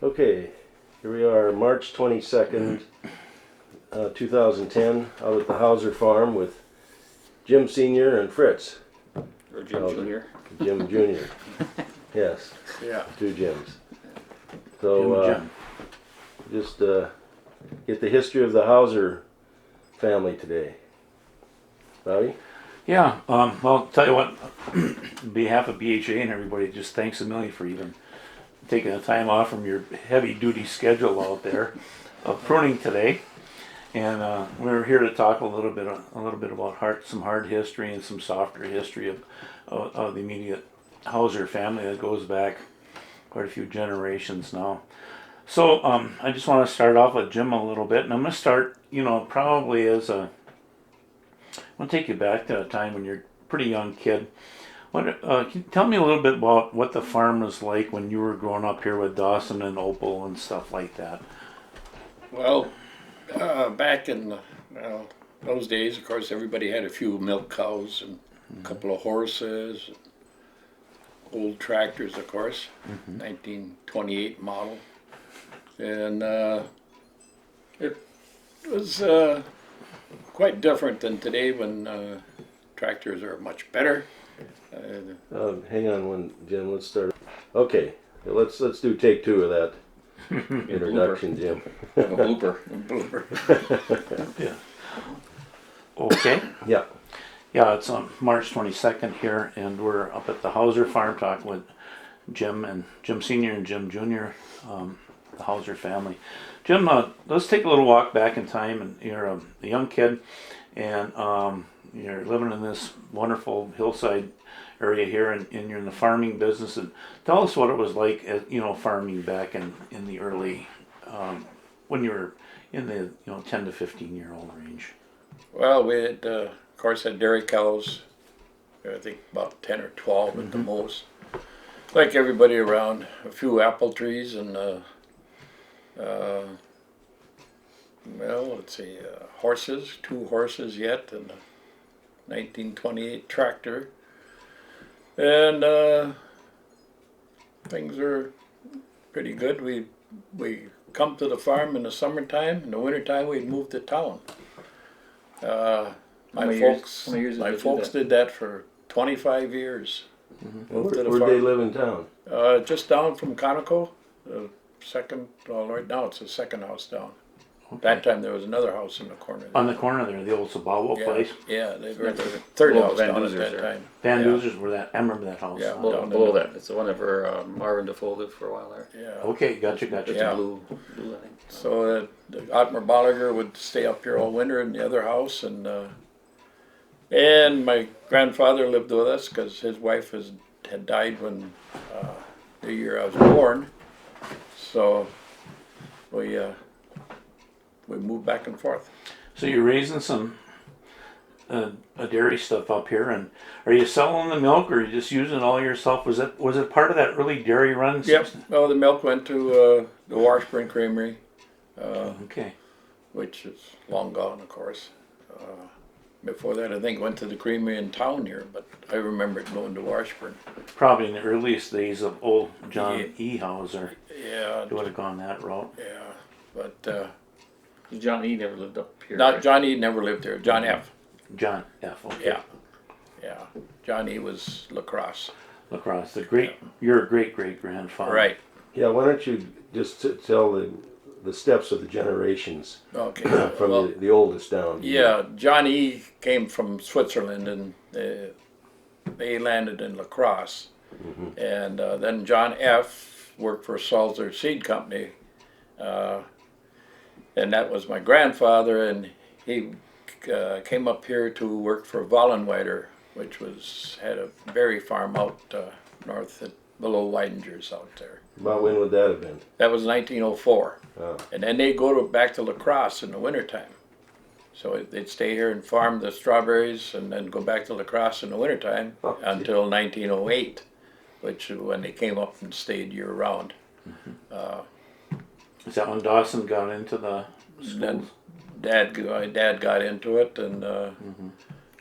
Okay, here we are, March 22nd, 2010, out at the Hauser farm with Jim Sr. and Fritz. Or Jim Hauser. Jr. Jim Jr. Yes, Yeah. two Jims. So, just get the history of the Hauser family today. Bobby? Yeah, well, tell you what, on behalf of BHA and everybody, just thanks a million for even taking the time off from your heavy-duty schedule out there of pruning today. And we're here to talk a little bit about some hard history and some softer history of the immediate Hauser family that goes back quite a few generations now. So I just want to start off with Jim a little bit, and I'm going to start, probably I'm going to take you back to a time when you're a pretty young kid. Can you tell me a little bit about what the farm was like when you were growing up here with Dawson and Opal and stuff like that? Well, back in those days, of course, everybody had a few milk cows and a couple of horses, old tractors, of course, 1928 model. And it was quite different than today when tractors are much better. Hang on one, Jim, let's start. Okay, let's do take two of that introduction, Jim. A blooper. Yeah. Okay. Yeah. Yeah, it's on March 22nd here, and we're up at the Hauser farm talking with Jim Sr. and Jim Jr., the Hauser family. Jim, let's take a little walk back in time, and you're a young kid, and you're living in this wonderful hillside area here, and you're in the farming business. And tell us what it was like, farming back in the early, when you were in the 10 to 15-year-old range. Well, we had, of course, had dairy cows, I think about 10 or 12 at the most. Like everybody around, a few apple trees and, let's see, horses, 2 horses yet, and a 1928 tractor. And things are pretty good. We come to the farm in the summertime. In the wintertime, we'd move to town. My folks did that for 25 years. Where'd they live in town? Just down from Conoco, right now it's the second house down. Okay. That time there was another house in the corner. On the corner there, the old Sabawo place. Yeah, they were the third house down at that time. Van Doozers were that. I remember that house. Yeah, Below that. It's the one that where Marvin Defoe lived for a while there. Yeah. Okay, gotcha. It's Yeah. blue, I think. So Otmar Bolliger would stay up here all winter in the other house, and my grandfather lived with us because his wife had died when the year I was born. So we moved back and forth. So you're raising some dairy stuff up here, and are you selling the milk, or are you just using it all yourself? Was it part of that early dairy run? Yep. Well, the milk went to the Washburn Creamery, Okay. which is long gone, of course. Before that, I think it went to the creamery in town here, but I remember it going to Washburn. Probably in the earliest days of old John E. Hauser. Yeah. It would have gone that route. Yeah, but John E. never lived up here. not John E. never lived there. John F. John F. Okay. Yeah. John E. was lacrosse. Lacrosse. Your great grandfather. Right. Yeah, why don't you just tell the steps of the generations Okay. from Well, the oldest down? yeah, John E. came from Switzerland, and they landed in lacrosse. And then John F. worked for Salzer Seed Company, and that was my grandfather, and he came up here to work for Vollenweider, which had a berry farm out north below Weidinger's out there. About when would that have been? That was 1904. Oh. And then they go back to La Crosse in the wintertime. So they'd stay here and farm the strawberries and then go back to La Crosse in the wintertime until 1908, which is when they came up and stayed year round. Is that when Dawson got into the schools? Then my dad got into it, and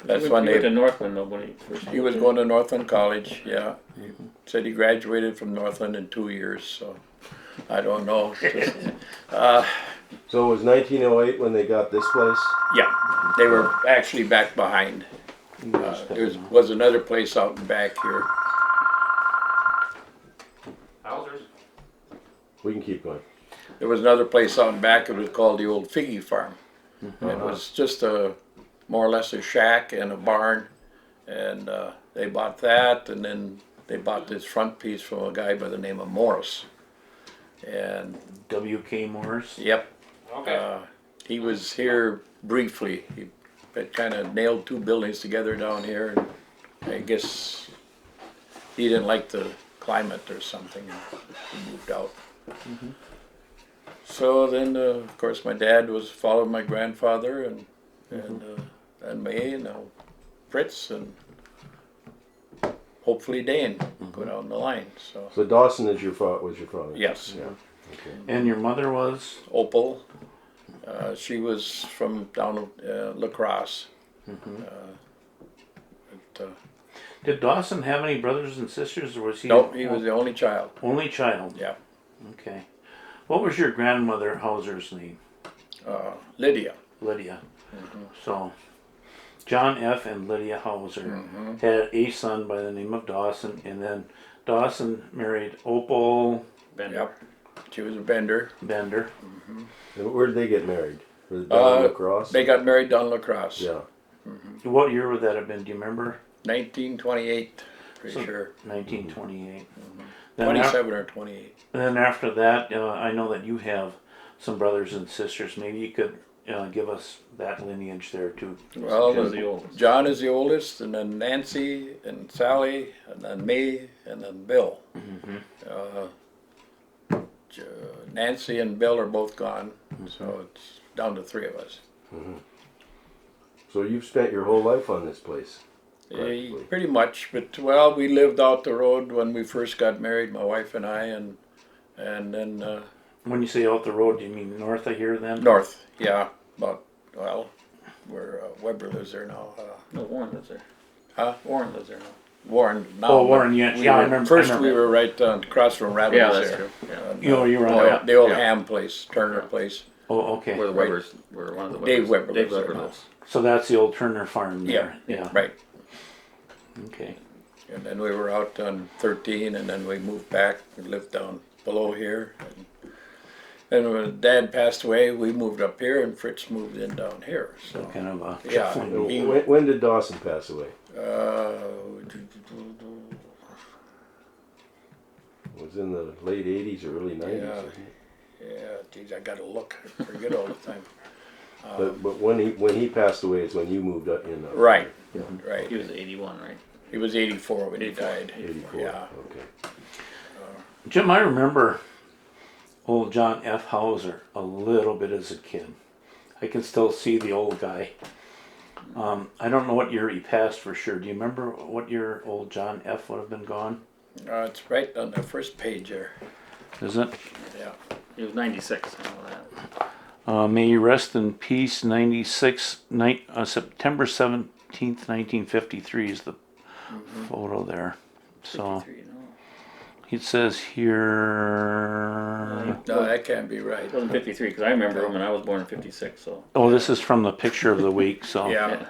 that's He when went they. to Northland though when he first He was going to Northland College, yeah. Said he graduated from Northland in 2 years, so. I don't know. So it was 1908 when they got this place? Yeah, they were actually back behind. There was another place out in back here. Hausers. We can keep going. There was another place out in back. It was called the Old Figgy Farm. And it was just more or less a shack and a barn. And they bought that, and then they bought this front piece from a guy by the name of Morris. And W.K. Morris. yep, Okay. he was here briefly. He had kind of nailed two buildings together down here, and I guess he didn't like the climate or something, and he moved out. So then, of course, my dad was followed my grandfather and me, and now Fritz, and hopefully Dane go down the line. So Dawson is was your father? Yes, Yeah. Okay. And your mother was? Opal. She was from down La Crosse. Did Dawson have any brothers and sisters, or was he? No, he was the only child. Only child. Yeah, Okay. What was your grandmother Hauser's name? Lydia. Lydia. So, John F. and Lydia Hauser had a son by the name of Dawson, and then Dawson married Opal Bender. Yep, she was a Bender. Bender. And where did they get married? Was it down in La Crosse? They got married down La Crosse. Yeah. What year would that have been? Do you remember? 1928, pretty So- sure. 1928. 27 or 28. And then after that, I know that you have some brothers and sisters. Maybe you could give us that lineage there too. Well, John's the oldest. John is the oldest, and then Nancy, and Sally, and then me, and then Bill. Nancy and Bill are both gone, so it's down to three of us. So you've spent your whole life on this place? practically. Pretty much, but well, we lived out the road when we first got married, my wife and I, and then When you say out the road, do you mean north of here then? north, yeah, about where Weber lives there now. No, Warren lives there. Huh? Warren lives there now. Warren. Now, Oh, Warren, yeah, we yeah, I were- remember- First, I remember. we were right across from Rabbit's Yeah, that's there. true. Yeah. You know, you're on Oh, that. the old Yeah. ham place, Turner place. Oh, okay. Where the Right. Webbers, where one of the Webbers. Dave Weber Dave lives there Weber now. lives. So that's the old Turner farm there. Yeah. Right. Okay. And then we were out on 13, and then we moved back and lived down below here. And when Dad passed away, we moved up here, and Fritz moved in down here. So So, kind of a Yeah. shuffling. When did Dawson pass away? It was in the late 80s or early 90s. Yeah. Wasn't it? yeah, geez, I gotta look. I forget all the time. But when he passed away is when you moved up in. Right, He right. was 81, right? He was 84 when he died. 84. Yeah. Okay. Jim, I remember old John F. Hauser a little bit as a kid. I can still see the old guy. I don't know what year he passed for sure. Do you remember what year old John F. would have been gone? It's right on the first page there. Is it? Yeah. He was 96, I know that. May you rest in peace. 96, September 17th, 1953 is the photo there. So 53, no. it says here. No, that can't be right. It wasn't 53, because I remember him and I was born in 56, so. Oh, this is from the picture of the week. So Yeah.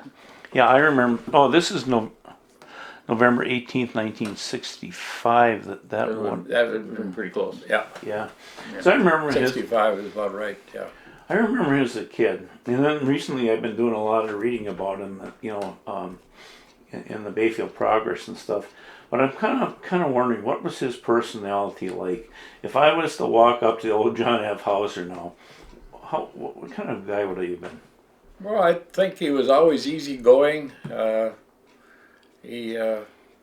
yeah, I remember. Oh, this is November 18th, 1965. That one. That would Been pretty close. yeah. Yeah. So I remember his. 65 is about right, yeah. I remember him as a kid, and then recently I've been doing a lot of reading about him. In the Bayfield Progress and stuff. But I'm kind of wondering, what was his personality like? If I was to walk up to the old John F. Hauser now, what kind of guy would I have been? Well, I think he was always easygoing.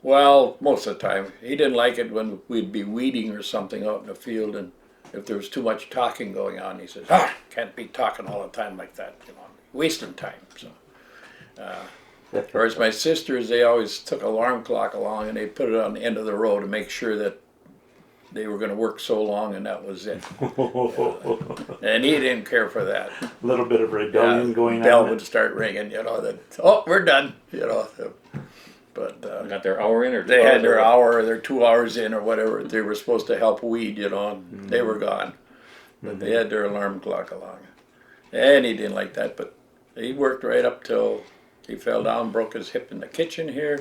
Well, most of the time. He didn't like it when we'd be weeding or something out in the field, and if there was too much talking going on, he says, can't be talking all the time like that, wasting time. So, whereas my sisters, they always took an alarm clock along and they put it on the end of the road to make sure that they were going to work so long, and that was it. And he didn't care for that. A little bit of rebellion going Bell on. would start ringing, that, we're done, but Got their hour in or they had their 2 hours hour or their 2 hours in or whatever. They were supposed to help weed, you know, and they were gone. But they had their alarm clock along. And he didn't like that, but he worked right up till he fell down, broke his hip in the kitchen here,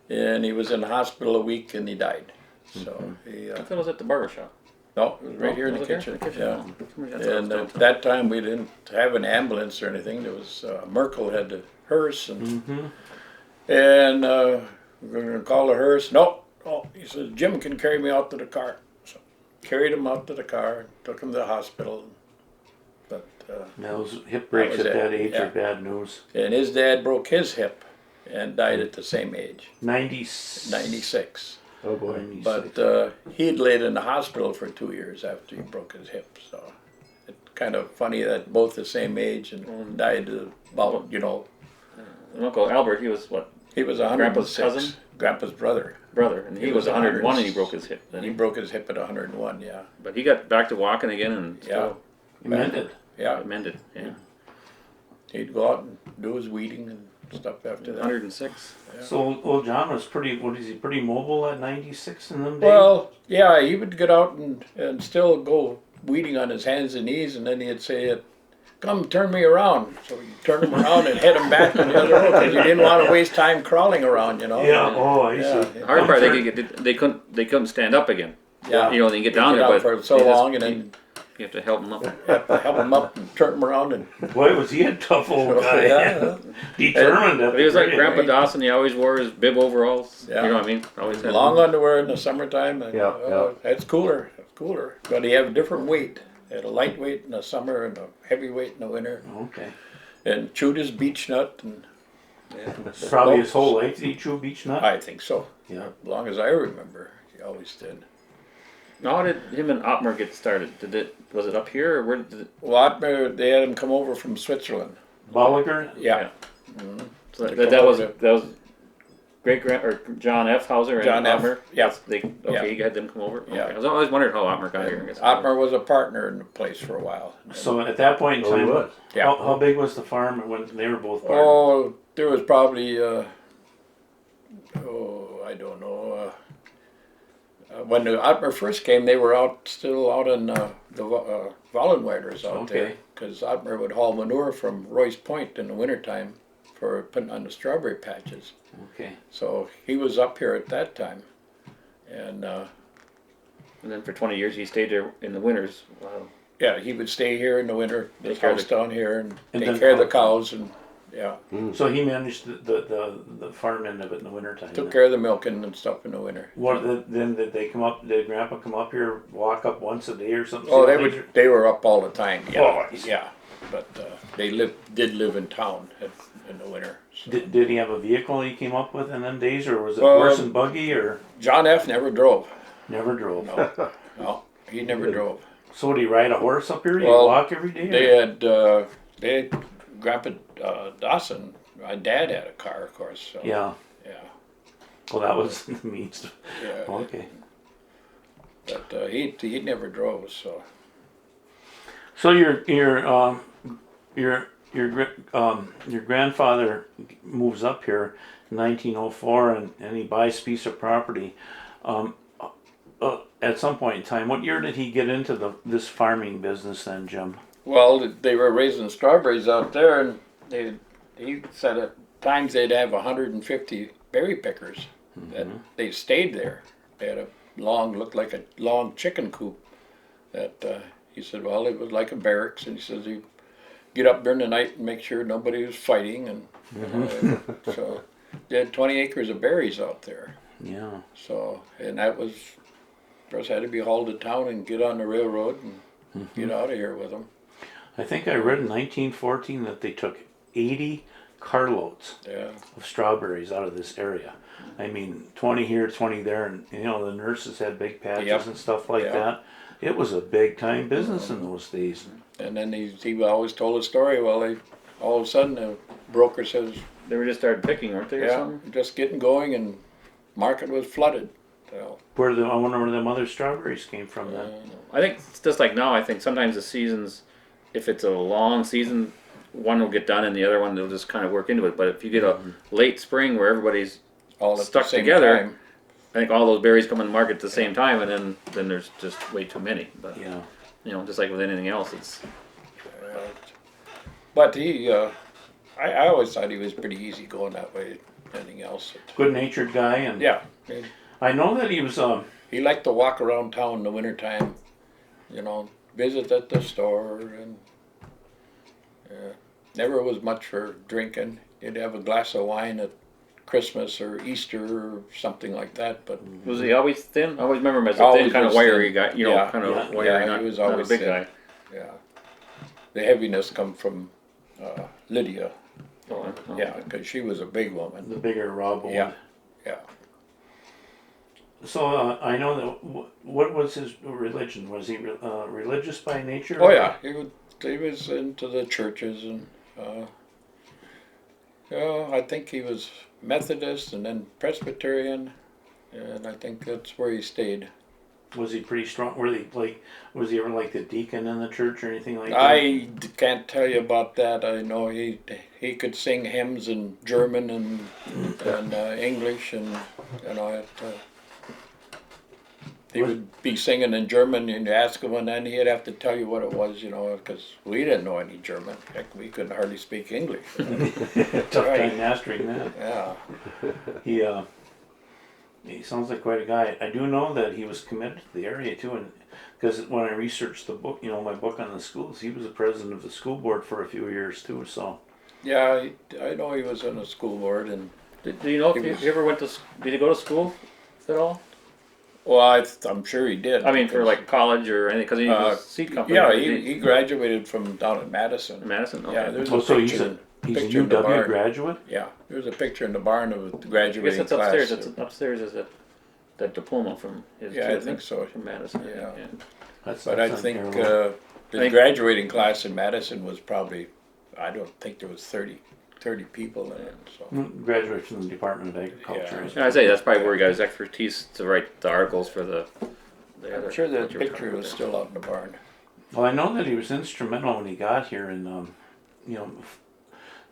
and he was in the hospital a week and he died. So he, I thought it was at the barber shop. no, it was right here in the Was it kitchen. here? Yeah. Oh, that's what I was And told. at that time, we didn't have an ambulance or anything. There was Merkel had the hearse, and we're going to call the hearse. No, he says Jim can carry me out to the car. So carried him out to the car, took him to the hospital. But Those hip breaks was at it, that age yeah. are bad news. and his dad broke his hip and died at the same age, 96. 96. Oh boy. But he'd laid in the hospital for 2 years after he broke his hip. So it's kind of funny that both the same age and died about, you know, And Uncle Albert, he was what, he was Grandpa's 106. cousin? Grandpa's brother. brother, and he was 101 and he broke his hip. Then He broke his hip at 101, yeah. but he got back to walking again and still Mended. Yeah, mended. Yeah, he'd go out and do his weeding and stuff after that. 106. So old John was pretty, what is he, pretty mobile at 96 in them days? Well, yeah, he would get out and still go weeding on his hands and knees, and then he'd say, come turn me around. So you turn him around and head him back on the other road because you didn't want to waste time crawling around, you know. Yeah, oh, I Yeah. see. The hard part, they couldn't stand up again. Yeah. You know, they get down Get there, out but for so they just- long, and then you have to help them up. you have to help him up and turn him around. And Boy, was he a tough old guy. yeah, Determined at But he was like the Grandpa very Dawson. He always wore his bib overalls. Yeah. You know what I mean? Always had long underwear in the summertime. And, Yeah, That's cooler. That's cooler. But he had a different weight. He had a lightweight in the summer and a heavyweight in the winter. Okay. And chewed his beech nut. And Probably his whole life did he chew beech nut? I think so. Yeah. As long as I remember, he always did. Now, how did him and Ottmer get started? Was it up here or where did it? Well, they had him come over from Switzerland. Bolliger? Yeah. So They that come was over that was great grand or John F. Hauser and John F., Ottmer. yeah. Okay, you had them come over. Okay. Yeah. I was always wondered how Ottmer got here. I guess. Ottmer was a partner in the place for a while. So at that point in Oh, he time, was. Yeah. how big was the farm when they were both partners? Oh, there was probably, I don't know. When the Ottmer first came, they were still out in the Vollenweiders out there. Okay. Because Ottmer would haul manure from Royce Point in the wintertime for putting on the strawberry patches. Okay. So he was up here at that time. And And then for 20 years he stayed there in the winters. Wow. yeah, he would stay here in the winter, Take his care of house the- down here, and And take then care of the cows, and yeah, So he managed the farm end of it in the wintertime. took care of the milking and stuff in the winter. Then did they come up? Did Grandpa come up here, walk up once a day or something? Oh, See they how would. things They were up all the time. Yeah, Oh, I see. yeah. But they did live in town in the winter. So. Did he have a vehicle he came up with in them days, or was it Well, horse and buggy, or John F. never drove. never drove? No, no, he never drove. So would he ride a horse up here? He'd Well, walk every day? They had Grandpa Dawson. My dad had a car, of course. So, Yeah. yeah, Well, that was the means. yeah. Okay. But he never drove. So So your grandfather moves up here in 1904 and he buys a piece of property. At some point in time, what year did he get into this farming business then, Jim? well, they were raising strawberries out there, and he said at times they'd have 150 berry pickers. That they stayed there. They had looked like a long chicken coop. That he said, well, it was like a barracks, and he says he'd get up during the night and make sure nobody was fighting, and so they had 20 acres of berries out there. Yeah. So, and that was, first had to be hauled to town and get on the railroad and get out of here with them. I think I read in 1914 that they took 80 carloads Yeah. of strawberries out of this area. I mean, 20 here, 20 there, and the nurses had big patches Yep. and stuff like Yep. that. It was a big time business in those days. And then he always told a story. Well, all of a sudden the broker says, They were just started picking, weren't they, or yeah, something? just getting going, and market was flooded. So, I wonder where them other strawberries came from then. I think it's just like now. I think sometimes the seasons, if it's a long season, one will get done and the other one they'll just kind of work into it. But if you get a late spring where everybody's all at the stuck same together, time. I think all those berries come in the market at the same time, and then there's just way too many. But Yeah. you know, just like with anything else, it's But I always thought he was pretty easy going that way. Anything else? Good-natured guy, and Yeah, I know that he was. he liked to walk around town in the wintertime, visit at the store, and never was much for drinking. He'd have a glass of wine at Christmas or Easter or something like that, but was he always thin? I always remember him as a Always thin, kind of was wiry thin. guy. You Yeah. know, kind of Yeah. wiry, Yeah, he not, was not a always big thin. guy. yeah, the heaviness come from Lydia. Oh, Yeah, because she was a big woman. The bigger Rob Owen. Yeah, yeah. So I know that. What was his religion? Was he religious by nature? Oh yeah, he was into the churches and I think he was Methodist and then Presbyterian, and I think that's where he stayed. Was he pretty strong? Was he ever like the deacon in the church or anything like that? I can't tell you about that. I know he could sing hymns in German and English, and he would be singing in German, and you ask him, and then he'd have to tell you what it was, because we didn't know any German. Heck, we couldn't hardly speak English. Tough Right. time mastering that. Yeah. He sounds like quite a guy. I do know that he was committed to the area too, and because when I researched the book, my book on the schools, he was the president of the school board for a few years too. So Yeah, I know he was on the school board, and do you know if he ever went to? Did he go to school at all? well, I'm sure he did. I mean, for because, like college or anything, because he was a seed company. yeah, did he graduated from down in Madison. Madison. Okay. Yeah, there's oh, a so he's picture. he's a picture in the UW barn. graduate. Yeah, there's a picture in the barn of the I guess graduating it's class. upstairs. It's upstairs is that diploma from his. Yeah, too, I think so. From Madison. Yeah. That's But I not think terrible. the graduating class in Madison was probably, I don't think there was 30 people in it. So Graduate from the Department of Agriculture. Yeah. I say that's probably where he got his expertise to write the articles for the other. I'm sure that what you were picture talking was about still out in the barn. Well, I know that he was instrumental when he got here, and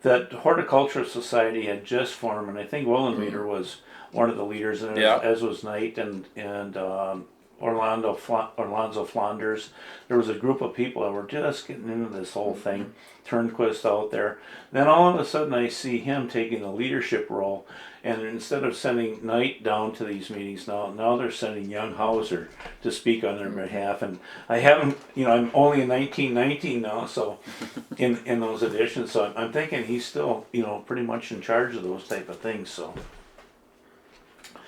that horticultural society had just formed, and I think Willenmeter was one of the leaders in it, Yeah. as was Knight and Orlando Flanders. There was a group of people that were just getting into this whole thing. Turnquist out there. Then all of a sudden, I see him taking a leadership role, and instead of sending Knight down to these meetings now they're sending young Hauser to speak on their behalf. And I haven't, I'm only in 1919 now, so in those editions, so I'm thinking he's still, pretty much in charge of those type of things. So.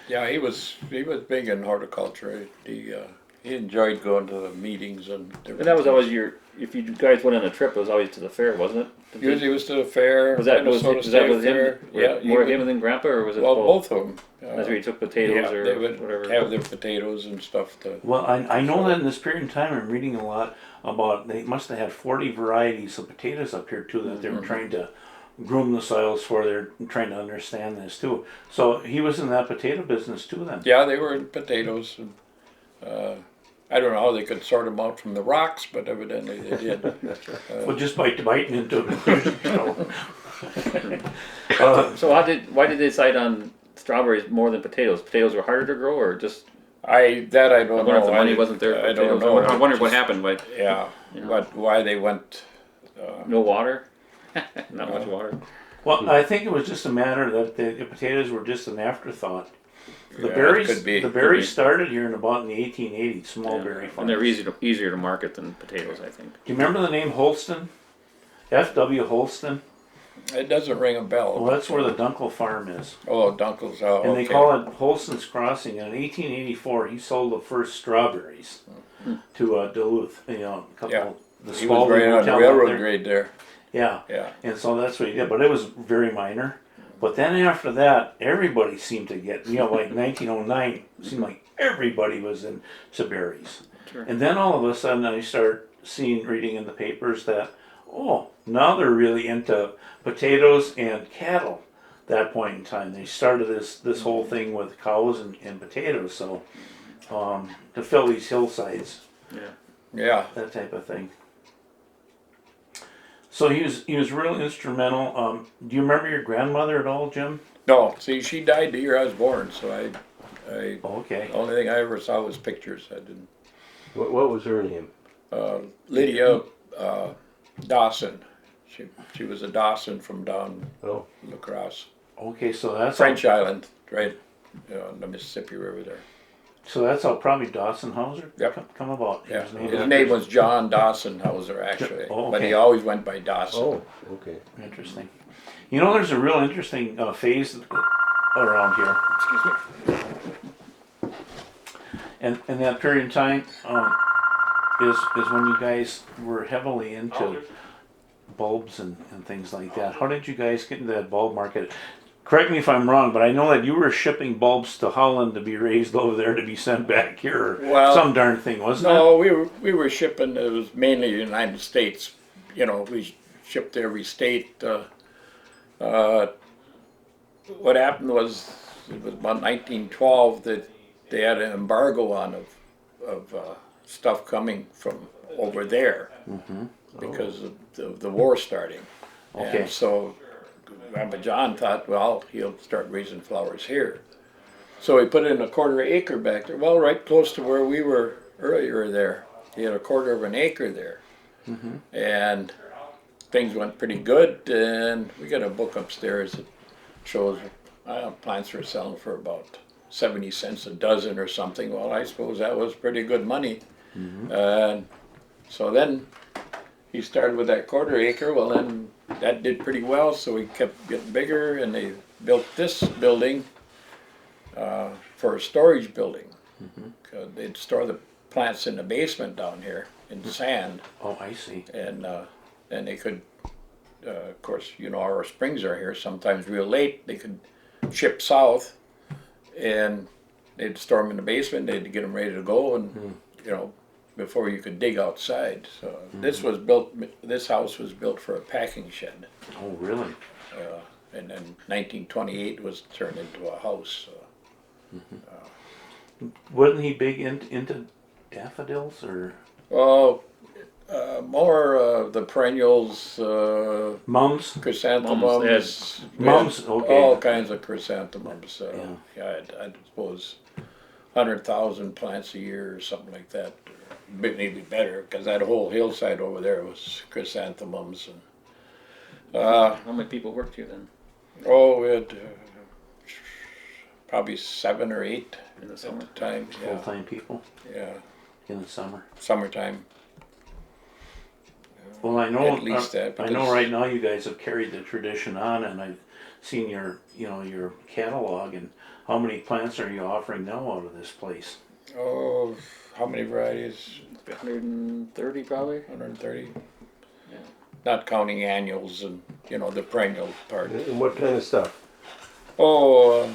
Yeah, he was big in horticulture. He enjoyed going to the meetings and different And that was things. always if you guys went on a trip, it was always to the fair, wasn't it? Usually it was to the fair. Was that Minnesota was that State with him? Fair. Yeah, he more would- him than Grandpa, or was it well, both? both of them. That's where he took potatoes yeah, or they would whatever. have their potatoes and stuff. Well, I know that in this period of time, I'm reading a lot about, they must have had 40 varieties of potatoes up here too, that they were trying to groom the soils for. They're trying to understand this too. So he was in that potato business too then. Yeah, they were in potatoes. And, I don't know how they could sort them out from the rocks, but evidently they did. Well, just by biting into it. So why did they decide on strawberries more than potatoes? Potatoes were harder to grow, or just I don't I wonder know. if the money wasn't there. For I don't potatoes. know. I wondered what happened. But Yeah, You know. but why they went? no water, not much water. Well, I think it was just a matter that the potatoes were just an afterthought. The Yeah, berries, could be. the berries started here in the 1880s. Small berry farms. And they're easier to market than potatoes, I think. Do you remember the name Holston? F.W. Holston. It doesn't ring a bell. Well, that's where the Dunkel farm is. Oh, Dunkel's. Oh, And they okay. call it Holston's Crossing. And in 1884, he sold the first strawberries to Duluth. A couple. Yeah. The He was Spalding right on the Hotel out railroad there. grade there. Yeah. Yeah. And so that's what he did. But it was very minor. But then after that, everybody seemed to get, like 1909, seemed like everybody was into berries. Sure. And then all of a sudden, I start reading in the papers that, now they're really into potatoes and cattle. At that point in time, they started this whole thing with cows and potatoes. So to fill these hillsides, Yeah. that type of thing. So he was real instrumental. Do you remember your grandmother at all, Jim? No, see, she died the year I was born, so I Okay. the only thing I ever saw was pictures. I didn't. What was her name? Lydia Dawson. She was a Dawson from down Oh, across Okay, so that's French how, Island, right on the Mississippi River there. so that's how probably Dawson Hauser Yep. come about. He Yeah, was named his after- name was John Dawson Hauser actually, Oh, but he okay. always went by Dawson. oh, okay. Interesting. You know, there's a real interesting phase around here. And that period of time is when you guys were heavily into bulbs and things like that. How did you guys get into that bulb market? Correct me if I'm wrong, but I know that you were shipping bulbs to Holland to be raised over there to be sent back here, or Well, some darn thing, wasn't No, we were shipping. It was mainly the United States. You know, we shipped to every state. What happened was it was about 1912 that they had an embargo on of stuff coming from over there because of the war starting. Okay. And so Grandpa John thought, well, he'll start raising flowers here. So he put in a 1/4 acre back there. Well, right close to where we were earlier there. He had a 1/4 of an acre there. And things went pretty good. And we got a book upstairs that shows plants were selling for about 70 cents a dozen or something. Well, I suppose that was pretty good money. And so then he started with that 1/4 acre. Well, then that did pretty well, so we kept getting bigger, and they built this building for a storage building. They'd store the plants in the basement down here in sand, Oh, I see. and they could, of course, you know, our springs are here. Sometimes real late, they could ship south, and they'd store them in the basement. They'd get them ready to go, and you know, before you could dig outside. So this was built. This house was built for a packing shed, Oh, really? and then 1928 was turned into a house. So. Wasn't he big into daffodils or Oh, more the perennials, mums? chrysanthemums, Mums, okay. all kinds of chrysanthemums. Yeah, I'd suppose 100,000 plants a year or something like that. Maybe better, because that whole hillside over there was chrysanthemums. And How many people worked here then we had probably 7 or 8 in the at summer? the time. Yeah, Full-time people yeah, in the summer. summertime. Well, I know. At least that, I know because- right now you guys have carried the tradition on, and I've seen your catalog. And how many plants are you offering now out of this place? Oh, how many varieties? 130 probably. 130. Yeah. Not counting annuals and the perennial part. And what kind of stuff? Oh,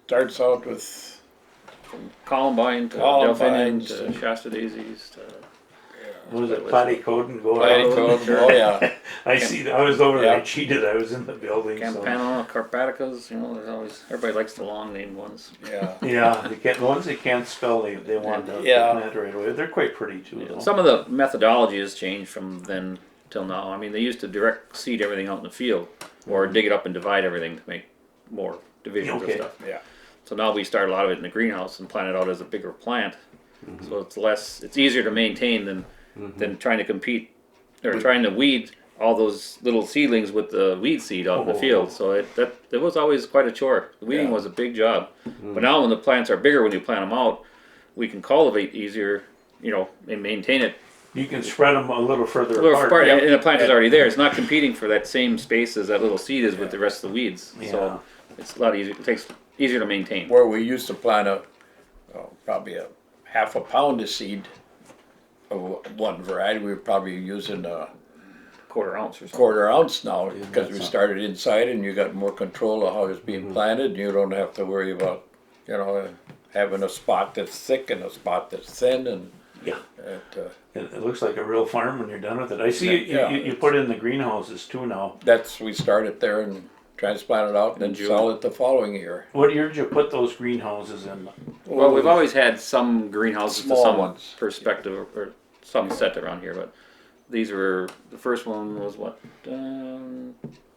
starts out with Columbine to Columbines Delphinium to Shasta daisies to What was it, was platycode and go platycode. sure. Oh yeah, I see. I was over there. I Yeah. cheated. I was in the building. So. Campanula, Carpaticas. There's always everybody likes the long named ones. yeah. Yeah, the ones they can't spell, they want to Yeah. plant right away. They're quite pretty too, though. Some of the methodology has changed from then till now. I mean, they used to direct seed everything out in the field, or dig it up and divide everything to make more divisions Okay. of stuff. Yeah. So now we start a lot of it in the greenhouse and plant it out as a bigger plant. So it's easier to maintain than trying to compete or trying to weed all those little seedlings with the weed seed out in the field. So it was always quite a chore. The weeding Yeah. was a big job. But now when the plants are bigger, when you plant them out, we can cultivate easier, and maintain it You can spread them a little further a little apart. apart, and the plant is already there. It's not competing for that same space as that little seed is with the rest of the weeds. Yeah. So it's a lot easier. It takes easier to maintain. Where we used to plant probably a half a pound of seed of one variety, we were probably using a Quarter ounce or something. 1/4 ounce now because we that's started inside and you got more control of how it's being planted. And you don't have to worry about having a spot that's thick and a spot that's thin and Yeah. it, It looks like a real farm when you're done with it. I see Yeah. you put in the greenhouses too now. we started there and transplanted out and then June. sell it the following year. What year did you put those greenhouses in? Well, we've always had some greenhouses Small to some ones. perspective or some set around here, but these were the first one was what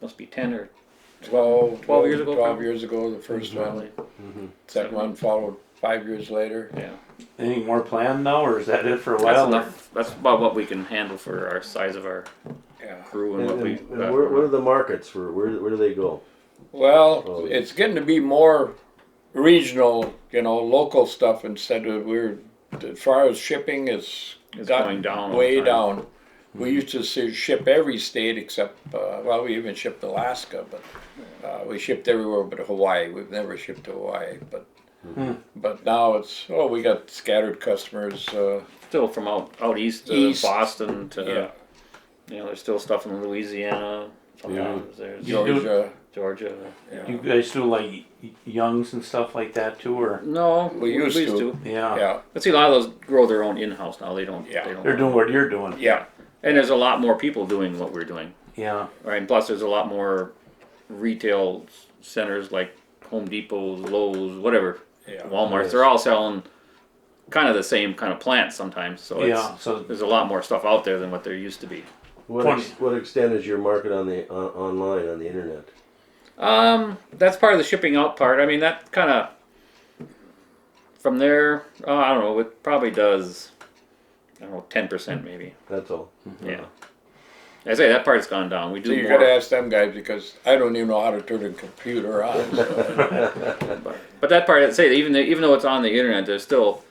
must be 10 or 12 years ago, 12 probably. years ago, the first Probably. one. Second one followed 5 years later. Yeah. Any more planned now, or is that it for a That's while? enough. That's about what we can handle for our size of our Yeah. crew and And, what we. and where are the markets for? Where do they go? Well, Oh. it's getting to be more regional, local stuff instead of as far as shipping is It's got going down all way the time. down. We used to ship every state except, we even shipped Alaska, but we shipped everywhere but Hawaii. We've never shipped to Hawaii, but now we got scattered customers. Still from out east to East. Boston to Yeah, there's still stuff in Louisiana. Sometimes there's You do- Georgia. Georgia. You guys do like youngs and stuff like that too, or? No, We used to. Yeah. Yeah, But see, a lot of those grow their own in-house now. They don't. Yeah. They don't They're doing what you're doing. yeah, And there's a lot more people doing what we're doing. Yeah. Right, and plus there's a lot more retail centers like Home Depots, Lowe's, whatever, yeah. Walmart's. Yes. They're all selling kind of the same kind of plants sometimes. So Yeah. So there's a lot more stuff out there than what there used to be. What extent is your market on the online on the internet? That's part of the shipping out part. I mean, that kind of from there. I don't know. It probably does. I don't know, 10% maybe. That's all. Yeah. I say that part's gone down. We do So you more. gotta ask them guys because I don't even know how to turn a computer on. So. But that part, I'd say, even though it's on the internet, there's still,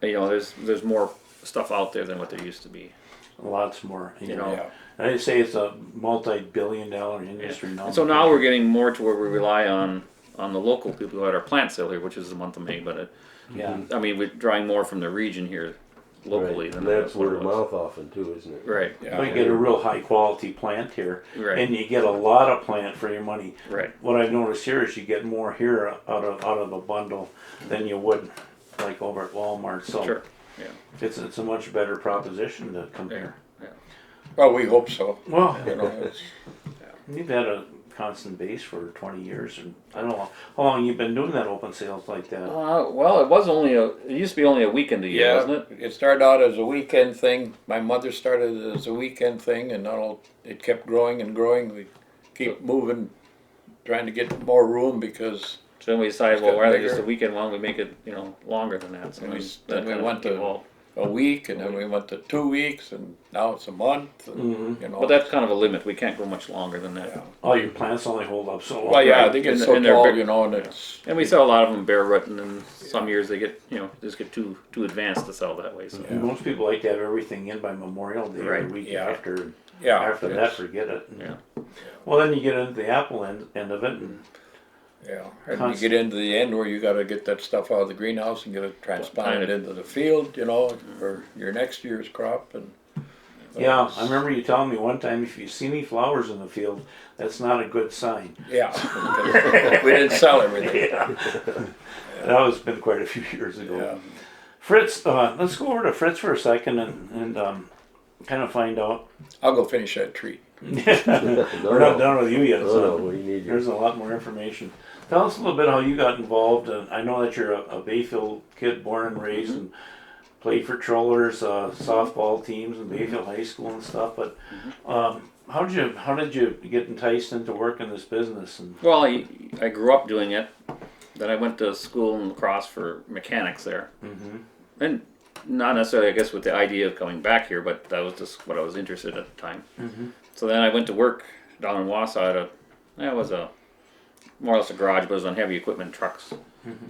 there's more stuff out there than what there used to be. lots more. You know. Yeah. I'd say it's a multi-billion-dollar industry now. And so now we're getting more to where we rely on the local people who had our plant sale here, which is the month of May. But Yeah. we're drawing more from the region here locally Right. than And that's what word it of was. mouth often too, isn't it? Right. Yeah. But you get a real high-quality plant here, Right. and you get a lot of plant for your money. Right. What I've noticed here is you get more here out of a bundle than you would like over at Walmart. So Sure. Yeah. it's a much better proposition to compare. Well, we hope so. Well, It's, you've had a constant base for 20 years, and I don't know how long you've been doing that open sales like that. Well, it used to be only a weekend a year, wasn't it? It started out as a weekend thing. My mother started it as a weekend thing, and now it kept growing and growing. We keep moving, trying to get more room because So then we decided, It's well, got rather bigger. just a weekend one, we make it, longer than that. So And then then we kind of went to- evolved. a week, and then we went to 2 weeks, and now it's a month. And, But that's kind of a limit. We can't go much longer than that. Yeah. All your plants only hold up so long. Well, yeah, Right. they get And- so and they're tall, big. and it's And we sell a lot of them bare root, and then some years they get, just get too advanced to sell that way. So And most people like to have everything in by Memorial Day or Right. the week Yeah. after. And yeah. after that, it's- forget it. Yeah. Well, then you get into the apple end of it, and Yeah, and you get into the end where you got to get that stuff out of the greenhouse and get it transplanted into the field, for your next year's crop. And yeah, I remember you telling me one time if you see any flowers in the field, that's not a good sign. yeah, because we didn't sell everything. That was been quite a few years ago. Yeah. Fritz, let's go over to Fritz for a second and kind of find out. I'll go finish that treat. We're not done with you yet, No, so no, we need you. there's a lot more information. Tell us a little bit how you got involved. I know that you're a Bayfield kid, born and raised, and played for Trollers, softball teams, and Bayfield High School and stuff. But how did you get enticed into working this business? And well, I grew up doing it. Then I went to school in lacrosse for mechanics there, and not necessarily, I guess, with the idea of coming back here, but that was just what I was interested in at the time. So then I went to work down in Wausau it was more or less a garage, but it was on heavy equipment trucks.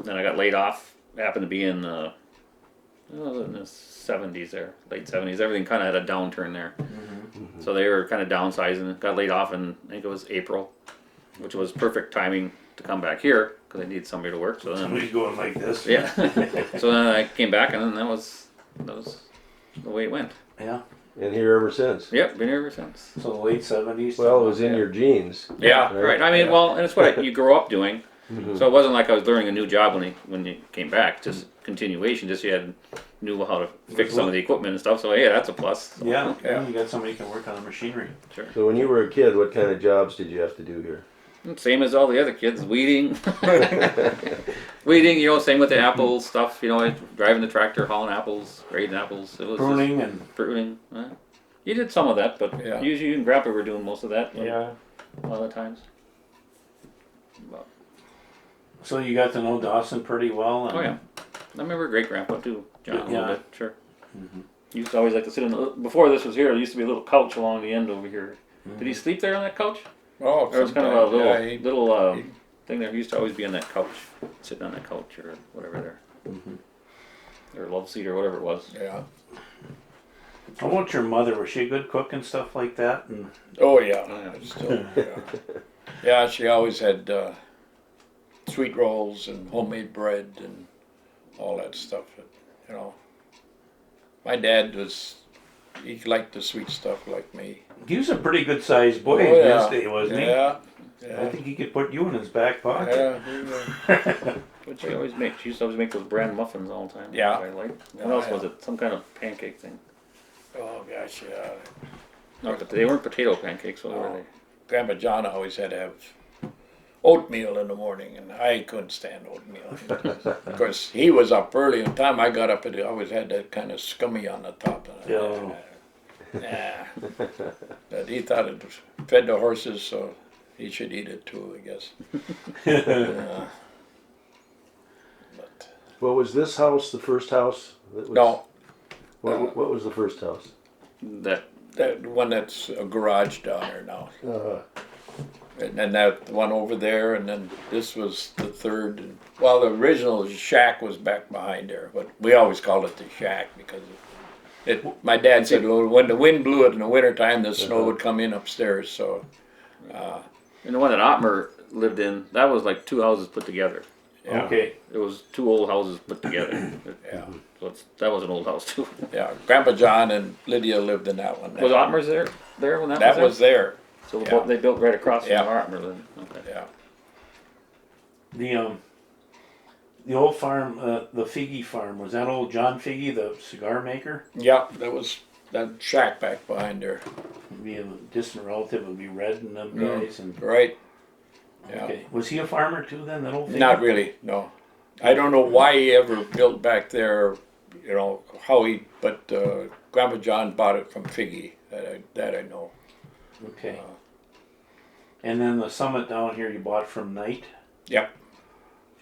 Then I got laid off. It happened to be in the 70s there, late 70s. Everything kind of had a downturn there. So they were kind of downsizing. Got laid off in, I think it was April, which was perfect timing to come back here because I needed somebody to work. So then, somebody's going like this. yeah. So then I came back, and then that was the way it went. Yeah. And here ever since. Yep, been here ever since. So the late 70s. Well, it was in Yeah. your genes. Yeah, Right. right. I mean, Yeah. well, and it's what you grow up doing. So it wasn't like I was learning a new job when you came back. Just continuation. Just you knew how to fix some of the equipment and stuff. So yeah, that's a plus. So, Yeah, Yeah. you got somebody who can work on the machinery. sure. So when you were a kid, what kind of jobs did you have to do here? Same as all the other kids, weeding, weeding. Same with the apple stuff. Driving the tractor, hauling apples, grading apples. It was just Pruning and pruning. You did some of that, but Yeah. usually you and Grandpa were doing most of that. yeah. A lot of the times. But, So you got to know Dawson pretty well? And oh yeah, I remember great grandpa too, John, a Yeah. little bit, sure. He used to always like to sit in the, before this was here, there used to be a little couch along the end over here. Did he sleep there on that couch? Oh, There was kind of a sometimes, little, yeah, little thing there. He used to always be on that couch, sitting on that couch or whatever there. Or love seat or whatever it was. yeah. How about your mother? Was she a good cook and stuff like that? And Oh yeah, Oh, yeah. still, yeah. Yeah, she always had sweet rolls and homemade bread and all that stuff. You know, my dad he liked the sweet stuff like me. he was a pretty good sized boy Oh, in yeah. his day, wasn't Yeah, he? I yeah, think he could put you in his back pocket. yeah. He was- What she always make? She used to always make those bran muffins all the time. Yeah. I like. What Yeah, else yeah. was it? Some kind of pancake thing. Oh gosh, yeah. No, but they weren't potato pancakes. What were No. they? Grandpa John always had to have oatmeal in the morning, and I couldn't stand oatmeal. Of course, he was up early. And the time I got up, it always had that kind of scummy on the top. Yeah. Yeah. But he thought it fed the horses, so he should eat it too, I guess. But Well, was this house the first house? That was, no, What was the first house? That that one that's a garage down there now. Uh, And then that one over there, and then this was the third. And, well, the original shack was back behind there, but we always called it the shack because my dad said, well, when the wind blew it in the wintertime, the snow would come in upstairs. So, and the one that Ottmer lived in, that was like two houses put together. yeah, Okay. It was two old houses put together. yeah, So that was an old house too. yeah. Grandpa John and Lydia lived in that one. Was Ottmer's there when that, That was was there. So yeah. they built right across from Yeah. Ottmer then. Okay. Yeah. The old farm, the Figge farm, was that old John Figge, the cigar maker? Yeah, that was that shack back behind there. Be a distant relative would be Red and them guys. And Right. Yeah. okay, was he a farmer too then? That old Figge? Not really, no. I don't know why he ever built back there, you know, but Grandpa John bought it from Figge, that I know. Okay. And then the summit down here you bought from Knight Yep,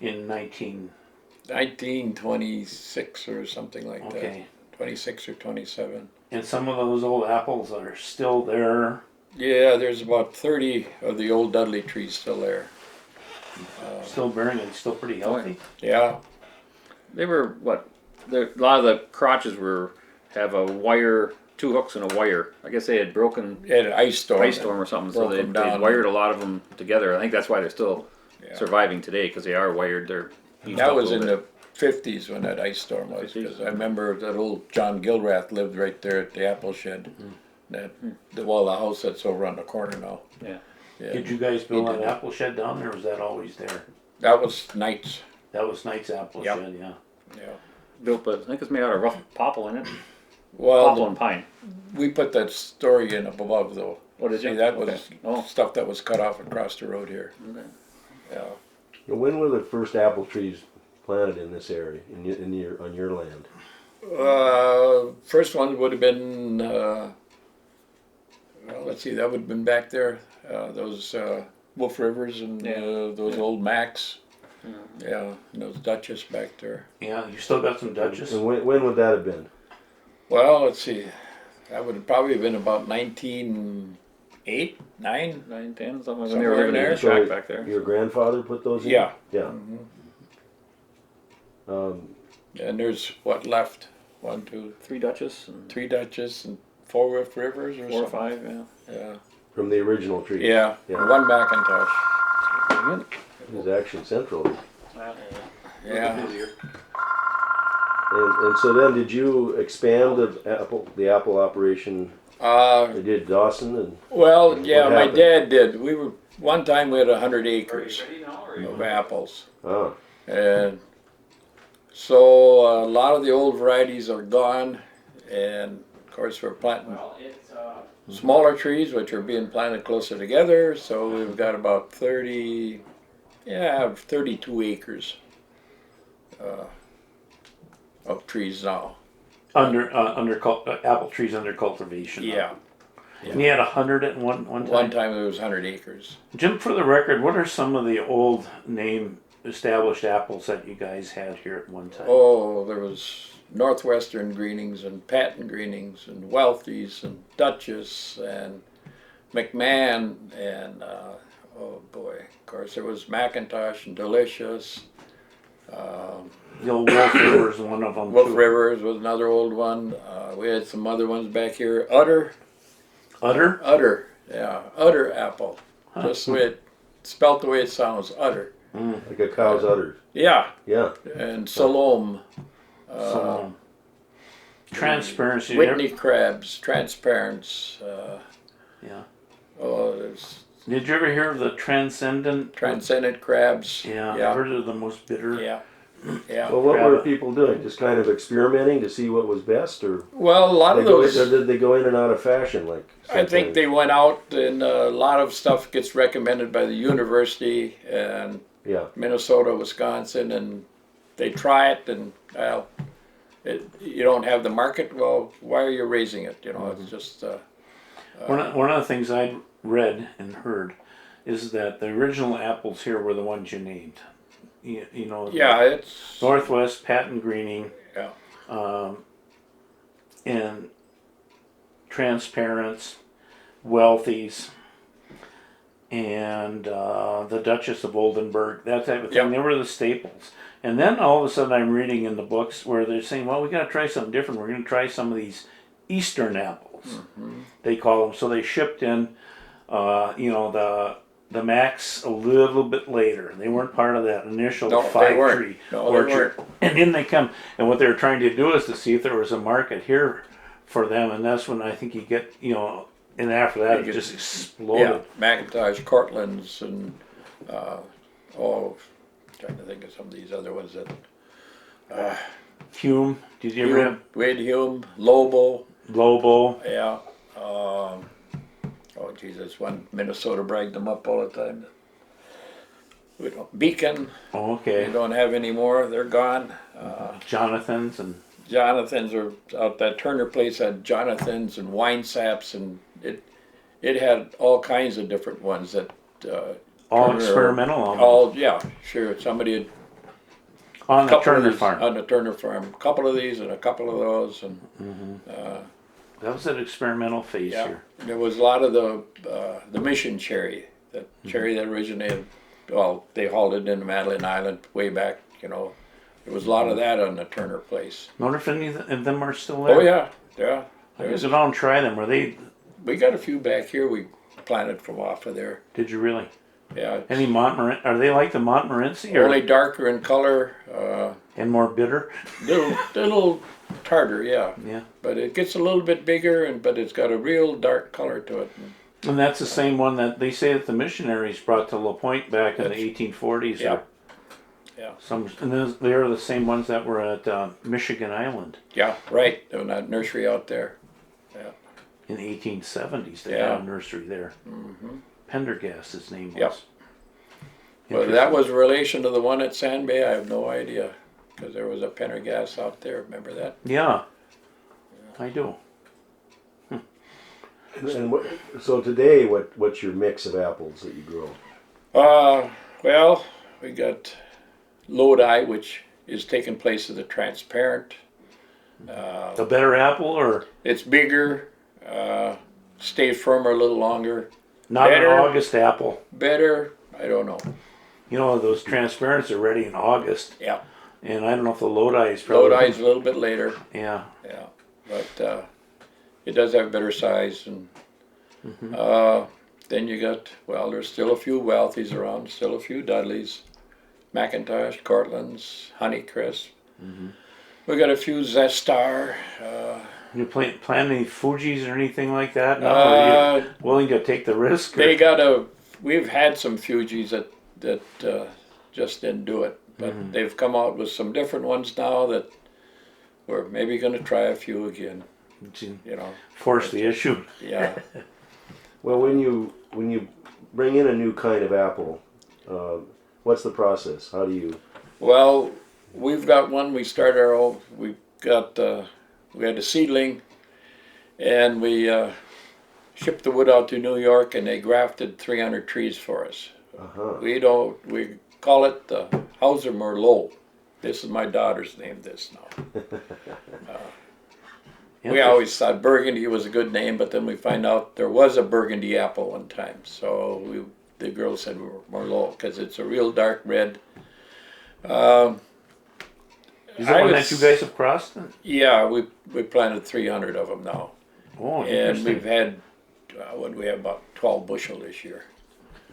in 1926 or something like Okay. that. 26 or 27. And some of those old apples are still there. Yeah, there's about 30 of the old Dudley trees still there. Still bearing and still pretty healthy. Yeah, They were what? A lot of the crotches have a wire, two hooks and a wire. I guess they had broken had an ice storm. or something, so broke they them down. wired a lot of them together. I think that's why they're still Yeah. surviving today because they are wired. They're beefed That up was a in little the 50s when that ice storm was, 50s? because I remember that old John Gilrath lived right there at the apple shed. The house that's over on the corner now. bit. Yeah. Yeah. Did you guys build He an did. apple shed down there or was that always there? That was Knight's. That was Knight's apple Yep. shed, yeah. Yeah. Built, but I think it's made out of rough popple in it. Well, Popple and pine. we put that story in up above though. What is See, it? that was Okay. Oh. stuff that was cut off across the road here. Okay. Yeah. when were the first apple trees planted in this area, on your land? First one would have been, well, let's see, that would have been back there. Those Wolf Rivers and those old Macs. Yeah, and those Duchess back there. Yeah, you still got some Duchess? And when would that have been? Well, let's see. That would have probably been about 1908, 9. 9, 10, something when they Somewhere were living in in there. the shack back there. Your grandfather put those in? Yeah. Yeah. And there's what left? 1, 2, 3 Duchess and 3 Duchess and 4 Wolf Rivers or 4 or something. 5, yeah. Yeah. From the original trees? Yeah. Yeah. 1 Macintosh. It was Action Central. Yeah. And so then did you expand the apple operation? You did Dawson and Well, What yeah, my happened? dad did. One time we had 100 acres of apples. oh, And so a lot of the old varieties are gone. And of course we're planting smaller trees, which are being planted closer together. So we've got about 32 acres of trees now. Under apple trees under cultivation. Yeah. And you had 100 at one time? One time it was 100 acres. Jim, for the record, what are some of the old name established apples that you guys had here at one time? Oh, there was Northwestern Greenings and Patton Greenings and Wealthies and Duchess and McMahon and oh boy, of course there was McIntosh and Delicious. The old Wolf River is one of them. Wolf too. Rivers was another old one. We had some other ones back here. Udder, yeah, Udder apple. Just the way it spelt the way it sounds, Udder. Like a cow's udder. Yeah, Yeah. and Salome. So, transparency. Whitney crabs, transparents. Yeah. Oh, there's Did you ever hear of the transcendent? transcendent crabs. Yeah, yeah, I've heard of the most bitter. yeah, yeah. Well, what Crab. were people doing? Just kind of experimenting to see what was best, or Well, a lot of or those. did they go in and out of fashion? Like I think sometimes? they went out, and a lot of stuff gets recommended by the university and Yeah. Minnesota, Wisconsin, and they try it, and well, you don't have the market. Well, why are you raising it? You know, it's just. One of the things I read and heard is that the original apples here were the ones you named. You know. Yeah, it's. Northwest, Patton Greening, Yeah. and Transparents, Wealthies, and the Duchess of Oldenburg, that type of thing. Yeah. They were the staples. And then all of a sudden I'm reading in the books where they're saying, well, we got to try something different. We're going to try some of these Eastern apples, they call them. So they shipped in, the Macs a little bit later. They weren't part of that initial No, they five weren't. tree No, they orchard. weren't. And then they come, and what they were trying to do is to see if there was a market here for them. And that's when I think you get, and after that You it get- just Yeah, exploded. McIntosh, Cortland's, and trying to think of some of these other ones that. Hume, did you ever have Wade Hume, Lobo, Lobo? yeah. Oh Jesus, one Minnesota bragged them up all the time. We don't Beacon. Oh, We okay. don't have any more. They're gone. Jonathan's and Jonathan's are out. That Turner place had Jonathan's and Wine Saps, and it had all kinds of different ones that. all Turner- experimental almost. All yeah, sure. Somebody had On the couple of Turner these farm. on the Turner farm. A couple of these and a couple of those, and That was an experimental phase yeah, here. there was a lot of the mission cherry, that cherry that originated. Well, they hauled it into Madeline Island way back. There was a lot of that on the Turner place. I wonder if any of them are still there. Oh yeah, yeah. I guess go down and try them. We got a few back here. We planted from off of there. Did you really? Yeah. Any Montmorency? Are they like the Montmorency or Only darker in color. and more bitter? Little tartar, yeah. Yeah. But it gets a little bit bigger, but it's got a real dark color to it. And that's the same one that they say that the missionaries brought to La Pointe back in the That's- 1840s. Yeah. or Yeah. and they are the same ones that were at Michigan Island Yeah, right. In that nursery out there. in the 1870s. They Yeah. had a nursery there. Pendergast, his name was. Yep. Whether that was a relation to the one at Sand Bay, I have no idea. Because there was a Pendergast out there. Remember that? Yeah, I do. And so today, what's your mix of apples that you grow? Well, we got Lodi, which is taking place of the transparent. The better apple or It's bigger, stays firmer a little longer. not Better. an August apple? Better, I don't know. Those transparents are ready in August, Yeah, and I don't know if the Lodi is probably. Lodi's a little bit later. Yeah. Yeah, but it does have better size, and then you got there's still a few Wealthies around, still a few Dudleys, McIntosh, Cortland's, Honeycrisp. We got a few Zestar. You plan any Fuji's or anything like that? No, are you willing to take the risk? or- We've had some Fuji's that just didn't do it, but they've come out with some different ones now that we're maybe going to try a few again. Force the issue. Yeah. Well, when you bring in a new kind of apple, what's the process? How do you? Well, we've got one. We started our own. We had a seedling, and we shipped the wood out to New York, and they grafted 300 trees for us. Uh-huh. We call it the Hauser Merlot. This is my daughter's name. This now. We always thought Burgundy was a good name, but then we find out there was a Burgundy apple one time. So the girls said Merlot because it's a real dark red. Is that one that you guys have crossed? Yeah, we planted 300 of them now, Oh, and interesting. we've had what do we have about 12 bushel this year.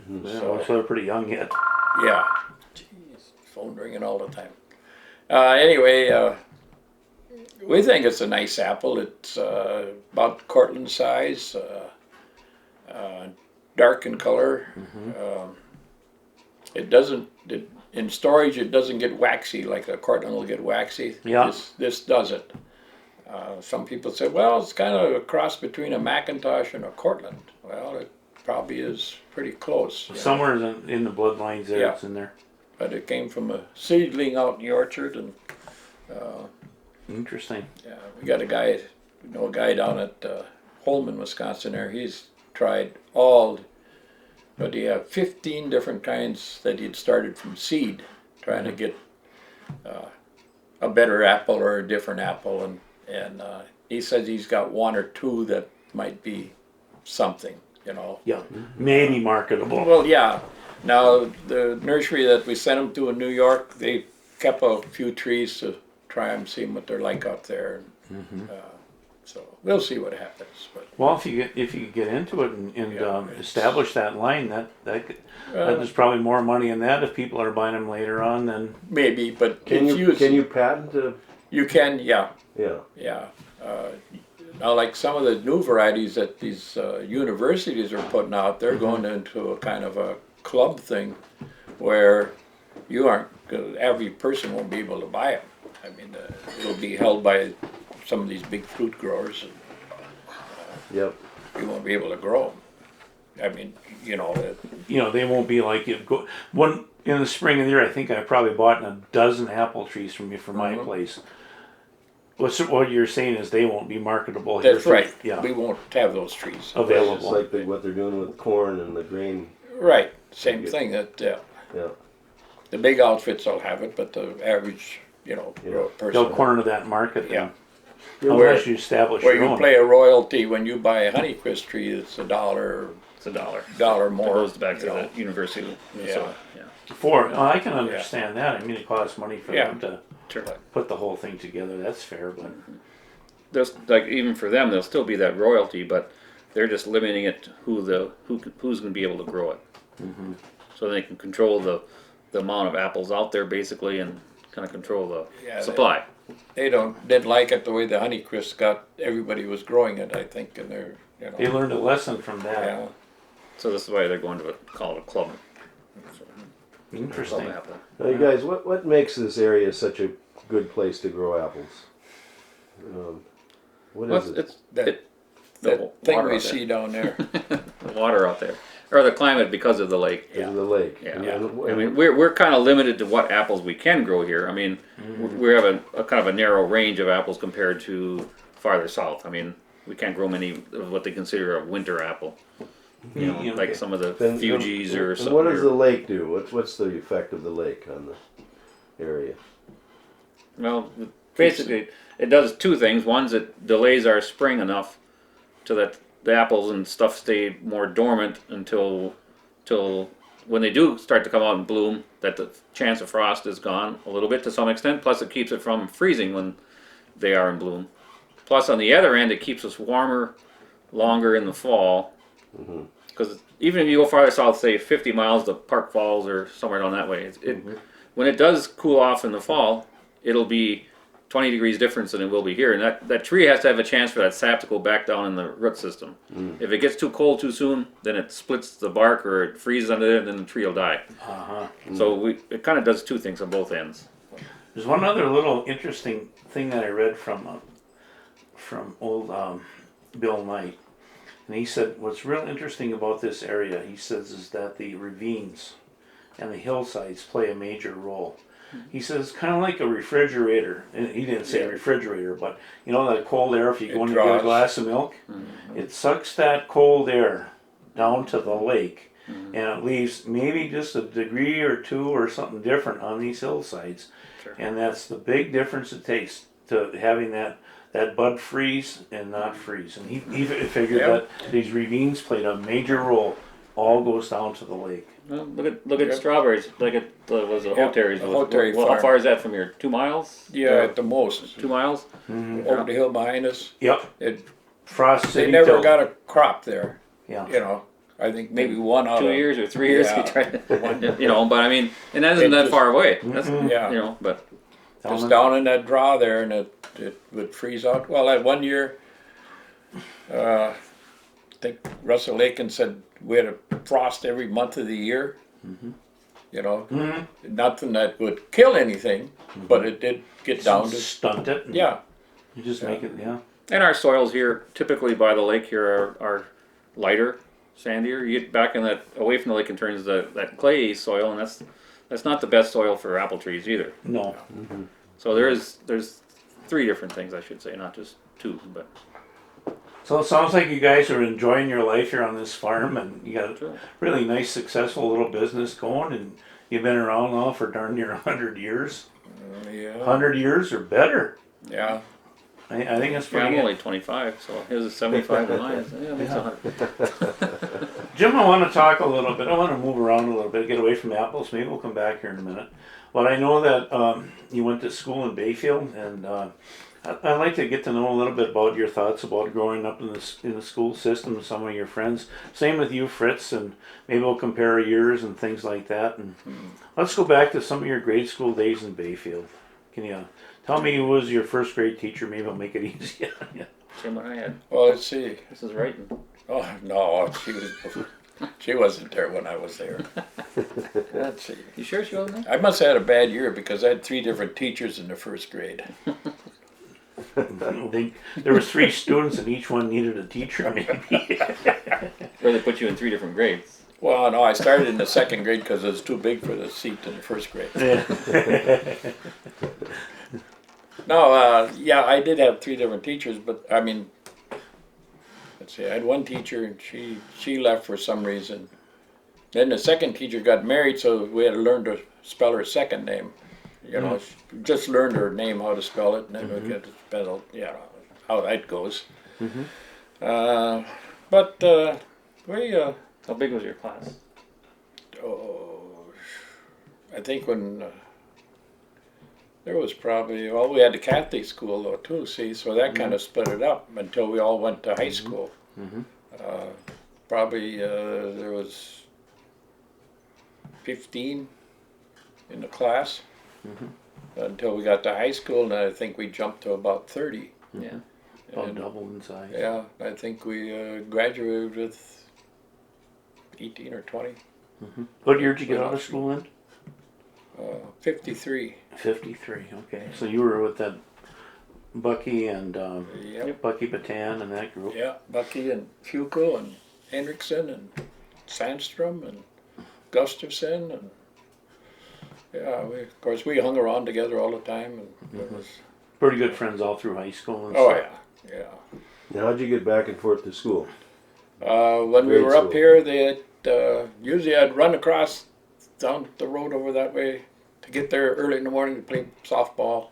Yeah, so they're pretty young yet. Yeah, jeez, phone ringing all the time. Anyway, we think it's a nice apple. It's about Cortland size, dark in color. It doesn't. In storage, it doesn't get waxy like a Cortland will get waxy. Yeah. This doesn't. Some people say, well, it's kind of a cross between a Macintosh and a Cortland. Well, it probably is pretty close. Somewhere in the bloodlines there, Yeah. it's in there. But it came from a seedling out in the orchard, and Interesting. yeah, we got a guy down at Holman, Wisconsin. There, he's tried all, but he had 15 different kinds that he'd started from seed, trying to get a better apple or a different apple, and he says he's got one or two that might be something, Yeah, maybe marketable. Well, yeah. Now the nursery that we sent him to in New York, they kept a few trees to try and see what they're like out there. So we'll see what happens. But Well, if you get into it and it's- establish that line, there's probably more money in that if people are buying them later on than. maybe, but Can it's you used. can you patent a You can, yeah. yeah. Now, like some of the new varieties that these universities are putting out, they're going into a kind of a club thing where every person won't be able to buy them. I mean, it'll be held by some of these big fruit growers, and Yep. you won't be able to grow them. I mean, They won't be like one in the spring of the year. I think I probably bought a dozen apple trees from you for my place. What you're saying is they won't be marketable here. that's right. Yeah. We won't have those trees. Available. It's like what they're doing with corn and the grain. Right, same thing. That Yeah. the big outfits will have it, but the average, person. They'll corner that market. Yeah. Unless you establish Where your you own. pay a royalty when you buy a Honeycrisp tree, it's $1. It's $1. Dollar It more. goes back to you know. the university. Yeah. I can understand that. I mean, it costs money for Yeah. them to Sure. put the whole thing together. That's fair, but There's like even for them, there'll still be that royalty, but they're just limiting it to who's going to be able to grow it. So they can control the amount of apples out there basically, and kind of control the Yeah, supply. They didn't like it the way the Honeycrisp got. Everybody was growing it, I think, and they're they learned a lesson from that. yeah. So this is why they're going to call it a club. Interesting. Club apple. Now, you guys, what makes this area such a good place to grow apples? What Well, is it? it's That the thing water we out there. see down there. The water out there, or the climate because of the lake. Is it the lake? Yeah, And- I mean we're kind of limited to what apples we can grow here. I mean we have a kind of a narrow range of apples compared to farther south. I mean we can't grow many of what they consider a winter apple. Like some of the Then- Fugees or and something. what does the lake do? What's the effect of the lake on the area? Well, basically, it does two things. One's it delays our spring enough so that the apples and stuff stay more dormant until when they do start to come out and bloom, that the chance of frost is gone a little bit to some extent. Plus, it keeps it from freezing when they are in bloom. Plus, on the other end, it keeps us warmer longer in the fall. Because even if you go farther south, say 50 miles to Park Falls or somewhere down that way, when it does cool off in the fall, it'll be 20 degrees difference than it will be here. And that tree has to have a chance for that sap to go back down in the root system. If it gets too cold too soon, then it splits the bark or it freezes under there, and then the tree will die. So it kind of does two things on both ends. There's one other little interesting thing that I read from old Bill Knight. And he said, what's real interesting about this area, he says, is that the ravines and the hillsides play a major role. He says kind of like a refrigerator, and he didn't say Yeah. refrigerator, but you know that cold air. If you go It in and get a draws. glass of milk, it sucks that cold air down to the lake, and it leaves maybe just a degree or two or something different on these hillsides, Sure. and that's the big difference it takes to having that bud freeze and not freeze. And he figured Yeah. that these ravines played a major role. All goes down to the lake. Well, look at Yep. strawberries. Look at was the Yeah, Hoteries. the Hoteri Well, how farm. far is that from here? 2 miles? Yeah, Or at the most. 2 miles. Over the hill behind us. Yep. It, Frost they City. never till- got a crop there. Yeah. You know, I think maybe one out 2 of years or 3 years. Yeah. He tried. You know, but I mean, and that isn't It that just- far away. That's Yeah. you know, but just down in that draw there, and it would freeze out. Well, that one year, I think Russell Aiken said we had a frost every month of the year. You know, nothing that would kill anything, but it did get down to stunt it. and yeah. You just make it. Yeah. and our soils here, typically by the lake here, are lighter, sandier. You get back in that away from the lake and turns that clay soil, and that's not the best soil for apple trees either. No. So there's 3 different things I should say, not just 2. But So it sounds like you guys are enjoying your life here on this farm, and you got a Sure. really nice, successful little business going, and you've been around now for darn near 100 years. Yeah. 100 years or better. Yeah. I think that's yeah, pretty I'm good. only 25, so his is 75 and mine. So, yeah, that's 100. Jim, I want to talk a little bit. I want to move around a little bit, get away from apples. Maybe we'll come back here in a minute. But I know that you went to school in Bayfield, and I'd like to get to know a little bit about your thoughts about growing up in the school system and some of your friends. Same with you, Fritz, and maybe we'll compare years and things like that. And let's go back to some of your grade school days in Bayfield. Can you tell me who was your first grade teacher? Maybe I'll make it easy on you. Same one I had. Well, let's see. This is writing. Oh no, she wasn't there when I was there. Let's see. You sure she wasn't there? I must have had a bad year because I had 3 different teachers in the first grade. I think there was 3 students, and each one needed a teacher, maybe. Or they put you in 3 different grades. Well, no, I started in the second grade because it was too big for the seat in the first grade. No, yeah, I did have 3 different teachers, but I mean, let's see, I had one teacher and she left for some reason. Then the second teacher got married, so we had to learn to spell her second name. You know, she just learned her name, how to spell it, and then we get to spell, yeah, how that goes. But we, How big was your class? I think when there was probably, well, we had the Catholic school though too, see, so that kind of split it up until we all went to high school. Probably there was 15 in the class until we got to high school, and I think we jumped to about 30. Yeah. About And, double in size. yeah, I think we graduated with 18 or 20. What year did you get out of school in? 53. 53. Okay, so you were with that Bucky and Yep. Bucky Batan and that group. Yeah, Bucky and Fukel and Hendrickson and Sandstrom and Gustafson and yeah, of course we hung around together all the time and it was Pretty good friends all through high school. And oh stuff. yeah. Now, how'd you get back and forth to school? When we Grade were up school. here, they had, usually I'd run across down the road over that way to get there early in the morning to play softball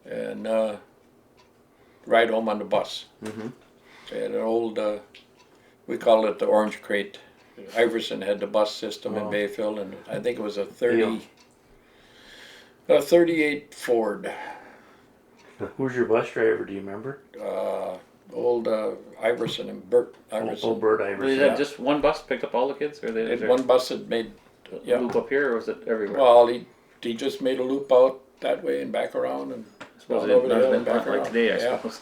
and ride home on the bus. They had an old, we called it the Orange Crate. Iverson had the bus system in Bayfield, and I think it was a 38 Ford. Who's your bus driver? Do you remember? Old Iverson and Bert Iverson. Oh, Bert They Iverson. had just one bus picked up all the kids, or they They is had there one bus that made, a yeah. loop up here, or was it everywhere? Well, he just made a loop out that way and back around and I suppose down it over the must hill have and been back like around. today, I Yeah, suppose.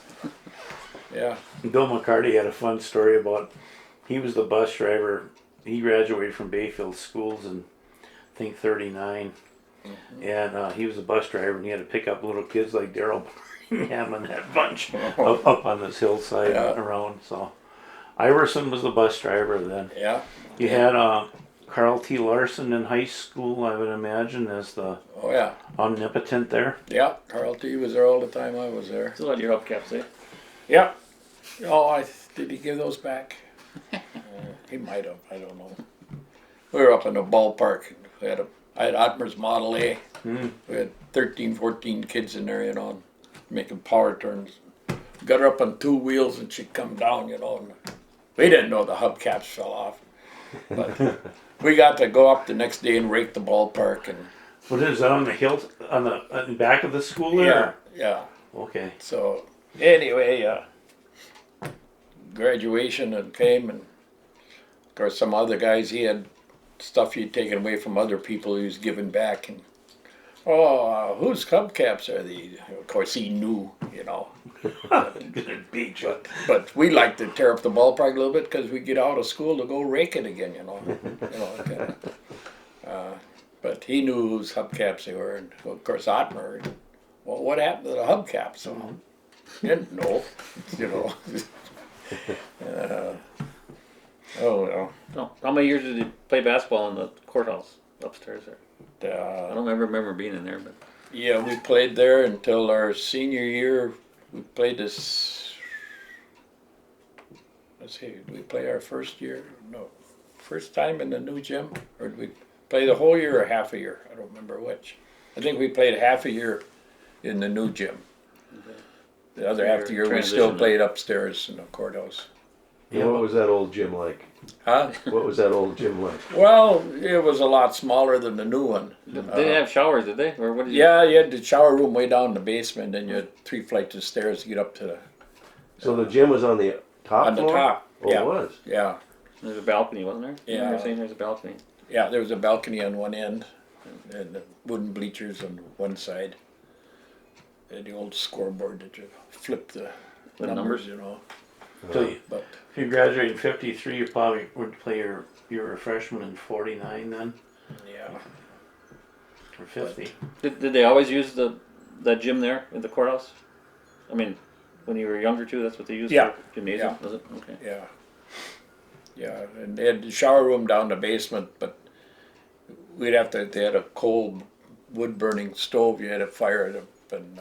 yeah. Bill McCarty had a fun story about he was the bus driver. He graduated from Bayfield schools in I think 39, and he was a bus driver, and he had to pick up little kids like Daryl Birmingham and that bunch up on this hillside Yeah. around. So Iverson was the bus driver then. Yeah. You had Carl T. Larson in high school, I would imagine, as the Oh, yeah. omnipotent there. Yeah, Carl T. was there all the time I was there. Still had your hubcaps, eh? Yeah. Oh, did he give those back? He might have. I don't know. We were up in the ballpark. I had Otmer's Model A. We had 13, 14 kids in there, you know, making power turns. Got her up on 2 wheels and she'd come down, you know. And we didn't know the hubcaps fell off. But we got to go up the next day and rake the ballpark. And What is that, on the hill, on the back of the school there? yeah, yeah. Okay. So anyway, graduation and came, and of course some other guys, he had stuff he'd taken away from other people he was giving back, and whose hubcaps are these? Of course he knew, you know. Gonna beat you. But we like to tear up the ballpark a little bit because we get out of school to go rake it again, you know. Kinda. But he knew whose hubcaps they were, and of course Otmer. Well, what happened to the hubcaps? So didn't know, you know. Oh well. No. How many years did you play basketball in the courthouse upstairs there? I don't remember being in there, but Yeah, we played there until our senior year. We played this. Let's see, did we play our first year? No, first time in the new gym, or did we play the whole year or half a year? I don't remember which. I think we played half a year in the new gym. The other half of the year we still Transition. played upstairs in the courthouse. And what was that old gym like? Huh? What was that old gym like? Well, it was a lot smaller than the new one. they didn't have showers, did they? Or what did you? Yeah, you had the shower room way down in the basement, and you had 3 flights of stairs to get up to the So the gym was on the top on the floor? top. Oh, Yeah, it was. yeah, There's a balcony, wasn't there? Yeah. You were saying there's a balcony. yeah. There was a balcony on one end, and the wooden bleachers on one side. And the old scoreboard that you flip the The numbers, numbers? you know. So you, But if you graduated in 53, you probably would play you were a freshman in 49 then, yeah, or 50. Did they always use that gym there in the courthouse? I mean, when you were younger too, that's what they used Yeah. for gymnasium, Yeah. was it? Okay. yeah, yeah. And they had the shower room down the basement, but they had a coal wood burning stove. You had to fire it up, and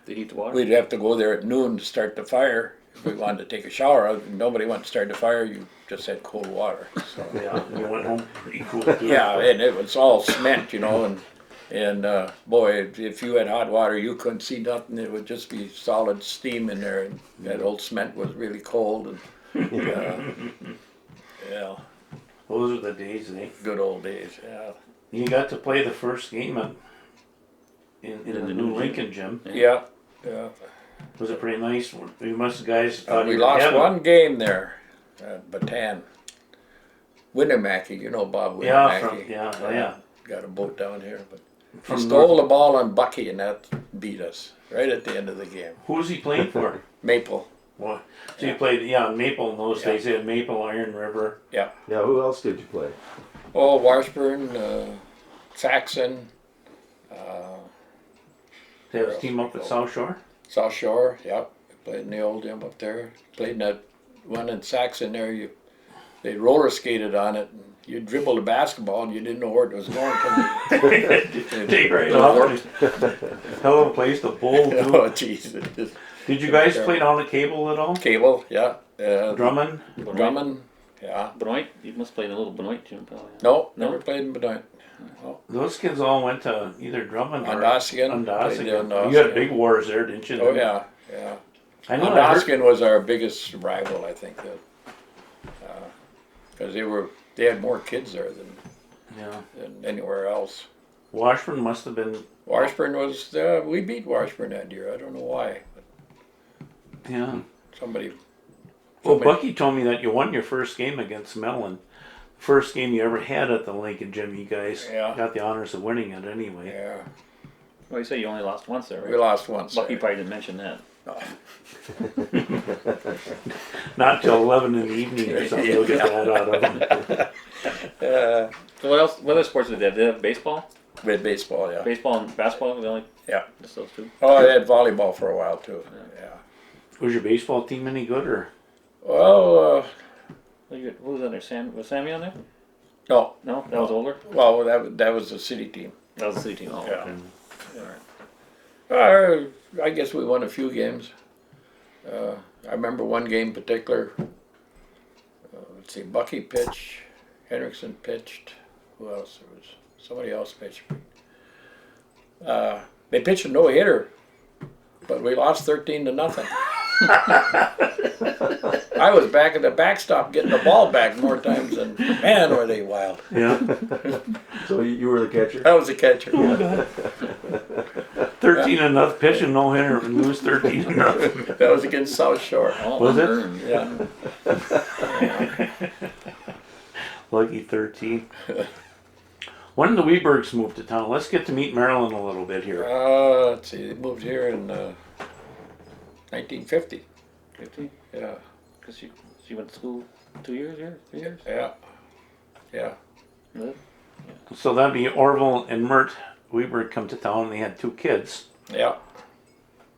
To heat the water? we'd have to go there at noon to start the fire. If we wanted to take a shower, nobody wanted to start the fire. You just had cold water. So Yeah, you went home pretty cool too. yeah, and it was all cement, you know, and boy, if you had hot water, you couldn't see nothing. It would just be solid steam in there. And that old cement was really cold, and yeah, Those are the days, eh? good old days. Yeah, You got to play the first game in the new Lincoln gym. yeah, yeah. Was it pretty nice? You guys thought We you were lost heaven. one game there at Bataan. Winnemackie, you know Bob Winnemackie. Yeah. Got a boat down here, but From he stole the ball on Bucky, and that beat us right at the end of the game. Who was he playing for? Maple. What? So you played, Maple in those days. They had Maple, Iron River. Yeah, who else did you play? Oh, Washburn, Saxon, They had a team up at South Shore. South Shore. Yep, played in the old gym up there. Played in that one in Saxon there. They roller skated on it. And you dribbled the basketball and you didn't know where it was going. Take right off. Hell of a place to bowl too. Oh, jeez. Did you guys play down the cable at all? Cable, yeah. Drummond? Drummond, yeah. Benoit? You must play in a little Benoit gym, probably. No, No? never played in Benoit. Those kids all went to either Drummond or Ondaskian. Played Ondaskian. in You had big wars there, didn't you? Oh, yeah, yeah. I know. I heard, Ondaskian was our biggest rival, I think, because they had more kids there yeah. than anywhere else. Washburn must have been. Washburn was, we beat Washburn that year. I don't know why, but Yeah. somebody. Well, Bucky told me that you won your first game against Mellon. First game you ever had at the Lincoln Gym. You guys Yeah. got the honors of winning it anyway. Yeah, Well, you say you only lost once there, right? we lost once. Bucky there. probably didn't mention that. Not till 11 in the evening or something. You'll get that out of them. So what else? What other sports did they have? Did they have baseball? We had baseball, yeah. Baseball and basketball? The only Yeah. just those two. Oh, they had volleyball for a while too. Yeah. Was your baseball team any good or? Well, Who was on there? Was Sammy on there? No, No, that was older. well, that was the city team. That was the city team. Oh, Yeah. okay. I guess we won a few games. I remember one game in particular. Let's see, Bucky pitched, Henriksen pitched. Who else? There was somebody else pitched. They pitched a no-hitter, but we lost 13-0. I was back at the backstop getting the ball back more times than, man, were they wild. Yeah. So you were the catcher? I was the catcher. 13 and nothing pitching, no hitter, and lose 13 to nothing. That was against South Shore. Oh, Was it? unearned. Yeah. Lucky 13. When did the Webergs move to town? Let's get to meet Marilyn a little bit here. Let's see, they moved here in 1950. 50? Yeah. Because she went to school 2 years here? 3 years? Yeah. Yeah. Was it? So that'd be Orville and Mert Weberg come to town, and they had 2 kids, Yeah.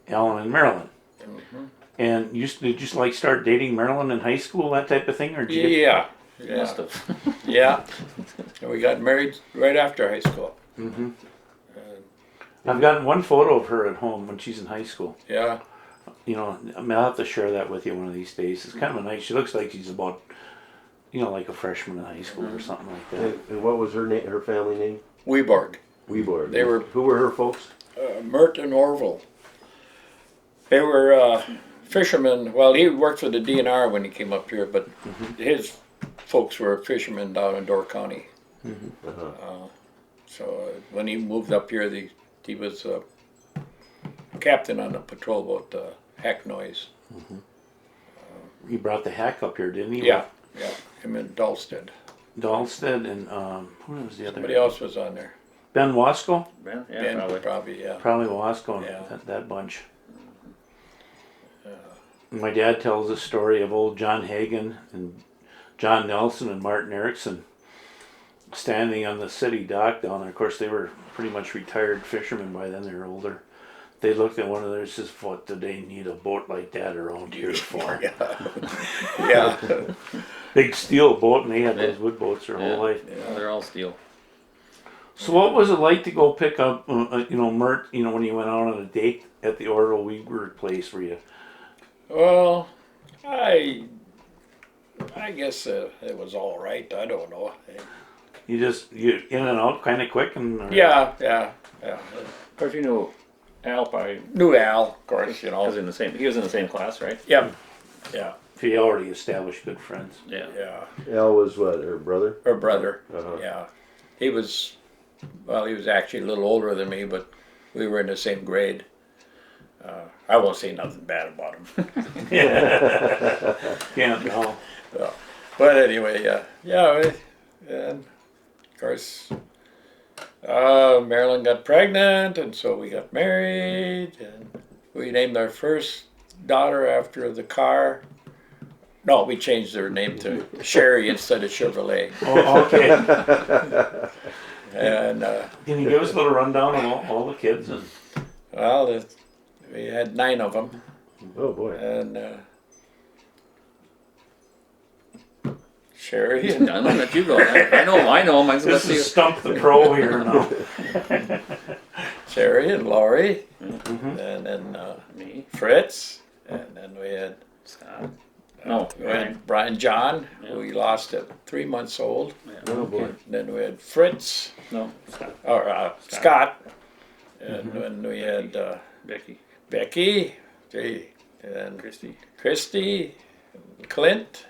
Alan and Marilyn. Mm-hmm. And did you just like start dating Marilyn in high school, that type of thing, or did you get, Yeah. She must have. Yeah. And we got married right after high school. I've gotten one photo of her at home when she's in high school. Yeah. You know, I mean, I'll have to share that with you one of these days. It's kind of a nice. She looks like she's about, you know, like a freshman in high school or something like that. And what was her name? Her family name? Weborg. Weborg. They were- Who were her folks? Mert and Orville. They were fishermen. Well, he worked for the DNR when he came up here, but his folks were fishermen down in Door County. So when he moved up here, he was captain on a patrol boat, Heck Noise. He brought the hack up here, didn't he? Yeah, yeah. Him and Dalsted. Dalsted and who was the other? Somebody else was on there. Ben Wasco? Ben? Yeah, Ben, probably. probably, yeah. Probably Wasco and Yeah. that bunch. My dad tells the story of old John Hagan and John Nelson and Martin Erickson standing on the city dock down there. Of course, they were pretty much retired fishermen by then. They were older. They looked at one of theirs and says, "What do they need a boat like that around here for?" Yeah. Big steel boat, and they had those wood boats their whole life. Yeah, they're all steel. So what was it like to go pick up, Mert, when you went out on a date at the Orville Weberg place for you? Well, I guess it was all right. I don't know. You in and out kind of quick and Yeah. Of course, you knew Al probably Knew Al, of course, he was in the same class, right? Yeah. Yeah. you already established good friends. Yeah. Yeah. Al was what? Her brother? Her brother. Uh-huh. Yeah. He was actually a little older than me, but we were in the same grade. I won't say nothing bad about him. Yeah, no. But anyway, and of course, Marilyn got pregnant, and so we got married, and we named our first daughter after the car. No, we changed her name to Sherry instead of Chevrolet. Oh, okay. And Can you give us a little rundown of all the kids? And we had 9 of them, Oh boy. and Sherry I'm gonna let you go. I know him. I'm gonna this see. is Stump the Pro here now. Sherry and Laurie, Mm-hmm. and then Me, Fritz, and then we had Scott. No, we had Brian John, who we lost at 3 months old. Oh boy. And then we had Fritz, No, Scott. or Scott, and then we had Becky, Becky, and Christy, and Clint,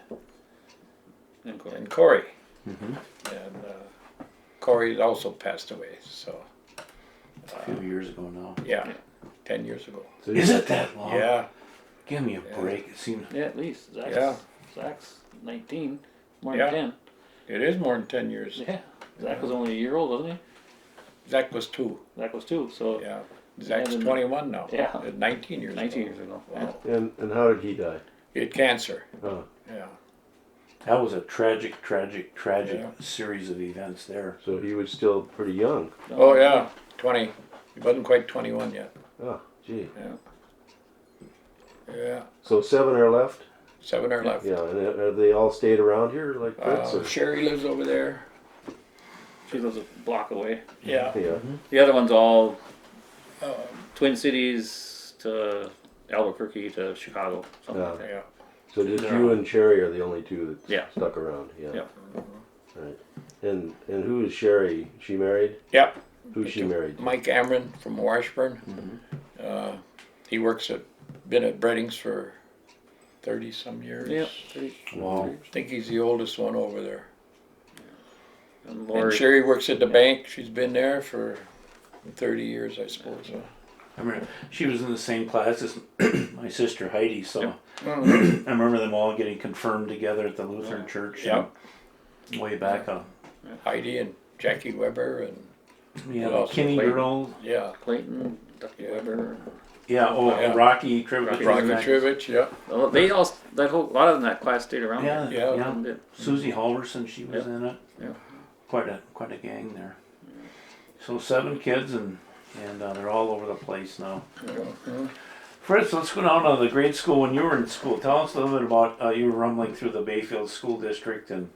and Corey. and Corey. And Corey also passed away, so A few years ago now. yeah, 10 years ago. So Is it that long? Yeah, Give me a break. It seems. Yeah, at least. Zach's 19, more Yeah. than it is more than 10 years. 10. Yeah. Zach was only a year old, wasn't he? Zach was 2. Zach was 2, so Yeah, Zach's then- 21 now. Yeah. 19 years 19 ago. years ago. Wow. And how did he die? He had cancer. Oh. Yeah. That was a tragic Yeah. series of events there. So he was still pretty young. Oh yeah, 20. He wasn't quite 21 yet. Oh, gee. Yeah. So 7 are left? 7 are left. Yeah, and have they all stayed around here like Fritz? or- Sherry lives over there. She lives a block away. Yeah. Yeah. The other one's all Twin Cities to Albuquerque to Chicago, something like that. Yeah. So just you and Sherry are the only two that Yeah. stuck around. Yeah. Yeah. Right. And who is Sherry? She married? Yeah. Who's she married to? Mike Amron from Washburn. He been at Breddings for 30 some years. Yeah. Wow. I think he's the oldest one over there. And And Lori, Sherry works at the bank. She's been there for 30 years, I suppose. So. I remember she was in the same class as my sister Heidi, so Yep. I remember them all getting confirmed together at the Lutheran church. Yep. Way back on. Heidi and Jackie Weber and Yeah, Who the else? Kinney Clayton. girl. yeah, Clayton, Ducky Weber. Yeah, Yeah. Rocky Trivett. Rocky Trivich, yeah. Well, they all a lot of them in that class stayed around. Yeah, Yeah. yeah. And did. Susie Halverson, she was Yeah. in it. Yeah. Quite a gang there. So 7 kids and they're all over the place now. Fritz, let's go down to the grade school when you were in school. Tell us a little bit about you were rumbling through the Bayfield School District and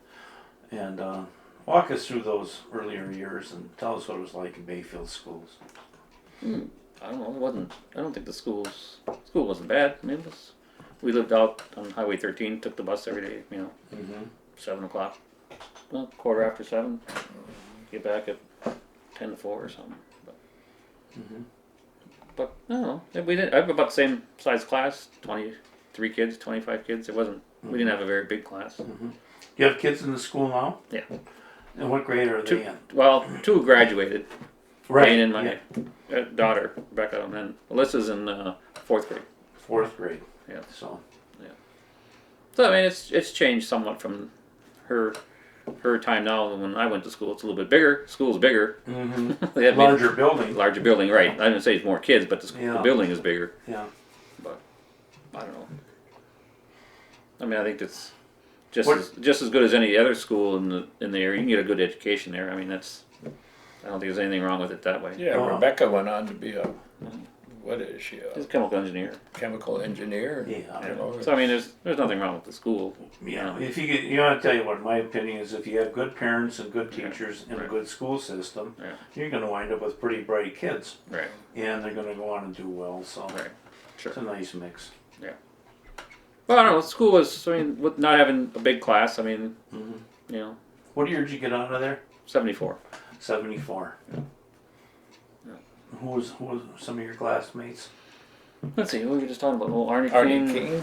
walk us through those earlier years and tell us what it was like in Bayfield schools. I don't know. It wasn't. I don't think the school wasn't bad. I mean, we lived out on Highway 13. Took the bus every day. 7:00. Well, 7:15. Get back at 3:50 or something. But I don't know. We didn't. I have about the same size class. 23 kids, 25 kids. It wasn't. We didn't have a very big class. You have kids in the school now? Yeah. And what grade are they in? Well, 2 graduated. Wayne and my yeah. daughter Rebecca, and then Alyssa's in 4th grade. 4th grade. Yeah. So So I mean, it's changed somewhat from her time now. Than when I went to school, it's a little bit bigger. School's bigger. They have larger building. larger building, right? I didn't say it's more kids, but the Yeah. building is bigger. Yeah. But I don't know. I mean, I think it's just What- just as good as any other school in the area. You can get a good education there. I mean, I don't think there's anything wrong with it that way. Yeah, Rebecca went on to be what is she, She's a a chemical engineer. chemical engineer? Yeah. You know, So I mean, there's nothing wrong with the school. Yeah, if you get, I'll tell you what my opinion is. If you have good parents and good teachers and a right. good school system, Yeah. you're going to wind up with pretty bright kids, Right. and they're going to go on and do well. So Right. Sure. it's a nice mix. Well, I don't know. School was. I mean, with not having a big class. I mean, you know, What year did you get out of there? 74. 74. Yeah. Who was some of your classmates? Let's see. What were we just talking about? Well, Arnie Arnie King,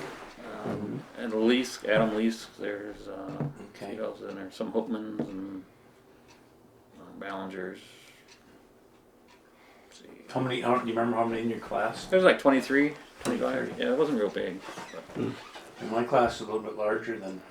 King. and Lease, Adam Lease. There's Okay. who else in there? Some Hookmans and Ballingers. Let's see. How many? Do you remember how many in your class? There's like 23, 25. Yeah, it wasn't real big. But In my class is a little bit larger than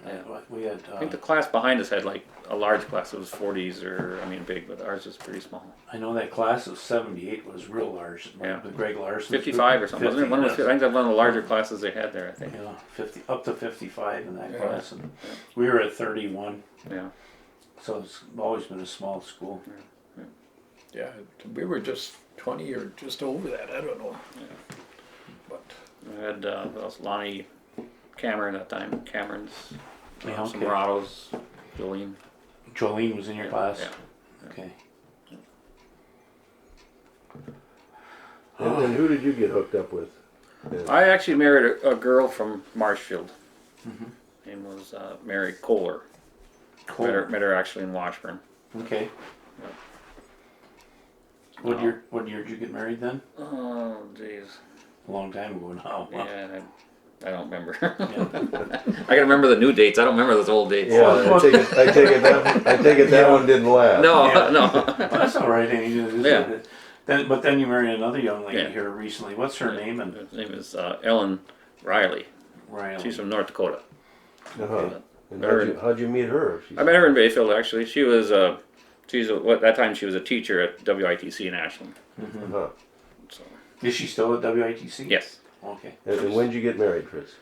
we had. I think the class behind us had like a large class. It was 40s or big, but ours was pretty small. I know that class of 78 was real large. Yeah. The Greg Larson. 55 or something. Wasn't it? I think that's one of the larger classes they had there. I think. Yeah, 50 up to 55 in that Yeah. class, and we were at 31. Yeah. So it's always been a small school. Yeah, we were just 20 or just over that. I don't know. But I had what else? Lonnie Cameron at that time. Cameron's. Yeah, Some okay. Morados. Jolene. Jolene was in your class? Yeah. Okay. And who did you get hooked up with? I actually married a girl from Marshfield. Name was Mary Kohler. Cool. Met her actually in Washburn. Okay. What year did you get married then? Oh, jeez. A long time ago now. Yeah, I don't remember. I can remember the new dates. I don't remember those old dates. Yeah, I take it that one didn't last. No, Yeah. no. Well, that's all right. Yeah. Then you married another young lady Yeah. here recently. What's her name? And Her name is Ellen Riley. Riley. She's from North Dakota. Uh-huh. And Her- how'd you meet her? I met her in Bayfield actually. She was that time she was a teacher at WITC in Ashland. Uh-huh. So Is she still at WITC? yes. Okay. And when did you get married, Fritz?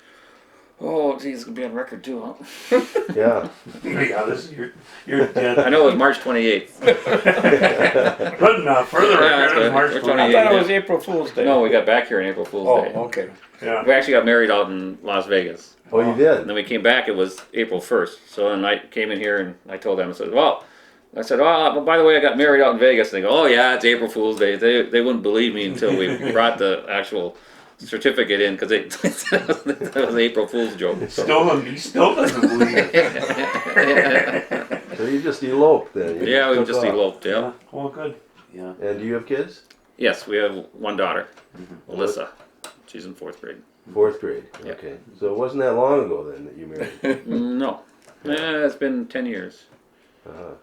Oh, geez, it's gonna be on record too, huh? Yeah. Yeah, this is you're dead. I know it was March 28th. Good enough. Further Yeah, that's record good. is March We're 28th. I 28th. thought it was April Fool's Day. No, we got back here on April Fool's Oh, Day. okay. Yeah. We actually got married out in Las Vegas. Oh, you And did? then we came back, it was April 1st. So then I came in here and I told them, I said, well, I said, oh, but by the way, I got married out in Vegas. And they go, oh yeah, it's April Fool's Day. They wouldn't believe me until we brought the actual certificate in because that was an April Fool's joke. He still doesn't believe it. So you just eloped then? You Yeah, we took just off. eloped. Yeah. Yeah, well, good. Yeah. And do you have kids? Yes, we have one daughter, Alyssa. She's in 4th grade. 4th grade. Yeah. Okay. So it wasn't that long ago then that you married. No, it's been 10 years. Uh-huh.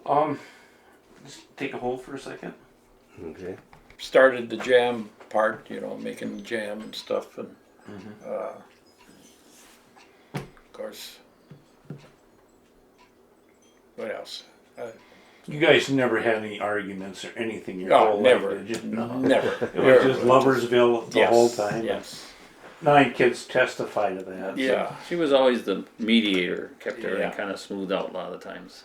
Yeah. Just take a hold for a second. Okay. Started the jam part, making the jam and stuff, and of course, what else? You guys never had any arguments or anything your No, whole never. life, did you? No. Never. It was just Loversville the Yes, whole time. Yes. 9 kids testify to that. so- Yeah. She was always the mediator, kept everything Yeah. kind of smoothed out a lot of the times.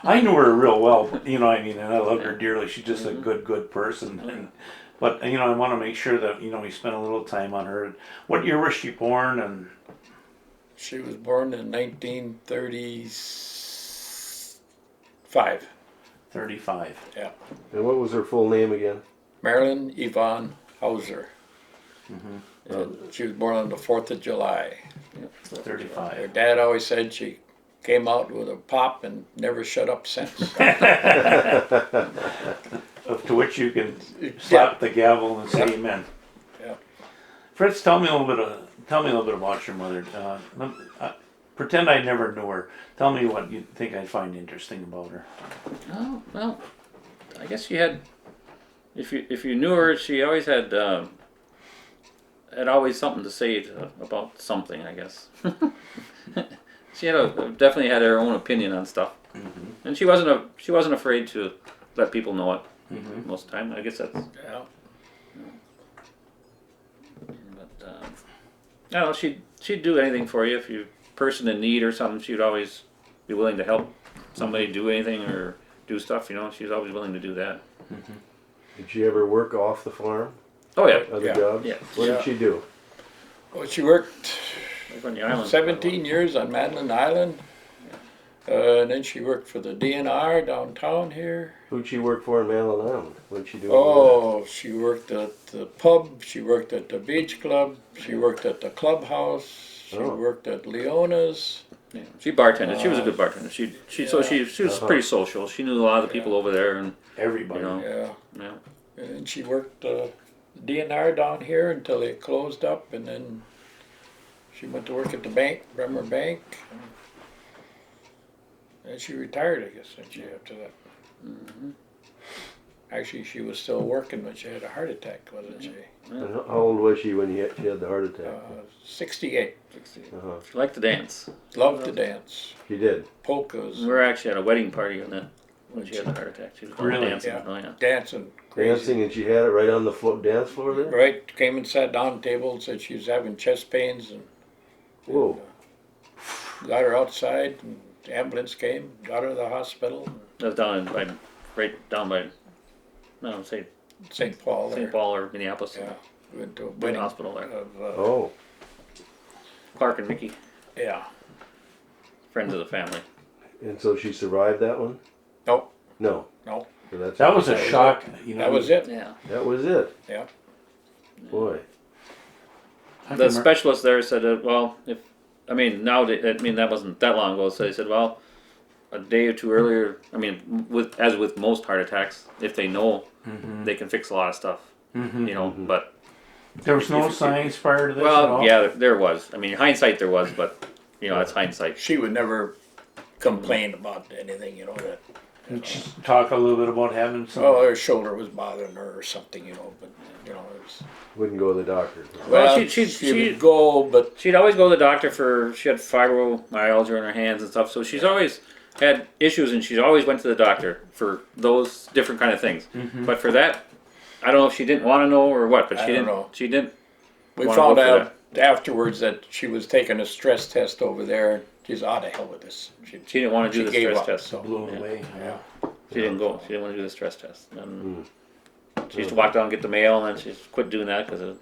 I knew her real well, but, and I loved her dearly. She's just a good person. But, I want to make sure that, we spend a little time on her. What year was she born? And She was born in 1935. 35. Yeah. And what was her full name again? Marilyn Yvonne Hauser. And she was born on the 4th of July. 35. Her dad always said she came out with a pop and never shut up since. To which you can slap the gavel and say amen. Yeah. Fritz, tell me a little bit about your mother. Pretend I never knew her. Tell me what you think I'd find interesting about her. Oh well, I guess she had. If you knew her, she always had always something to say about something. I guess she definitely had her own opinion on stuff, and she wasn't afraid to let people know it most of the time. I guess that's. Yeah. But I don't know. She'd do anything for you if you person in need or something. She'd always be willing to help somebody do anything or do stuff. She's always willing to do that. Did she ever work off the farm? Oh yeah, Other Yeah. jobs? Yeah. What did she do? Well, she worked over on the island. 17 years on Madeline Island. And then she worked for the DNR downtown here. Who'd she work for in Madeline Island? What'd she do? Oh, she worked at the pub. She worked at the beach club. She worked at the clubhouse. She Oh. worked at Leona's. Yeah. She bartended. She was a good bartender. She was Uh-huh. pretty social. She knew a lot of the people over there, and Everybody. Yeah. yeah. And then she worked DNR down here until they closed up, and then she went to work at the bank, Bremer Bank. And she retired, I guess, didn't she, after that? Actually, she was still working when she had a heart attack, wasn't she? And how old was she when she had the heart attack? 68. Uh-huh. She liked to dance. Loved to dance. She did. Polkas. We were actually at a wedding party on that when she had the heart attack. She was Really? dancing. Yeah. Oh yeah. Dancing. Crazy. Dancing, and she had it right on the dance floor there? Right, came and sat down at the table and said she was having chest pains, and Whoa. got her outside, and the ambulance came, got her to the hospital, That was right down by, I don't say St. Paul there. St. Paul or Minneapolis. Yeah, went to a Big wedding hospital there. of, Oh. Clark and Mickey, yeah. friends of the family. And so she survived that one? Nope, No. no, So that's That was a That was shock. that was it. Yeah. That was it. Yeah. Boy. The specialist there said, that that wasn't that long ago. So they said, well, a day or two earlier. As with most heart attacks, if they know, they can fix a lot of stuff. But There was no signs prior to this at well, all? yeah, there was. Hindsight there was, but that's hindsight. She would never complain about anything, that. Did she talk a little bit about having some... Oh, her shoulder was bothering her or something, but, it was. Wouldn't go to the doctor. Well, Well, she- she would go, but She'd always go to the doctor she had fibromyalgia in her hands and stuff, so she's always had issues and she's always went to the doctor for those different kind of things. But for that, I don't know if she didn't want to know or what, but I she don't didn't. know. She didn't. we wanna found go for out afterwards that she was taking a stress test over there. She's out of hell with this. She didn't want to do the gave stress up, test. so. Blown Yeah. away. Yeah. She didn't go. She didn't want to do the stress test. And she used to walk down and get the mail, and then she quit doing that because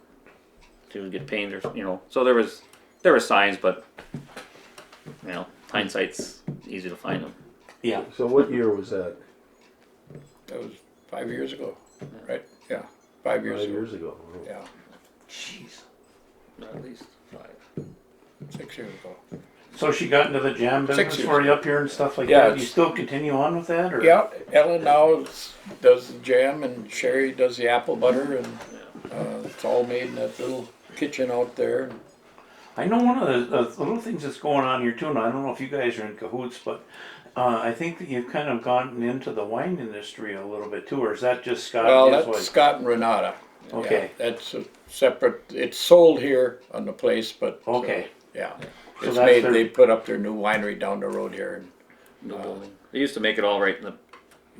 she would get pains or. So there was there were signs, but hindsight's easy to find them. Yeah. So what year was that? That was 5 years ago, right? Yeah, 5 years 5 ago. years ago. Oh. Yeah, Jeez. At least 5. 6 years ago. So she got into the jam 6 business years for you up here and stuff like Yeah, that. You still continue on with that, or? Yeah, Ellen now does the jam, and Sherry does the apple butter, and it's all made in that little kitchen out there. I know one of the little things that's going on here too, and I don't know if you guys are in cahoots, but I think that you've kind of gotten into the wine industry a little bit too, or is that just Scott? Well, and his that's wife? Scott and Renata. Okay. Yeah, that's a separate. It's sold here on the place, but Okay. yeah, So it's that's made. their- They put up their new winery down the road here, and No building. They used to make it all right in the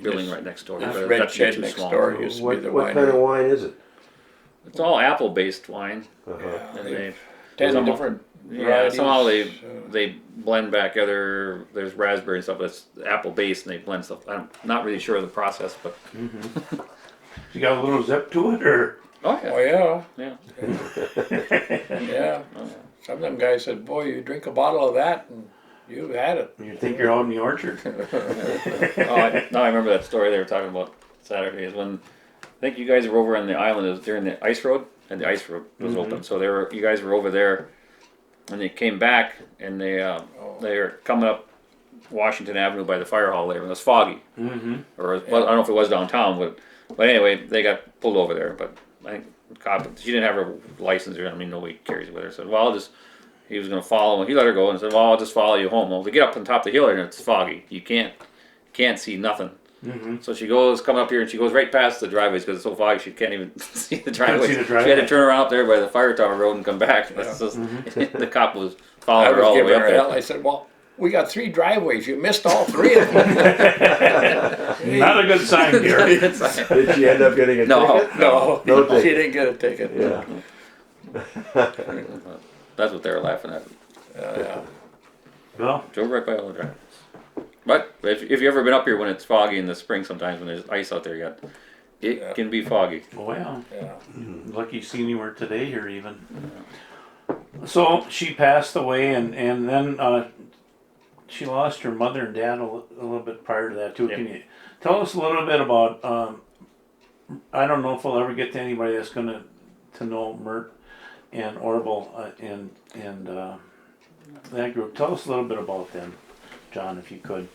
building right next door. this but red that got shed too next small. door used to be What, the what winery. kind of wine is it? It's all apple-based wine, Uh-huh. Yeah, and they- they 10 some- different yeah varieties. somehow they blend back other. There's raspberry and stuff, but it's apple-based, and they blend stuff. I'm not really sure of the process, but You got a little zip to it, or? oh Oh yeah, yeah, yeah. yeah. Some of them guys said, "Boy, you drink a bottle of that, and you've had it." You think you're out in the orchard? I remember that story they were talking about Saturday. Is when I think you guys were over on the island. It was during the ice road, and the ice road was open. So you guys were over there, and they came back, and they were coming up Washington Avenue by the fire hall there, and it was foggy. Mm-hmm. Well, I don't know if it was downtown, but anyway, they got pulled over there. But I think the cop, she didn't have her license, or I mean, nobody carries it with her. Said, well, he was going to follow him. He let her go and said, well, I'll just follow you home. Well, they get up on top of the hill and it's foggy. You can't see nothing. Mm-hmm. So she goes, come up here, and she goes right past the driveways because it's so foggy she can't even see the driveway. see the She had driveway. to turn around up there by the fire tower road and come back. That's just, the cop was I following her was all the giving way up her hell. there. I said, "Well, we got 3 driveways. You missed all 3 of them." Not a good sign, dear. Did she end up getting a No, ticket? No, No she ticket. didn't get a ticket. Yeah. That's what they were laughing at. Yeah. Well, Drove right by all the driveways. But if you've ever been up here when it's foggy in the spring, sometimes when there's ice out there yet, it Yeah. can be foggy. well, Yeah. lucky seeing you were today here even. So she passed away, and then she lost her mother and dad a little bit prior to that too. Yeah. Can you tell us a little bit about? I don't know if we'll ever get to anybody that's gonna to know Mert and Orville and that group. Tell us a little bit about them, John, if you could.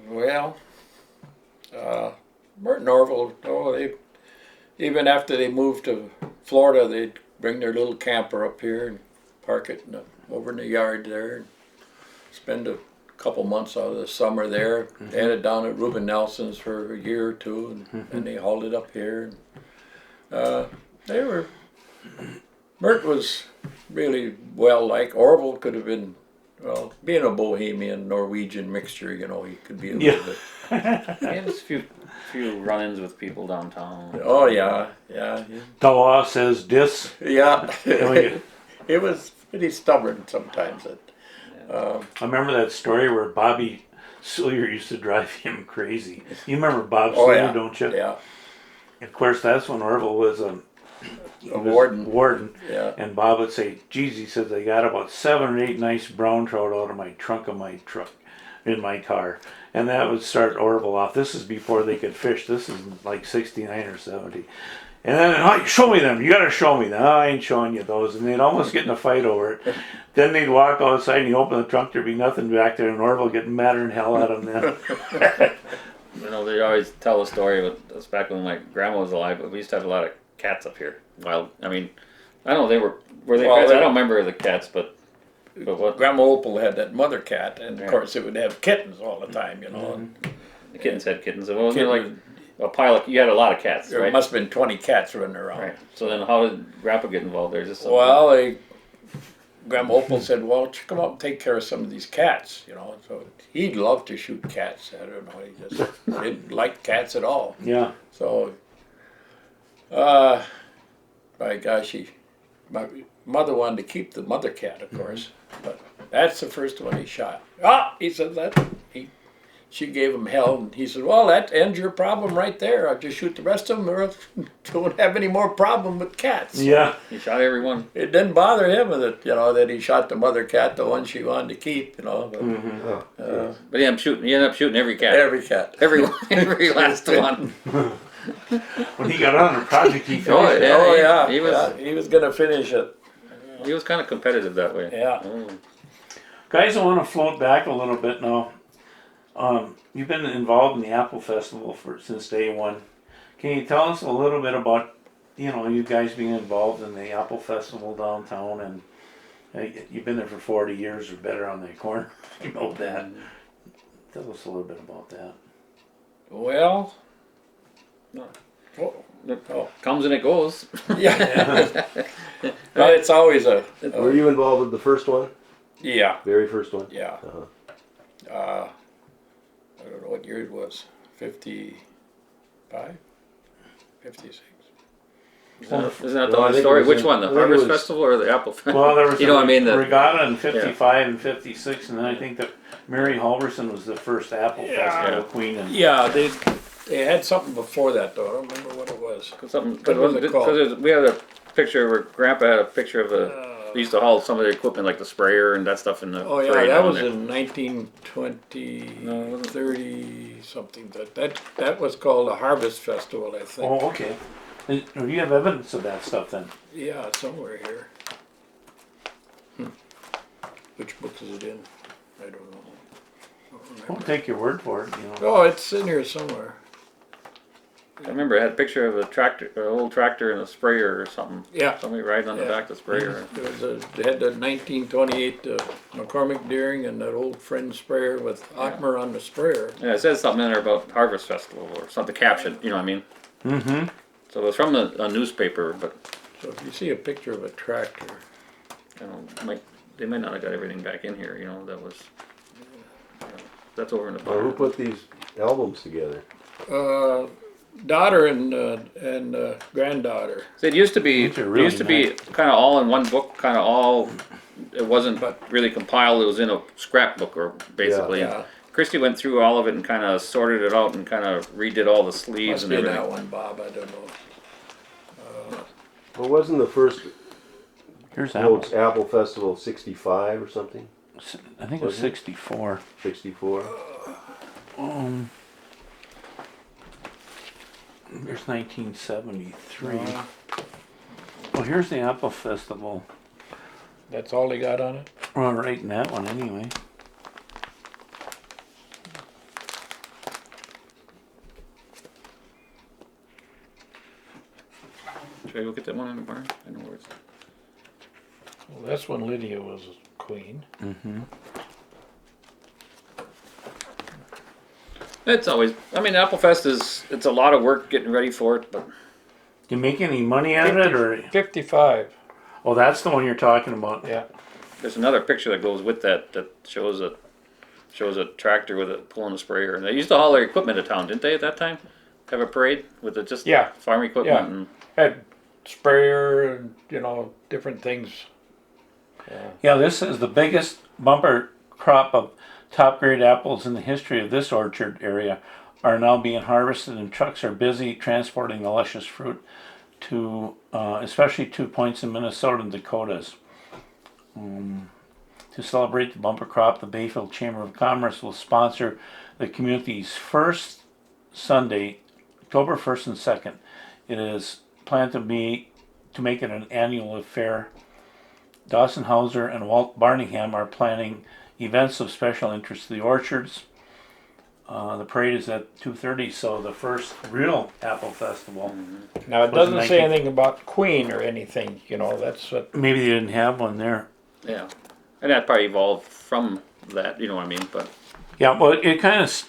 Well, Bert and Orville, they even after they moved to Florida, they'd bring their little camper up here and park it over in the yard there, and spend a couple months out of the summer there. They had it down at Reuben Nelson's for a year or two, and they hauled it up here. And, they were. Bert was really well liked. Orville could have been. Well, being a Bohemian Norwegian mixture, he could be a little bit. He had a few run-ins with people downtown. Oh yeah. The law says dis. Yeah, I it was pretty stubborn sometimes. remember that story where Bobby Sawyer used to drive him crazy. You remember Bob Oh Sawyer, yeah, don't you? yeah. Of course, that's when Orville was A warden. Warden. Yeah, And Bob would say, geez, he says, I got about 7 or 8 nice brown trout out of my trunk of my truck in my car. And that would start Orville off. This is before they could fish. This is like 69 or 70. And then, oh, show me them. You got to show me them. Oh, I ain't showing you those. And they'd almost get in a fight over it. Then they'd walk outside and you open the trunk, there'd be nothing back there. And Orville getting madder than hell at him then. They always tell a story with us back when my grandma was alive, but we used to have a lot of cats up here. Wild. I mean, I don't know, were they Well, cats? they- I don't remember the cats, but what? Grandma Opal had that mother cat, and Yeah. of course it would have kittens all the time. And The kittens had kittens. Well, Kitten- like a pile of, you had a lot of cats, there right? must have been 20 cats running around. Right. So then how did Grandpa get involved there? Just something- Well, Grandma Opal said, "Well, come up and take care of some of these cats." So he'd love to shoot cats. I don't know, he just didn't like cats at all. Yeah. So, by gosh, my mother wanted to keep the mother cat, of course, but that's the first one he shot. He said that she gave him hell, and he said, well, that ends your problem right there. I'll just shoot the rest of them, or else don't have any more problem with cats. Yeah. He shot every one. It didn't bother him that, that he shot the mother cat, the one she wanted to keep, But, Oh, But he ended up shooting every cat. every cat. Every last one. When he got on the project, he finished Oh, it. yeah. Oh yeah, he was- he was gonna finish it. He was kind of competitive that way. Yeah. Oh. Guys, I want to float back a little bit now. You've been involved in the Apple Festival since day one. Can you tell us a little bit about, you guys being involved in the Apple Festival downtown, and you've been there for 40 years or better on that corner. You know that. Tell us a little bit about that. Well, Comes and it goes. yeah. Well, it's always were you involved with the first one? yeah, Very first one? yeah. Uh-huh. I don't know what year it was. 55, 56. Isn't that the Well, I one think story? it was Which in- one? The I think it Harvest was- Festival or the Apple Festival? Well, there was You know what I mean? The- Regatta in 55 and 56, and then I think that Mary Halverson was the first Apple Festival queen. And Yeah, they had something before that though. I don't remember what it was. What was it called? Because we had a picture where Grandpa had a picture of we used to haul some of the equipment like the sprayer and that stuff in the Oh yeah, parade that down was there. in 1920, No, it wasn't. 30 something. That was called a Harvest Festival, I think. oh, okay. Do you have evidence of that stuff then? Yeah, it's somewhere here. Which book is it in? I don't know. I'll take your word for it. Oh, it's in here somewhere. I remember it had a picture of a tractor, an old tractor and a sprayer or something. Yeah. Somebody riding on the Yeah. back of the sprayer. They had the 1928 McCormick Deering and that old Friend sprayer with Otmer on the sprayer. Yeah, it says something in there about Harvest Festival or something captioned. You know what I mean? Mm-hmm. So it was from a newspaper, but So if you see a picture of a tractor, they might not have got everything back in here. That was. That's over in the Well, who barn. put these albums together? daughter and granddaughter. So it used to be, These are it really used to be kind of all in one book, kind of all. It wasn't really compiled. It was in a scrapbook, or basically. Yeah. Christy went through all of it and kind of sorted it out and kind of redid all the sleeves Must and be everything. that one, Bob. I don't know. Well, wasn't the first Here's Apple. Apple Festival 65 or something? I think it was 64. 64? Here's 1973. Well, here's the Apple Festival. That's all they got on it? Well, right in that one anyway. Should I go get that one in the barn? I know where it's. Well, that's when Lydia was queen. Mm-hmm. It's always. I mean, Apple Fest it's a lot of work getting ready for it, but Do you make any money out of it, or? 55. Oh, that's the one you're talking about. Yeah. there's another picture that goes with that shows a tractor with a pulling a sprayer. And they used to haul their equipment to town, didn't they? At that time, have a parade with just Yeah. farm equipment Yeah. and. Had sprayer and, different things. Yeah, this is the biggest bumper crop of top grade apples in the history of this orchard area are now being harvested, and trucks are busy transporting the luscious fruit to especially 2 points in Minnesota and Dakotas. To celebrate the bumper crop, the Bayfield Chamber of Commerce will sponsor the community's first Sunday, October 1st and 2nd. It is planned to make it an annual affair. Dawson Hauser and Walt Barningham are planning events of special interest to the orchards. The parade is at 2:30, so the first real Apple Festival. Now, it Was doesn't it say 19 anything about queen or anything, that's what. Maybe they didn't have one there. Yeah, and that probably evolved from that. You know what I mean? But Yeah, well, it kind of,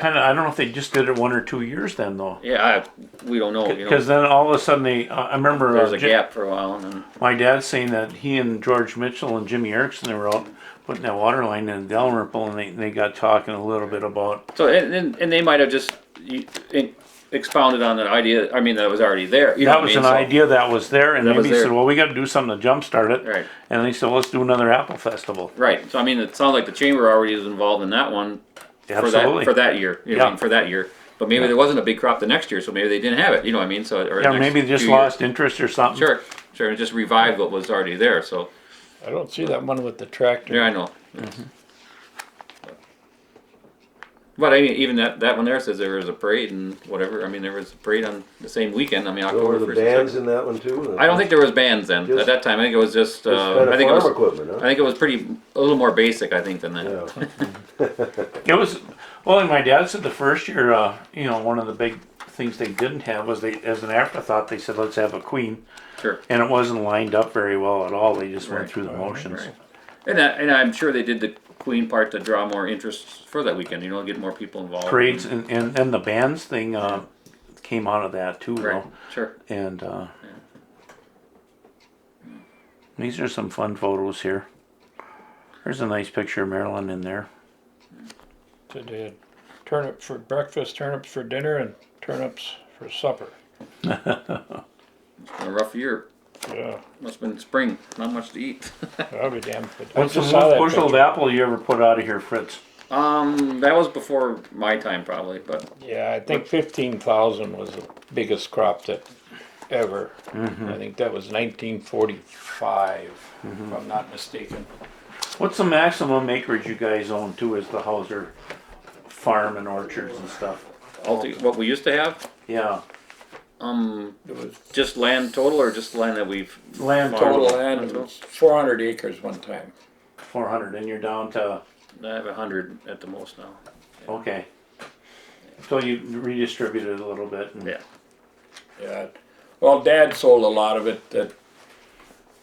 I don't know if they just did it 1 or 2 years then though. yeah, we don't know. Because then all of a sudden I remember There's a gap for a while, and then my dad saying that he and George Mitchell and Jimmy Erickson, they were out putting that water line in Dalrymple, and they got talking a little bit about. so and they might have just expounded on that idea. I mean, that was already there. You know That what was I an mean? So- idea that was there, and That was maybe he there. said, well, we got to do something to jumpstart it. Right. And they said, let's do another Apple Festival. Right. So I mean, it sounds like the chamber already is involved in that one. Absolutely. for that year. You know what I Yeah. mean, for that year. But maybe there wasn't a big crop the next year, so maybe they didn't have it. You know what I mean? So or the Yeah, next maybe they just few lost years. interest or something. Sure, and just revived what was already there. So I don't see that one with the tractor. yeah, I know. But I mean, even that one there says there was a parade and whatever. I mean, there was a parade on the same weekend. I mean, So were October the 1st. bands in that one too? I don't think there was bands then. Just- At that time, I think it was just. Just kind I of think it farm was. equipment, I huh? think it was a little more basic. I think than that. Yeah. It was, well, and my dad said the first year, one of the big things they didn't have was as an afterthought, they said, let's have a queen. Sure. And it wasn't lined up very well at all. They just went Right. through the motions. Right. And I'm sure they did the Queen part to draw more interest for that weekend. You know, get more people involved. Parades and the bands thing came out of that too, Right. though. Sure. And these are some fun photos here. There's a nice picture of Marilyn in there. So they had turnips for breakfast, turnips for dinner, and turnips for supper. It's been a rough year. Yeah, Must have been spring. Not much to eat. I'll be damned. But I What's the just saw most that bushel of picture. apple you ever put out of here, Fritz? That was before my time probably, but Yeah, I think 15,000 was the biggest crop that ever. I think that was 1945, if I'm not mistaken. What's the maximum acreage you guys own too? Is the Hauser farm and orchards and stuff? what we used to have, Yeah, It was just land total or just land that we've land total total land, it was 400 acres one time. 400, and you're down to I have 100 at the most now. okay. So you redistributed a little bit. And, Yeah. Yeah. Well, Dad sold a lot of it that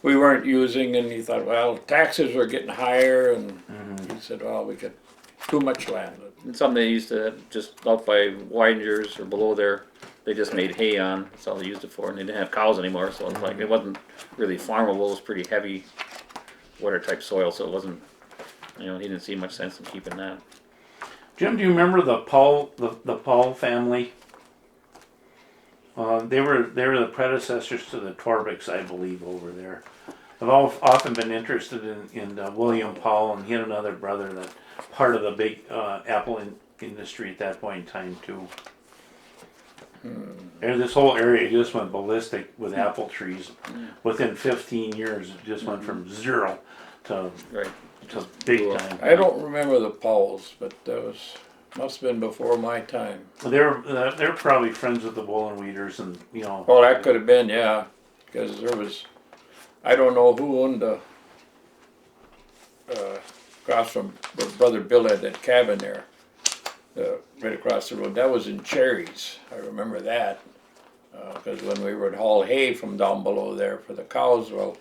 we weren't using, and he thought, well, taxes were getting higher, and he said, well, we got too much land. And some they used to just out by Weidinger's or below there, they just made hay on. That's all they used it for, and they didn't have cows anymore, so it's like it wasn't really farmable. It was pretty heavy water type soil, so it wasn't. He didn't see much sense in keeping that. Jim, do you remember the Paul family? They were the predecessors to the Torbicks, I believe, over there. I've often been interested in William Paul, and he had another brother that part of the big apple industry at that point in time too. And this whole area just went ballistic with apple trees. Within 15 years, it just went from zero to Right. big Cool. time. I don't remember the Pauls, but that must have been before my time. They're probably friends with the Wollenweeders, and Oh, that could have been, yeah, because there was, I don't know who owned the, across from where Brother Bill had that cabin there, right across the road. That was in Cherries. I remember that. Because when we would haul hay from down below there for the cows, well,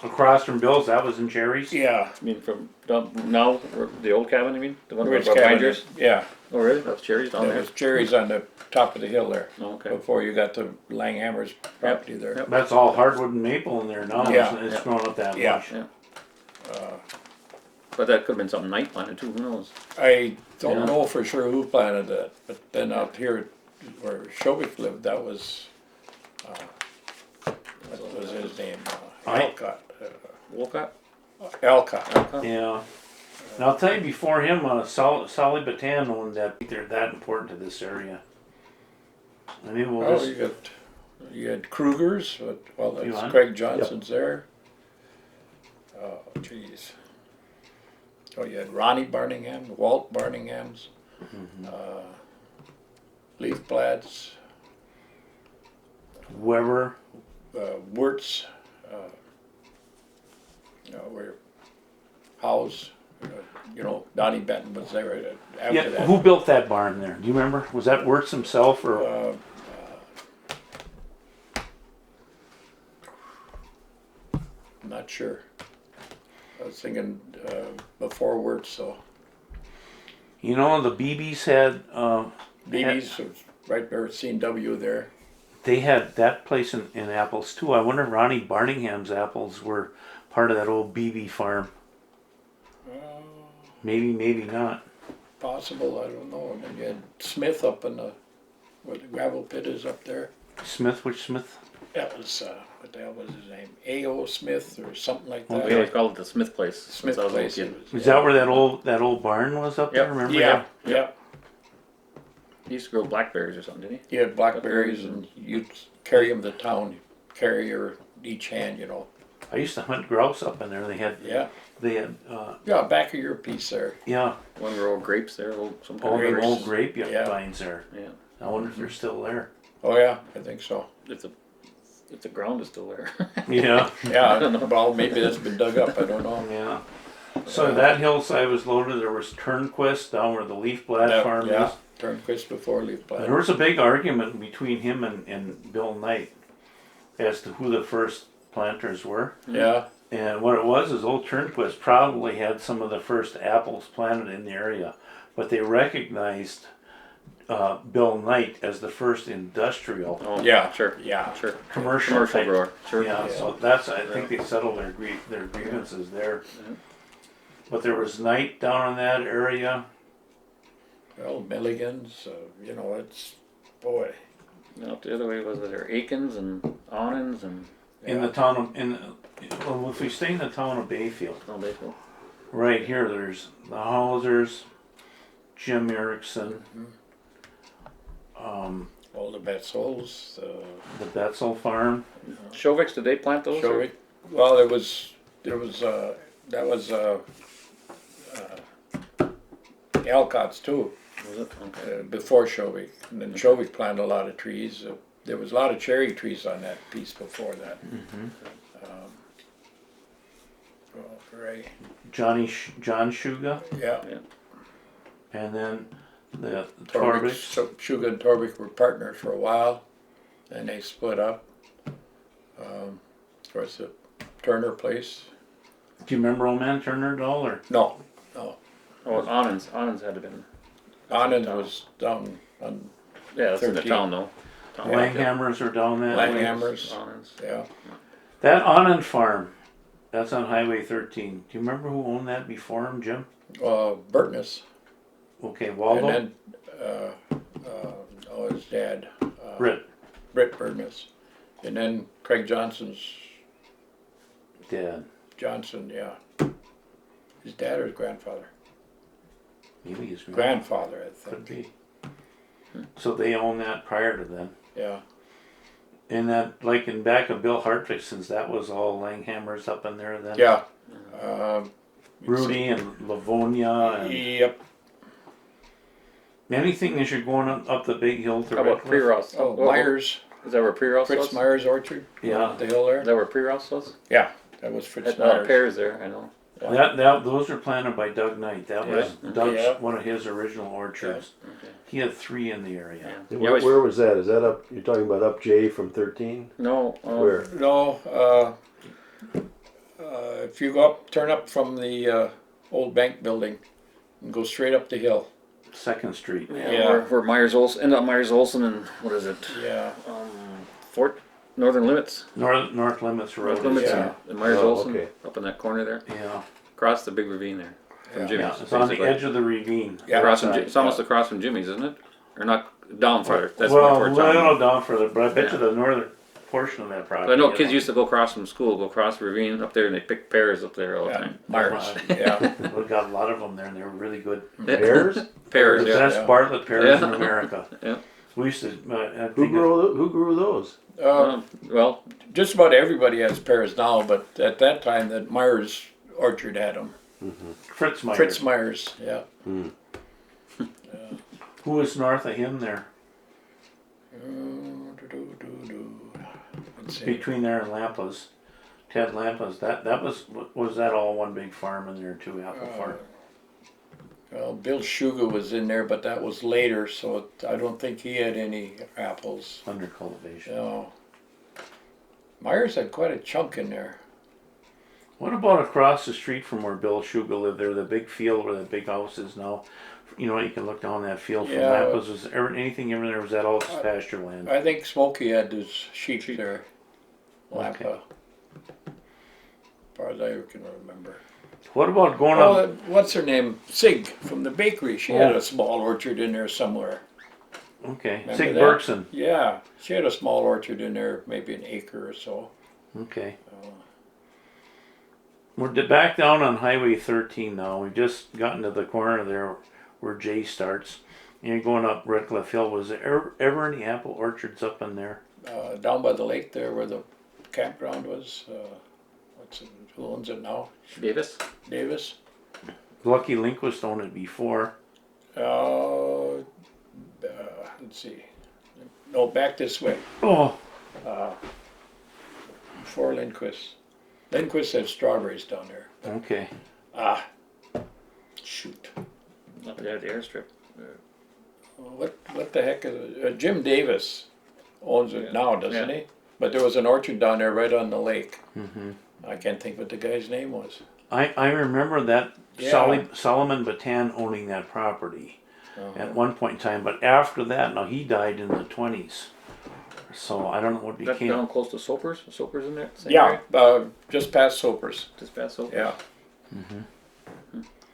across from Bill's, that was in Cherries. yeah. I mean, from now the old cabin. You mean the one Which by cabin? Weidinger's? Yeah, Oh, really? That's cherries down there there. was cherries on the top of the hill there. Oh, okay. Before you got to Langhammer's property there. Yep. That's all hardwood and maple in there now. Yeah. It's grown up that Yeah. much. But that could have been something night planted too. Who knows? I don't Yeah. know for sure who planted that, but then out here where Shobik lived, that was, what was his name? Alcott. Wolcott? Alcott. Yeah. And I'll tell you, before him, Solly Batan owned that. They're that important to this area. I mean, we'll Oh, just, you had Kruger's, but, well, You that's on? Craig Johnson's there. Oh, jeez. Oh, you had Ronnie Barningham, Walt Barningham's, Leafblatt's, Weber. Wirtz, where House, Donnie Benton was there after Yeah. that. Who built that barn there? Do you remember? Was that Wirtz himself or? I'm not sure. I was thinking before Wirtz, so The BBs had. BB's was right there at C&W there. They had that place in apples too. I wonder if Ronnie Barningham's apples were part of that old BB farm. Maybe, maybe not. Possible, I don't know. And then you had Smith up in where the gravel pit is up there. Smith, which Smith? That was what the hell was his name? A.O. Smith or something like that. We always called it the Smith Place. Smith since I was a Place. little kid. Is that where that old barn was up there? Yep. Remember Yeah, that? yeah. He used to grow blackberries or something, didn't He had blackberries and you'd carry them to town, carry her each hand, you know. I used to hunt grouse up in there. They had Yeah, yeah, back of your piece there. yeah, he? One row of grapes there, some kind all of the grapes. old grape Yeah. vines there. Yeah, I wonder if they're still there. Oh yeah, I think so. if the ground is still there. Yeah, Yeah, well, maybe that's been dug up, I don't know. yeah. So that hillside was loaded. There was Turnquist down where the leaf blast farm Yeah, is. Turnquist before leaf And plant. there was a big argument between him and Bill Knight as to who the first planters were. Yeah, And what it was is old Turnquist probably had some of the first apples planted in the area, but they recognized Bill Knight as the first industrial Oh, Yeah. sure, yeah. sure. commercial type. grower, sure. Yeah, so that's, I think they settled their grievances there. Yeah. But there was Knight down in that area. Well, Milligan's, you know, it's, boy. No, the other way was there Aikens and Onins and In the town of, well, if we stay in the town of Bayfield, Bayfield. right here, there's the Hausers, Jim Erickson, All the Betzel's, the Betzel farm. Shovic's, did they plant those? or- Shovik. Well, that was, Alcott's too, Was it? Okay. before Shovik. And then Shovik planted a lot of trees. There was a lot of cherry trees on that piece before that. Oh, right. John Shuga, Yeah. and then the Torvik, Torvik. so Shuga and Torvik were partners for a while, and they split up. Of course, the Turner place. Do you remember old man Turner at all, or? No, Oh, Onins. Onins had to been. Anand was down on, Yeah, that's in the 13. town though. Town, yeah. Langhammers are down that way. Langhammers. Onins. yeah. That Anand farm, that's on Highway 13. Do you remember who owned that before him, Jim? Burtness. Okay, Waldo? And then, his dad, Britt, Britt Burtness. And then Craig Johnson's, Dad. Johnson, yeah. His dad or his grandfather? Maybe his Grandfather, I Could think. be. So they owned that prior to then. Yeah. And that, like in back of Bill Hartwigson's, that was all Langhammers up in there then? Yeah. Rudy and Livonia and Yep. anything as you're going up the big hill to How about Redcliffe? Pre-Ross? Oh, Myers, Is that where Pre-Ross Fritz was? Myers Orchard. Yeah. The hill Is there. that where Pre-Ross was? Yeah, that was Fritz At Myers. Pears there, I know. Those were planted by Doug Knight. That was Yeah. Doug's, Yeah. one of his original orchards. Okay. He had 3 in the area. Yeah. And You where, always- where was that? Is that up? You're talking about up J from 13? No. Where? No, if you go up, turn up from the old bank building and go straight up the hill. 2nd Street. Yeah, Yeah. Where Myers Olson ended up Myers Olson and what is it? Yeah. Fort Northern Limits. North Limits Road. North Limits Yeah. and Myers Oh, Olson okay. up in that corner there. Yeah. Across the big ravine there. From Yeah. Jimmy's. Yeah, it's on the basically. edge of the ravine. Yeah. Across from, Right, it's almost yeah. across from Jimmy's, isn't it? Or not down further. That's more Well, a towards town. little down further, but I bet Yeah. you the northern portion of that property. I know you kids used to go across from school, go across the ravine up there, and they pick pears up there all the Yeah. time. Myers. Yeah. We've got a lot of them there, and they were really good. Pears? Pears, The yeah. best Bartlett pears in Yeah. America. Yeah. We used to. I Who think who grew those? Well, Just about everybody has pears now, but at that time, that Myers Orchard had them. Fritz Meyer. Fritz Myers, yeah. Who was north of him there, Let's see. between there and Lampa's? Ted Lampa's. That was that all one big farm in there too, apple farm. Well, Bill Shuga was in there, but that was later, so I don't think he had any apples. Under cultivation. No. Myers had quite a chunk in there. What about across the street from where Bill Shuga lived there, the big field where the big house is now? You know, you can look down that field from Yeah. Lampa's. Was anything in there? Was that all just pasture land? I think Smokey had his sheep there. Lampa. As far as I can remember. What about going Oh, up? what's her name? Sig from the bakery. She had Oh. a small orchard in there somewhere. Okay, Remember Sig that? Bergson. Yeah, she had a small orchard in there, maybe an acre or so. Okay. We're back down on Highway 13 now. We've just gotten to the corner there where Jay starts. And you're going up Redcliffe Hill. Was there ever any apple orchards up in there? Down by the lake there where the campground was, who owns it now? Davis? Davis? Lucky Lindquist owned it before. Let's see. No, back this way. Oh, Before Lindquist. Lindquist had strawberries down there. okay. Shoot. Up there at the airstrip. What the heck is it? Jim Davis owns it now, doesn't Yeah. he? But there was an orchard down there right on the lake. Mm-hmm. I can't think what the guy's name was. I remember that Yeah. Solomon Batan owning that property Uh-huh. at one point in time, but after that, now he died in the 20s. So I don't know what That's became. down close to Soper's? Soper's in there? Same Yeah, area? just past Soper's. Just past Soper's? Yeah.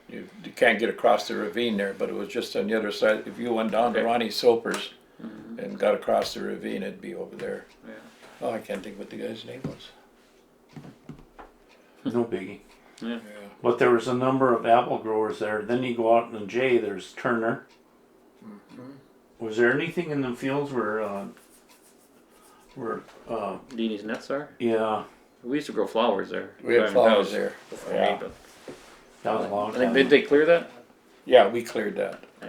You can't get across the ravine there, but it was just on the other side. If you went down to Okay. Ronnie Soper's and got across the ravine, it'd be over there. Yeah. Oh, I can't think what the guy's name was. No biggie. Yeah. But there was a number of apple growers there. Then you go out in Jay, there's Turner. Was there anything in the fields where Deanie's Nets are? yeah, We used to grow flowers there. We had That flowers was there. before Yeah. me, but that was a long I think, time. did they clear that? Yeah, we cleared that. Yeah.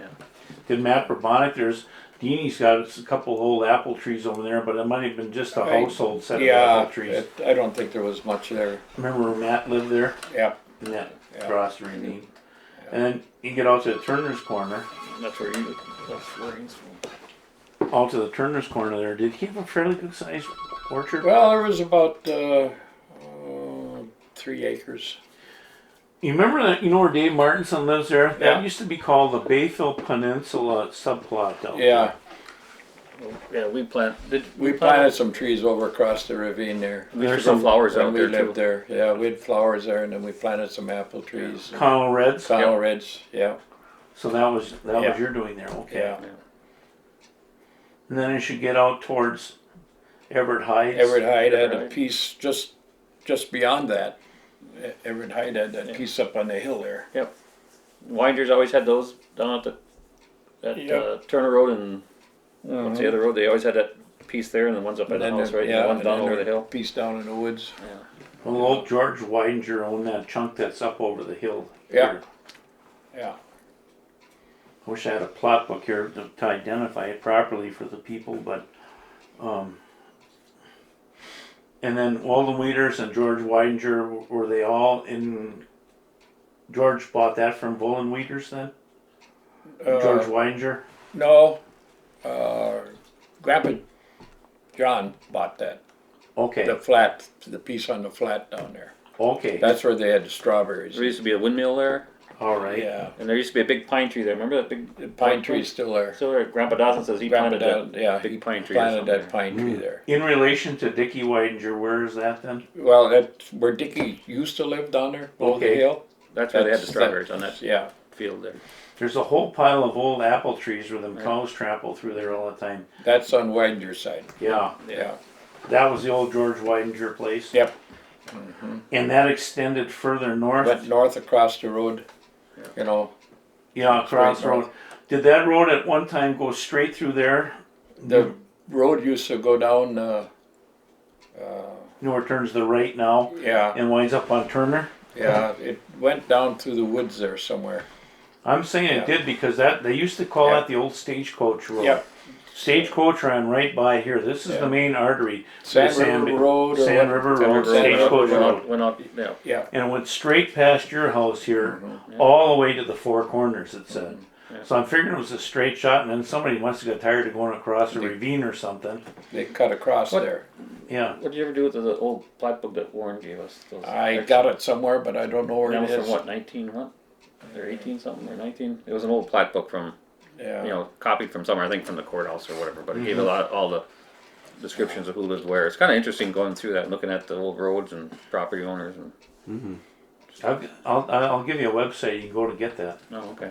Did Matt Probonic, there's Deanie's got a couple of old apple trees over there, but it might have been just a household set of apple trees. I don't think there was much there. Remember where Matt lived there? Yeah, And that Yeah. across the ravine. And then you get out to Turner's Corner. That's where he's from. Out to the Turner's Corner there. Did he have a fairly good sized orchard? well, there was about 3 acres. You remember that, you know where Dave Martinson lives there? Yeah. That used to be called the Bayfield Peninsula subplot out Yeah, Yeah, we we planted some trees over across the ravine there. We used There's to grow some- flowers When out we there lived too. there, yeah, we had flowers there, and then we planted some apple trees. there. Connell Reds. Connell Reds, yeah, So that was Yeah. your doing there, okay. yeah. And then as you get out towards Everett Heights. Everett Hyde had a Right. piece just beyond that. Everett Hyde had that Yeah. piece up on the hill there. Winders always had those down at Yep. Turner Road and what's the other road? They always had that piece there and the ones up at the then house, there- right? yeah, the ones and down then over there the hill. Piece down in the woods. Well, old George Weidinger owned that chunk that's up over the hill. Yeah. here. Yeah. I wish I had a plot book here to identify it properly for the people, but, and then Walden Weeders and George Weidinger, were they all in, George bought that from Walden Weeders then? George Weidinger? No, Grandpa John bought that. Okay, The piece on the flat down there. okay, That's where they had the strawberries. There used to be a windmill there, all right. Yeah, and there used to be a big pine tree there. Remember that big the pine tree's still there. Still there. Grandpa Dawson says he Grandpa planted that Dad, yeah, big he pine tree. or planted something that pine tree there. In relation to Dickie Weidinger, where is that then? Well, that's where Dickie used to live down there, below the Okay. hill. That's where they had the That's- strawberries on that Yeah, field there. There's a whole pile of old apple trees where them cows trample through there all the time. that's on Widener's side. Yeah, Yeah. that was the old George Weidinger place. Yep. And that extended further north. Went north across the road, you know. Yeah, across the Straight road. north. Did that road at one time go straight through there? The road used to go down, You know where it turns to the right now yeah, and winds up on Turner? yeah, it went down through the woods there somewhere. I'm saying it Yeah. did because that they used to call Yeah. that the old stagecoach road. Yeah. Stagecoach ran right by here. This is Yeah. the main artery. Sand The River Road or Sand what? River Sand Road, River Stagecoach went Road. out, went out, yeah. Yeah, And it went straight past your house here, Mm-hmm. all the way to the Four Corners, it said. Yeah. So I'm figuring it was a straight shot, and then somebody must have got tired of going across a ravine or something. they cut across What? there. Yeah. What did you ever do with the old plat book that Warren gave us? Those I extra- got it somewhere, but I don't know where That it was is. from what, 19 what? Or 18 something or 19? It was an old plat book from, Yeah. you know, copied from somewhere, I think from the courthouse or whatever, but it gave a lot, all the descriptions of who lived where. It's kind of interesting going through that and looking at the old roads and property owners and, I'll give you a website. You can go to get that oh, okay.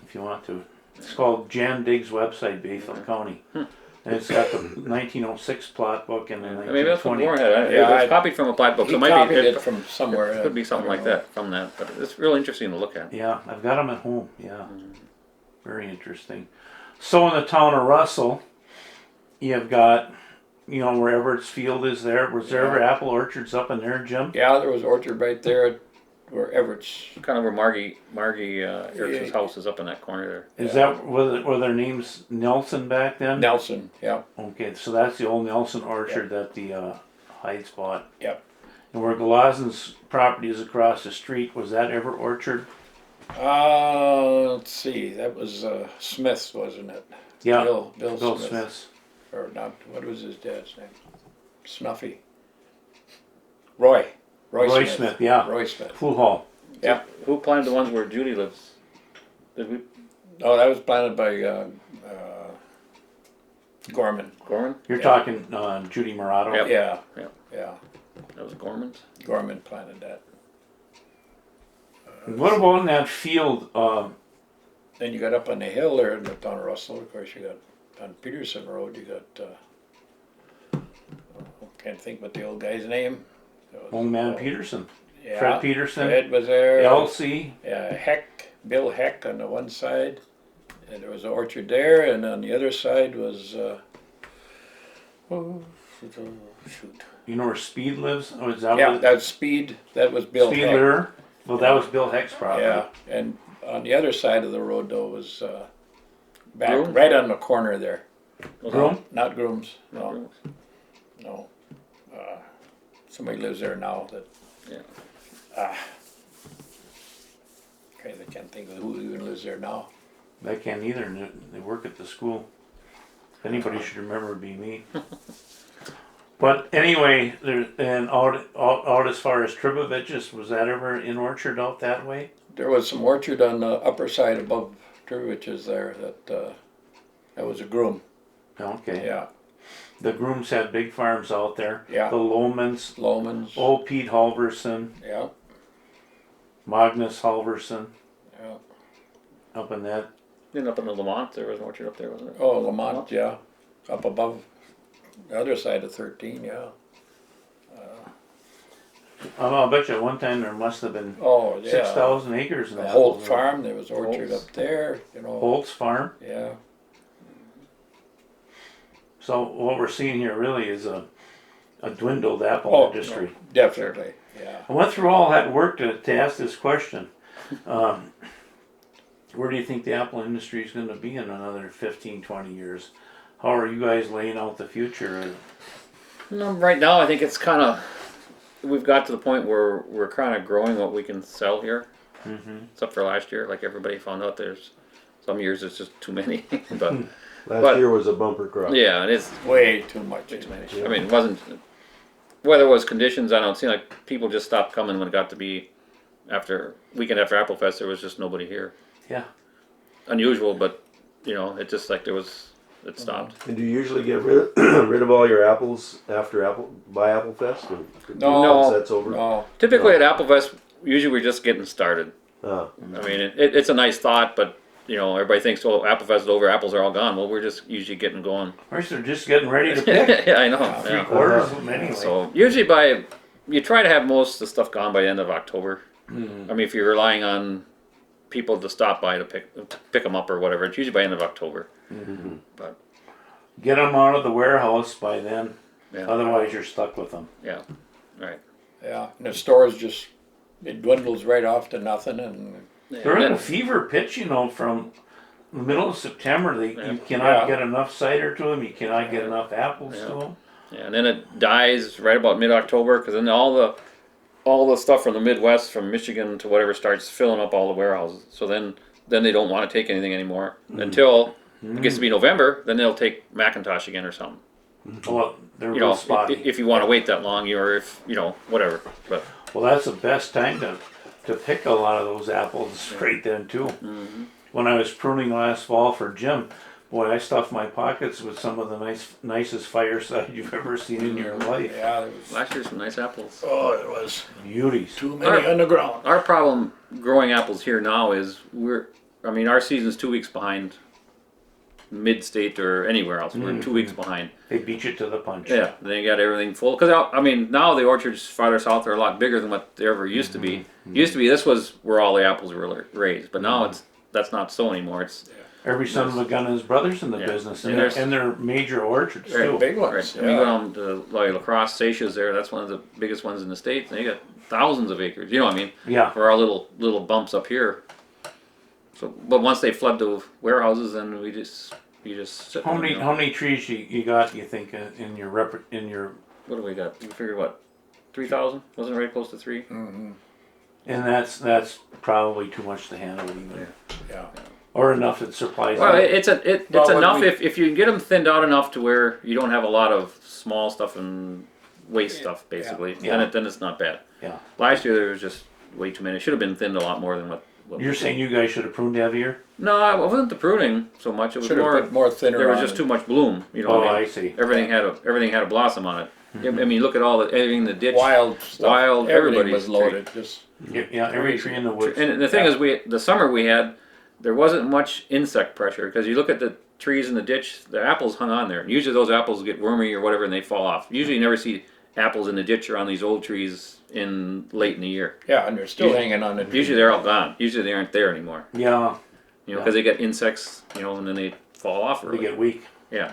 if you want to. It's called Jan Diggs website, Bayfield County. And it's got the 1906 plot book and the Maybe that's what 1920. Warren had. Yeah, It was I- copied from a plat book, He so maybe copied it it from somewhere. could be something I like don't know. that from that. But it's real interesting to look at. Yeah, I've got them at home. Yeah, very interesting. So in the town of Russell, you've got, you know, where Everett's Field is there. Was there ever apple orchards up in there, Jim? Yeah, there was orchard right there where Everett's. Kind of where Margie Erickson's house is up in that corner there. Is that were their names Nelson back then? Nelson, yeah. Okay, so that's the old Nelson orchard that the Heights bought. Yep. And where Glazen's property is across the street, was that ever orchard? Let's see, that was Smith's, wasn't it? Yeah, Bill Bill Smith. Smith's. Or not, what was his dad's name? Snuffy. Roy Smith, yeah. Roy Smith. Pool Hall. Yeah. Who planted the ones where Judy lives? Did we? Oh, that was planted by Gorman. Gorman? You're Yeah. talking Judy Murato. Yep. Yeah. Yep. Yeah. That was Gorman's. Gorman planted that. What about in that field? Then you got up on the hill there in the town of Russell. Of course, you got on Peterson Road. You got. Can't think what the old guy's name. It was, Old man Peterson. Yeah. Fred Peterson. Fred was there. LC. Bill Heck on the one side, and there was an orchard there, and on the other side was. Shoot. You know where Speed lives? Oh, is that Yeah, where that's Speed. That was Bill Heck. Speedler? Well, that was Bill Heck's property. Yeah, and on the other side of the road though was back Groom? right on the corner there. Groom? Not Grooms. No, Groom. no. Somebody lives there now. That. Yeah. I can't think of who even lives there now. I can't either. And they work at the school. If anybody should remember, it'd be me. But anyway, there and out as far as Tribovich's, was that ever in orchard out that way? There was some orchard on the upper side above Trivich's there. That was a Groom. Okay. Yeah, The Grooms had big farms out there. Yeah. The Lomans, Lomans. old Pete Halverson, Yeah, Magnus Halverson, yeah. up in that. Then up in the Lamont, there was an orchard up there, wasn't it? Oh, Lamont. Yeah, up above the other side of 13. Yeah. I'll bet you one time there must have been Oh, yeah. 6,000 acres in The that. Holt Farm. There was orchard Holt's. up there. You know. Holt's Farm. Yeah. So what we're seeing here really is a dwindled apple Oh, industry. no, definitely. Yeah. I went through all that work to ask this question. Where do you think the apple industry is going to be in another 15, 20 years? How are you guys laying out the future? No, right now, I think it's kind of, we've got to the point where we're kind of growing what we can sell here. Except for last year, like everybody found out there's some years it's just too many. But Last year was a bumper crop. yeah, it is Way too much. way too many. I mean, it wasn't, whether it was conditions, I don't see, like people just stopped coming when it got to be weekend after Apple Fest, there was just nobody here. Yeah. Unusual, but you know, it just like it stopped. And do you usually get rid of all your apples after Apple Fest? Or No. once that's over? No. Typically at Apple Fest, usually we're just getting started. Ah, I mean, it's a nice thought, but you know, everybody thinks, well, Apple Fest is over, apples are all gone. Well, we're just usually getting going. Or they're just getting ready to pick. Yeah, I know. 3/4 of them anyway. So usually you try to have most of the stuff gone by the end of October. I mean, if you're relying on people to stop by to pick them up or whatever, it's usually by the end of October. But Get them out of the warehouse by then. yeah, Otherwise, you're stuck with them. yeah, right. Yeah. And the stores just, it dwindles right off to nothing. And Yeah, They're in and a fever pitch, you know, from the middle of September. You Yeah. cannot Yeah. get enough cider to them. You cannot get enough apples Yeah. to them. and then it dies right about mid-October because then all the stuff from the Midwest, from Michigan to whatever, starts filling up all the warehouses. So then they don't want to take anything anymore until it gets to be November. Then they'll take Macintosh again or something. Well, they're You real know, spotty. if you want to wait that long, or if you know whatever. But Well, that's the best time to pick a lot of those apples right then too. When I was pruning last fall for Jim, boy, I stuffed my pockets with some of the nicest fireside you've ever seen in your life. yeah, there was, last year's some nice apples. oh, there was Beauties. too many on the ground. Our problem growing apples here now is our season's 2 weeks behind mid-state or anywhere else. We're 2 weeks behind. They beat you to the punch. Yeah, then you got everything full. Because I mean, now the orchards farther south are a lot bigger than what they ever used to be. Used to be this was where all the apples were raised, but now that's not so anymore. It's Every son of a gun and his brother's in the Yeah. business, And and, there's- they're major orchards Right, too. Big right. ones, I mean, you go yeah. down to like La Crosse, Seychelles there. That's one of the biggest ones in the states. And they got thousands of acres. You know what I mean? Yeah. For our little bumps up here. So, but once they flood the warehouses, then you just sit. How there, many you know. how many trees you got? You think in your What do we got? We figured what, 3,000? Wasn't it right close to 3? and that's probably too much to handle even, Yeah. or enough that supplies. Well, them. it's Well, when enough we- if you can get them thinned out enough to where you don't have a lot of small stuff and waste stuff basically. Yeah. Then it's not bad. Yeah. Last year there was just way too many. It should have been thinned a lot more than what You're we saying did. you guys should have pruned heavier? No, it wasn't the pruning so much. It was Should have more. put more thinner There was on just it. too much bloom. You know. Oh, what I I mean? see. Everything had a blossom on it. I mean, look at everything in the ditch. Wild stuff. Wild, Everything everybody's was loaded. Just Yeah, every tree in the woods. And the thing is, the summer we had, there wasn't much insect pressure because you look at the trees in the ditch, the apples hung on there. And usually those apples get wormy or whatever and they fall off. Usually you never see apples in the ditch or on these old trees in late in the year. yeah, and they're still hanging on the tree. Usually they're all gone. Usually they aren't there anymore. Yeah, You know, because they get insects, you know, and then they fall off they early. get weak. Yeah.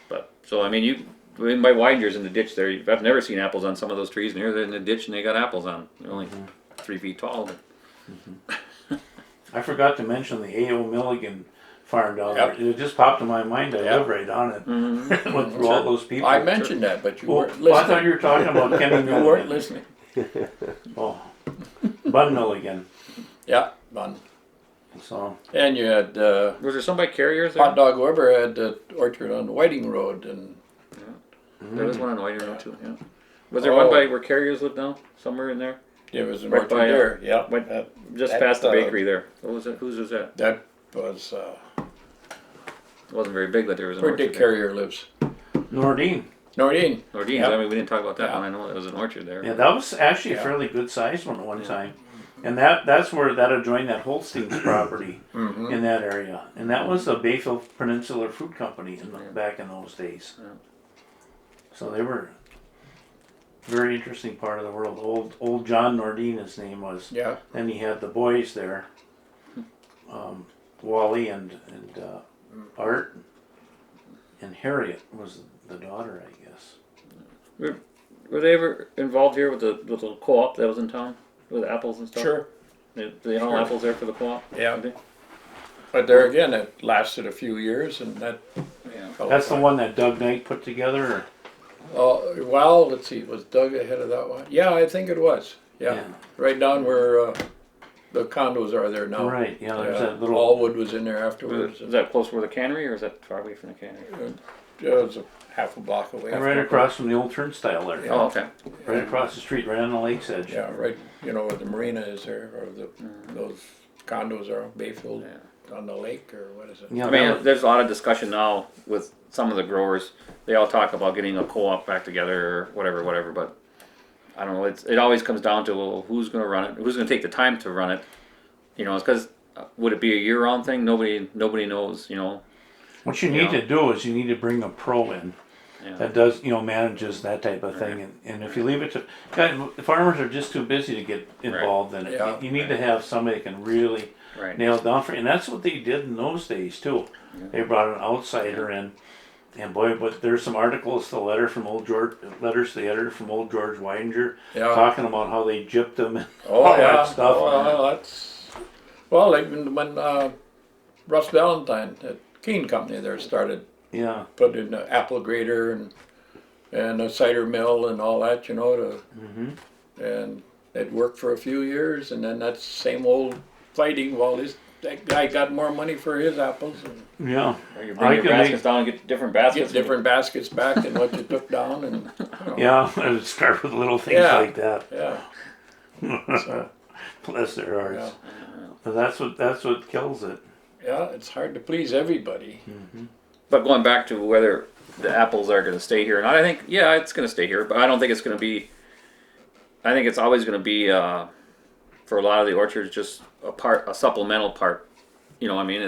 But so I mean, by Weidinger's in the ditch there. I've never seen apples on some of those trees. And here they're in the ditch and they got apples on. They're only 3 feet tall. But I forgot to mention the A.O. Milligan farm down Yep. there. It just popped in my mind. I Yep. live right on it. Went through all those people. I mentioned that, but you Oh, weren't well, I thought listening. you were talking about Kenny You Milligan. weren't listening. Oh, Bun Milligan. Yeah, fun. So And you had was there somebody carriers there? Hot Dog Weber had the orchard on Whiting Road, and There was one on Whiting Road too. Yeah. Was there Oh. one by where carriers live now? Somewhere in there? there was an Right orchard by, there. Yeah, Right, just that, past the uh, bakery there. What was it? Whose was that? that was It wasn't very big, but there was an where orchard Dick there. Carrier lives. Nordine. Nordine. Ordeens. Yep. I mean, we didn't talk about that Yeah. one. I know there was an orchard there. Yeah, that was actually a Yeah. fairly good sized one at one time. And that's where that adjoined that Holstein's property in that area. And that was the Bayfield Peninsular Fruit Company back in those days. Yeah. So they were a very interesting part of the world. Old John Nordine, his name was. Yeah, Then he had the boys there, Wally and Art, and Harriet was the daughter, I guess. Were they ever involved here with the little co-op that was in town with apples and stuff? sure. They all Sure. apples there for the co-op. Yeah. Did they? But there again, it lasted a few years, and that. Yeah. fell That's the apart. one that Doug Knight put together. Or? Oh well, let's see. Was Doug ahead of that one? Yeah, I think it was. Yeah, right down where the condos are there now. Right. Yeah. There's Yeah. that little. Allwood was in there afterwards. Is that close where the cannery, or is that far away from the cannery? It was a half a block away. Right across from the old turnstile there. Yeah. Oh, okay. Right across the street, right on the lake's edge. Yeah, right. You know where the marina is there, or those condos are, Bayfield on the lake, or what is it? Yeah, I that mean, was- there's a lot of discussion now with some of the growers. They all talk about getting a co-op back together or whatever. But I don't know. It always comes down to, well, who's going to run it? Who's going to take the time to run it? You know, it's because would it be a year-round thing? Nobody knows. You know. what you need to do is you need to bring a pro in Yeah. that does, manages that type of thing. And if you leave it to, guys, farmers are just too busy to get involved in it. Yeah. You need to have somebody that can really Right. nail it down for you. And that's what they did in those days too. They brought an outsider in. And boy, but there's some articles, letters to the editor from old George Weidinger, Yeah. talking about how they gypped them and Oh all yeah. that stuff. Oh, well, like when Russ Valentine at Keene Company there started Yeah. put in an apple grater and a cider mill and all that, and it worked for a few years, and then that's same old fighting. Well, that guy got more money for his apples and Yeah. Or you I bring your can baskets make- down and get different baskets. get different baskets back than what you took down, and Yeah. And start with little things Yeah. like that. yeah, so, Bless their hearts. yeah, But that's what kills it. yeah, it's hard to please everybody. But going back to whether the apples are going to stay here or not, I think it's going to stay here. But I don't think it's going to be. I think it's always going to be for a lot of the orchards just a supplemental part. You know, I mean,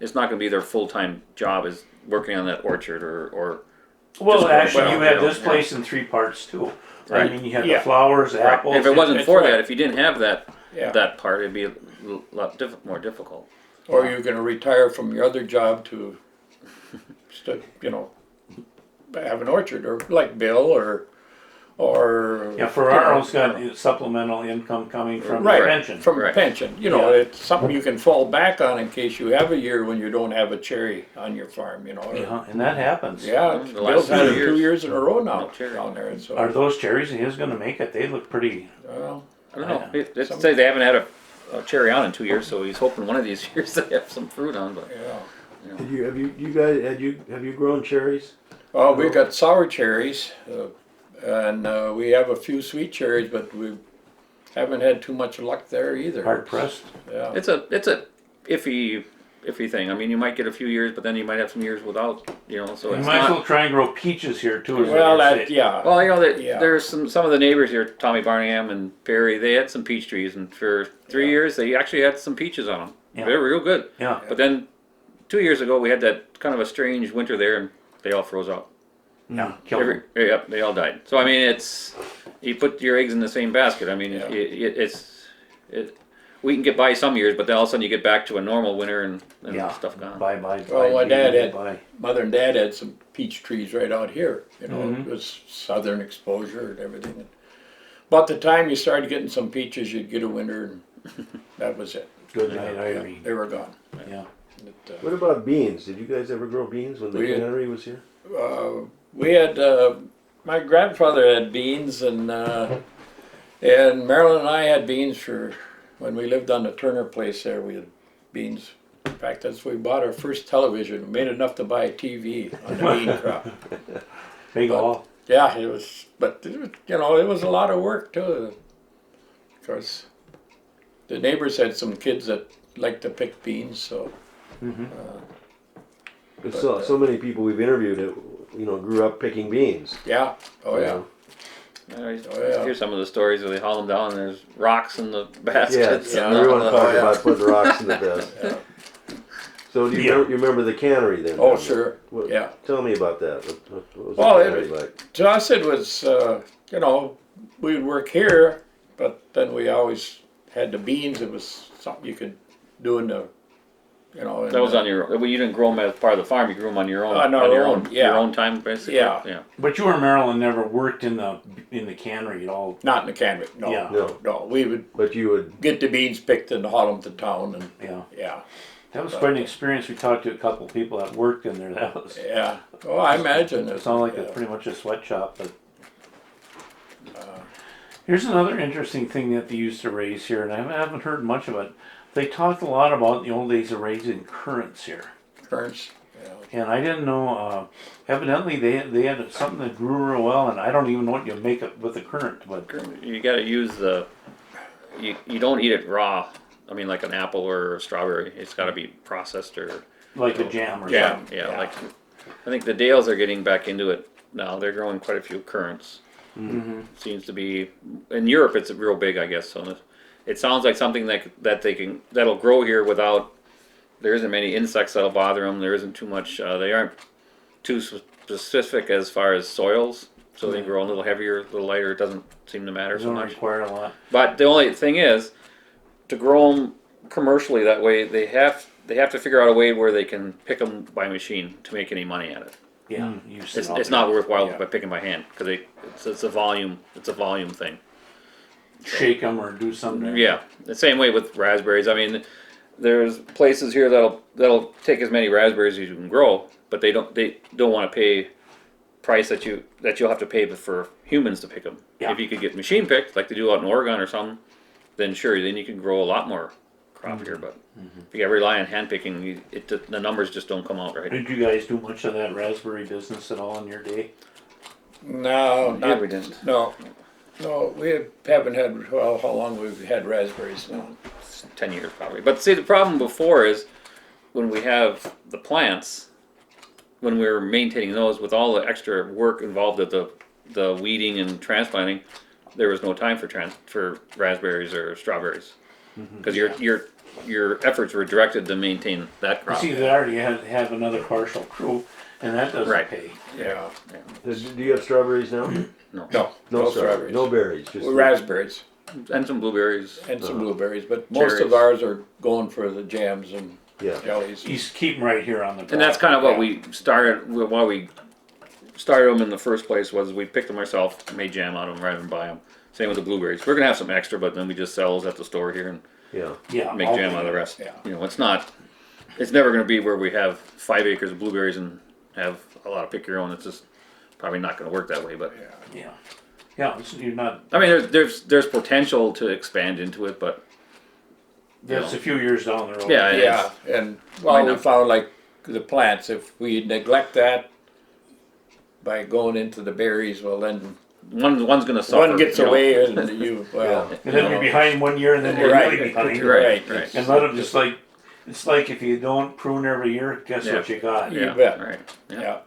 it's not gonna be their full-time job is working on that orchard or Well, Just- actually, well, you had yeah, this place in 3 parts too. I Right. mean, you had Yeah. the flowers, Right. apples. If it wasn't That's for right. that, if you didn't have that Yeah. that part, it'd be a lot more difficult. Or you're gonna retire from your other job to, you know, have an orchard, or like Bill, or, Yeah, Ferraro's got supplemental income coming from right, pension. from a Right. pension, you know, Yeah. it's something you can fall back on in case you have a year when you don't have a cherry on your farm, you know. or- Yeah, and that happens. Yeah, The Bill's last had it 2 years, 2 years in a row now no cherry. down there, and so, Are those cherries of his gonna make it? They look pretty. well, I don't know. Yeah. It say they haven't had a cherry on in 2 years, so he's hoping one of these years they have some fruit on. But yeah. Have you grown cherries? Oh, we've got sour cherries, and we have a few sweet cherries, but we haven't had too much luck there either. Hard pressed. Yeah. it's a iffy thing. I mean, you might get a few years, but then you might have some years without. So You it's might as not. well try and grow peaches here too. Is what Well, you're that, saying. yeah. Well, Yeah. there's some of the neighbors here, Tommy Barningham and Perry. They had some peach trees, and for 3 years they actually had some peaches on them. Yeah. They were real good. Yeah. But then 2 years ago we had that kind of a strange winter there, and they all froze out. Yeah. Kill them. Yep, they all died. So I mean, it's you put your eggs in the same basket. I mean, Yeah. we can get by some years, but then all of a sudden you get back to a normal winter and Yeah. stuff gone. Bye bye. Well, my dad had- Bye. Mother and Dad had some peach trees right out here, you know, Mhm. it was southern exposure and everything. About the time you started getting some peaches, you'd get a winter, and that was it. Good night, Yeah, Irene. they were gone. Yeah. But, What about beans? Did you guys ever grow beans when the We- cannery was here? we had my grandfather had beans, and Marilyn and I had beans for when we lived on the Turner place there. We had beans. In fact, that's when we bought our first television. We made enough to buy a TV on the bean crop. Big But- all. Yeah, it was, but it was a lot of work too. Of course, the neighbors had some kids that liked to pick beans, so There's so many people we've interviewed that grew up picking beans. yeah. Oh yeah. I yeah. hear some of the stories where they haul them down and there's rocks in the baskets. Yeah, and everyone all talked that. about putting rocks in the bed. Yeah. So do you, Yeah. remember, you remember the cannery then? Oh sure. What, Yeah. Tell me about that. What was Well, the it cannery was- like? To us, it was we would work here, but then we always had the beans. It was something you could do in the, and, That was on your. Well, you didn't grow them as part of the farm. You grew them on your own. On our your own, yeah. Your own time, basically. Yeah. Yeah. But you or Marilyn never worked in the cannery at all. not in the cannery. No, Yeah. no. We would But you would. get the beans picked and haul them to town, and Yeah. yeah. That was quite an experience. We talked to a couple of people that worked in there. That was Yeah. Oh, I imagine it sounded like yeah. pretty much a sweatshop. But here's another interesting thing that they used to raise here, and I haven't heard much of it. They talked a lot about in the old days of raising currants here, currants. Yeah. and I didn't know. Evidently, they had something that grew real well, and I don't even know what you make it with the currant. But You got to use the. You don't eat it raw. I mean, like an apple or a strawberry. It's got to be processed or. like a jam or Yeah. something. Yeah. Like, I think the Dales are getting back into it now. They're growing quite a few currants. Seems to be in Europe. It's real big, I guess. So it sounds like something that'll grow here without. There isn't many insects that'll bother them. There isn't too much. They aren't too specific as far as soils. So they grow a little heavier, a little lighter. It doesn't seem to matter They so don't much. require a lot. But the only thing is, to grow them commercially that way, they have to figure out a way where they can pick them by machine to make any money at it. Yeah, you sit out It's there. not worthwhile Yeah. by picking by hand because it's a volume thing. Shake them or do something. Yeah, the same way with raspberries. I mean, there's places here that'll take as many raspberries as you can grow, but they don't want to pay price that you'll have to pay for humans to pick them. Yeah. If you could get machine picked like they do out in Oregon or something, then sure, then you can grow a lot more crop here. But if you got to rely on hand picking, the numbers just don't come out right. Did you guys do much of that raspberry business at all in your day? No, Yeah, not we didn't. No, we haven't had. Well, how long we've had raspberries now? 10 years probably. But see, the problem before is when we have the plants, when we're maintaining those with all the extra work involved at the weeding and transplanting, there was no time for raspberries or strawberries. because your efforts were directed to maintain that crop. See, they already have another partial crew, and that doesn't Right. pay. Yeah. Do you have strawberries now? No, No strawberries. No berries. Just Raspberries and some blueberries. and some blueberries, but most Cherries. of ours are going for the jams and Yeah. jellies. You keep them right here on the. And that's kind of what we started. Why we started them in the first place was we picked them ourselves, made jam out of them rather than buy them. Same with the blueberries. We're gonna have some extra, but then we just sell those at the store here and Yeah. make jam out of the rest. Yeah. You know, it's never gonna be where we have 5 acres of blueberries and have a lot of pick your own. It's just probably not gonna work that way. But Yeah, you're not. I mean, there's potential to expand into it, but That's a few years down the road. yeah, Yeah, and Why we not? found like the plants, if we neglect that by going into the berries, well then one's gonna suffer. one gets you know. away and you, well. And then you're behind 1 year, and then you're Right. really behind. Right, Right. right. And let them just like, it's like if you don't prune every year, guess what you got? You Yeah, bet. right. Yeah. Yeah,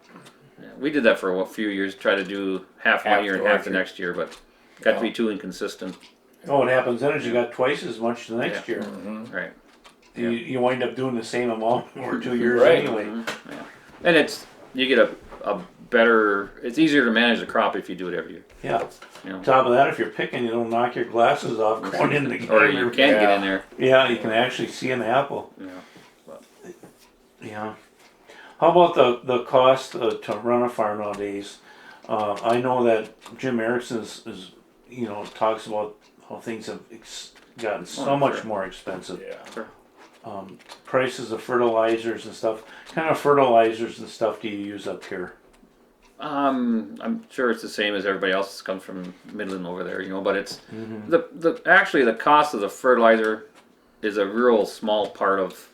Yeah, we did that for a few years, try to do half Half one year and the half the orchard. next year, but got to be too inconsistent. Oh, what happens then is you got twice as much the next year. Right. You wind up doing the same amount over 2 years Right. anyway. And you get a better, it's easier to manage the crop if you do it every year. Yeah. You know. Top of that, if you're picking, you don't knock your glasses off going in the game. Or you can get in there. Yeah, you can actually see an apple. Yeah. Yeah. How about the cost to run a farm nowadays? I know that Jim Erickson is talks about how things have gotten so much sure. more expensive. yeah. Prices of fertilizers and stuff. What kind of fertilizers and stuff do you use up here? I'm sure it's the same as everybody else that comes from Midland over there, but it's actually the cost of the fertilizer is a real small part of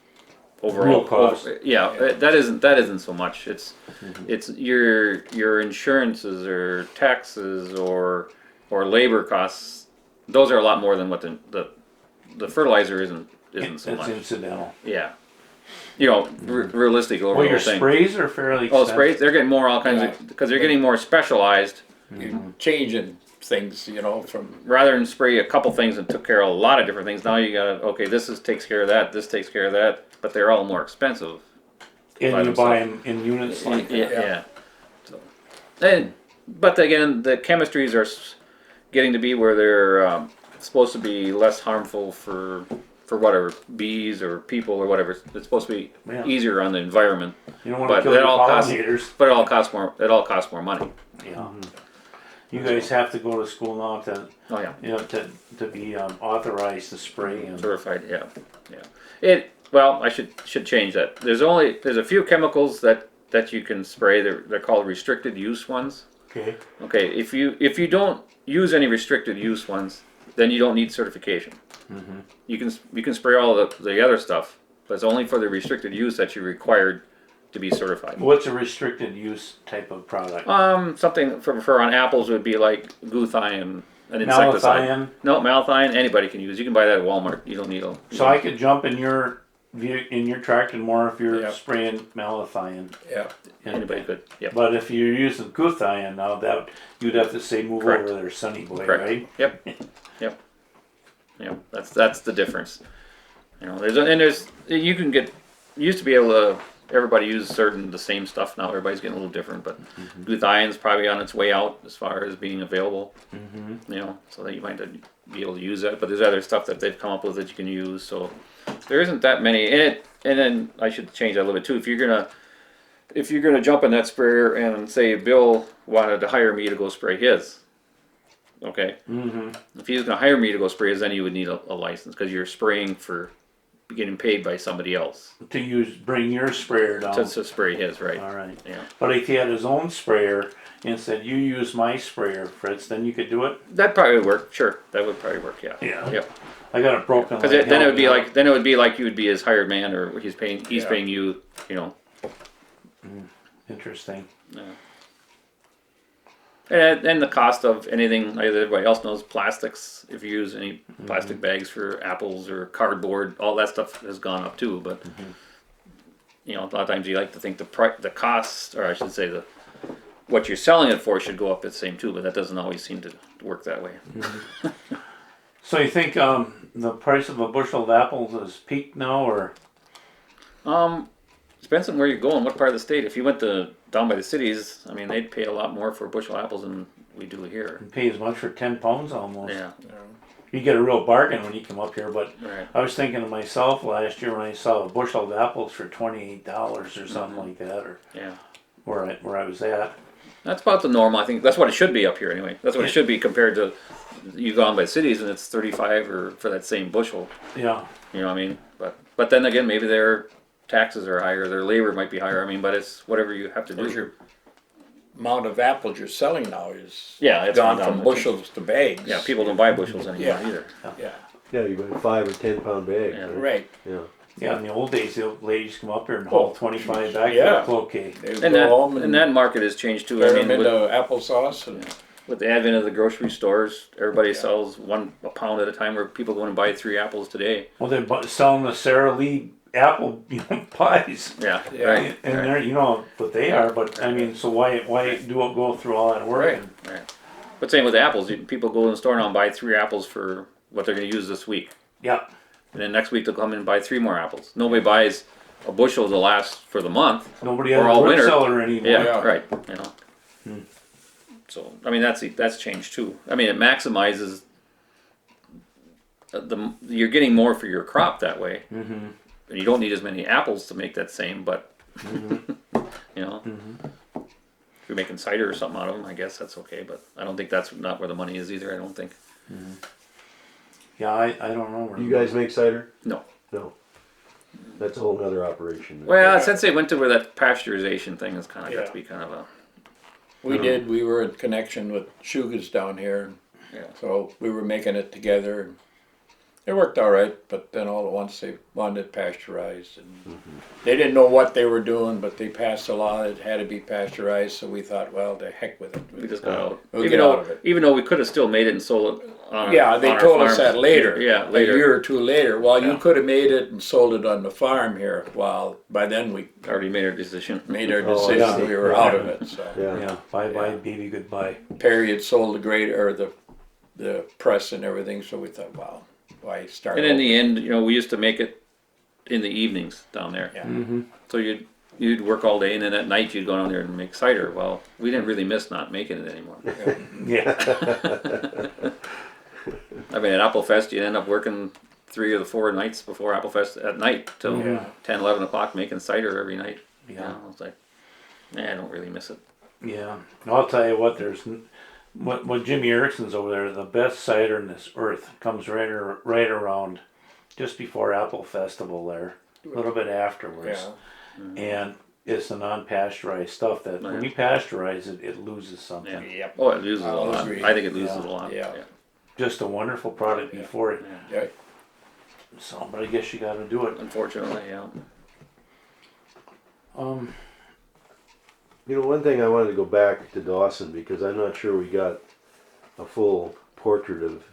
overall Real cost. that isn't so much. It's your insurances or taxes or labor costs. Those are a lot more than what the fertilizer isn't so It's much. incidental. Yeah. Realistic over Well, the your whole thing. sprays are fairly Oh, expensive. sprays, they're getting more all kinds of, because they're getting more specialized. You're changing things, from, Rather than spray a couple things and took care of a lot of different things, now you gotta, okay, takes care of that, this takes care of that, but they're all more expensive. And by you buy themselves. them in units like that. Yeah. So, but again, the chemistries are getting to be where they're supposed to be less harmful for whatever, bees or people or whatever. It's supposed to be Yeah. easier on the environment, You don't want to but kill it your all costs, pollinators. but it all costs more money. Yeah. You guys have to go to school now to Oh yeah. to be authorized to spray and Certified, yeah. Well, I should change that. There's a few chemicals that you can spray. They're called restricted use ones. okay. Okay, if you don't use any restricted use ones, then you don't need certification. You can spray all the other stuff, but it's only for the restricted use that you're required to be certified. What's a restricted use type of product? Something for on apples would be like glutathion, an insecticide. Malathion. No, malathion. Anybody can use. You can buy that at Walmart. You don't need a. So I could jump in your tractor more if you're Yeah. spraying malathion. yeah. Anybody could. Yep. But if you're using glutathion now, that you'd have to say move Correct. over there, Sunny Boy, Correct. right? Yep. Yep. That's the difference. You can get used to be able to. Everybody uses the same stuff now. Everybody's getting a little different, but glutathion's probably on its way out as far as being available. So that you might not be able to use that. But there's other stuff that they've come up with that you can use. So there isn't that many in it. And then I should change that a little bit too. If you're gonna jump in that sprayer and say Bill wanted to hire me to go spray his, okay. If he was gonna hire me to go spray his, then you would need a license because you're spraying for getting paid by somebody else To bring your sprayer down. to spray his, right? All right. Yeah. But if he had his own sprayer and said, "You use my sprayer, Fritz," then you could do it. That probably would work. Sure, that would probably work. Yeah. Yeah. Yep. I got it broken. Because like then it hell would be now. like you would be his hired man, or he's paying you. Interesting. And the cost of anything, like everybody else knows, plastics. If you use any plastic bags for apples or cardboard, all that stuff has gone up too. But a lot of times you like to think the cost, or I should say what you're selling it for, should go up the same too. But that doesn't always seem to work that way. So you think the price of a bushel of apples is peaked now, or Depends on where you're going, what part of the state. If you went down by the cities, I mean, they'd pay a lot more for a bushel of apples than we do here. you pay as much for 10 pounds almost? Yeah, You get a real bargain when you come up here, but right. I was thinking to myself last year when I saw a bushel of apples for $28 or something like that, or Yeah. where I was at. That's about the norm. I think that's what it should be up here anyway. That's what it should be compared to you go on by cities and it's 35 or for that same bushel. Yeah. You know what I mean? But then again, maybe their taxes are higher, their labor might be higher. I mean, but it's whatever you have to Where's do. your amount of apples you're selling now is Yeah, it's gone gone from down. bushels to bags. Yeah, people don't buy bushels anymore Yeah. either. Yeah, Yeah, you buy 5 or 10 pound bags. Yeah. Right? right. Yeah. Yeah, in the old days, the ladies come up here and haul 25 bags Yeah. of cloquet. They would And go home and that market has changed too. I turn mean, them with, into applesauce and with the advent of the grocery stores, everybody sells a pound at a time. Where people go and buy 3 apples today. Well, they're selling the Sara Lee apple pies. Yeah, Yeah. right. And right. they're, what they are, but I mean, so why go through all that work? Right. Right. But same with apples. People go in the store now and buy 3 apples for what they're going to use this week. Yeah. And then next week they'll come in and buy 3 more apples. Nobody buys a bushel to last for the month. Nobody Or has all a root winter. cellar anymore. Yeah, Yeah. right. You know. So I mean that's changed too. I mean it maximizes you're getting more for your crop that way. Mm-hmm. And you don't need as many apples to make that same, but you know. If you're making cider or something out of them, I guess that's okay. But I don't think that's not where the money is either. I don't think. Yeah, I don't know. You guys make cider? No. No. That's a whole nother operation. Well, since they went to where that pasteurization thing has kind of got to be kind of a we did. We were in connection with Shugas down here, yeah. so we were making it together. And it worked all right, but then all at once they wanted it pasteurized, and they didn't know what they were doing, but they passed a law that it had to be pasteurized. So we thought, well, the heck with it. We just got out. We'll even get though, out of it. Even though we could have still made it and sold it. On Yeah, our, they on our told us farm. that later. Yeah, later. A year or two later. Well, Yeah. you could have made it and sold it on the farm here. Well, by then we Already made our decision. made our Oh, I decision. see. We were out of it. So Yeah. Yeah. Bye bye, Yeah. baby, goodbye. Perry had sold the grade or the press and everything. So we thought, wow, why start? And in over? the end, we used to make it in the evenings down there. Yeah. So you'd work all day, and then at night you'd go down there and make cider. Well, we didn't really miss not making it anymore. Yeah. I mean, at Applefest, you'd end up working 3 or the 4 nights before Applefest at night till Yeah. 10, 11 o'clock making cider every night. Yeah. I was like, I don't really miss it. Yeah. I'll tell you what. What Jimmy Erickson's over there. The best cider in this earth comes right around just before Apple Festival there, a little bit afterwards, Yeah. and it's the non-pasteurized stuff that when you pasteurize it, it loses something. Yeah. Yep. Oh, it loses a I'll lot. agree. I think it loses Yeah. a lot. Yeah. Just a wonderful product before it. Yeah. So, but I guess you got to do it. Unfortunately, yeah. You know, one thing I wanted to go back to Dawson because I'm not sure we got a full portrait of.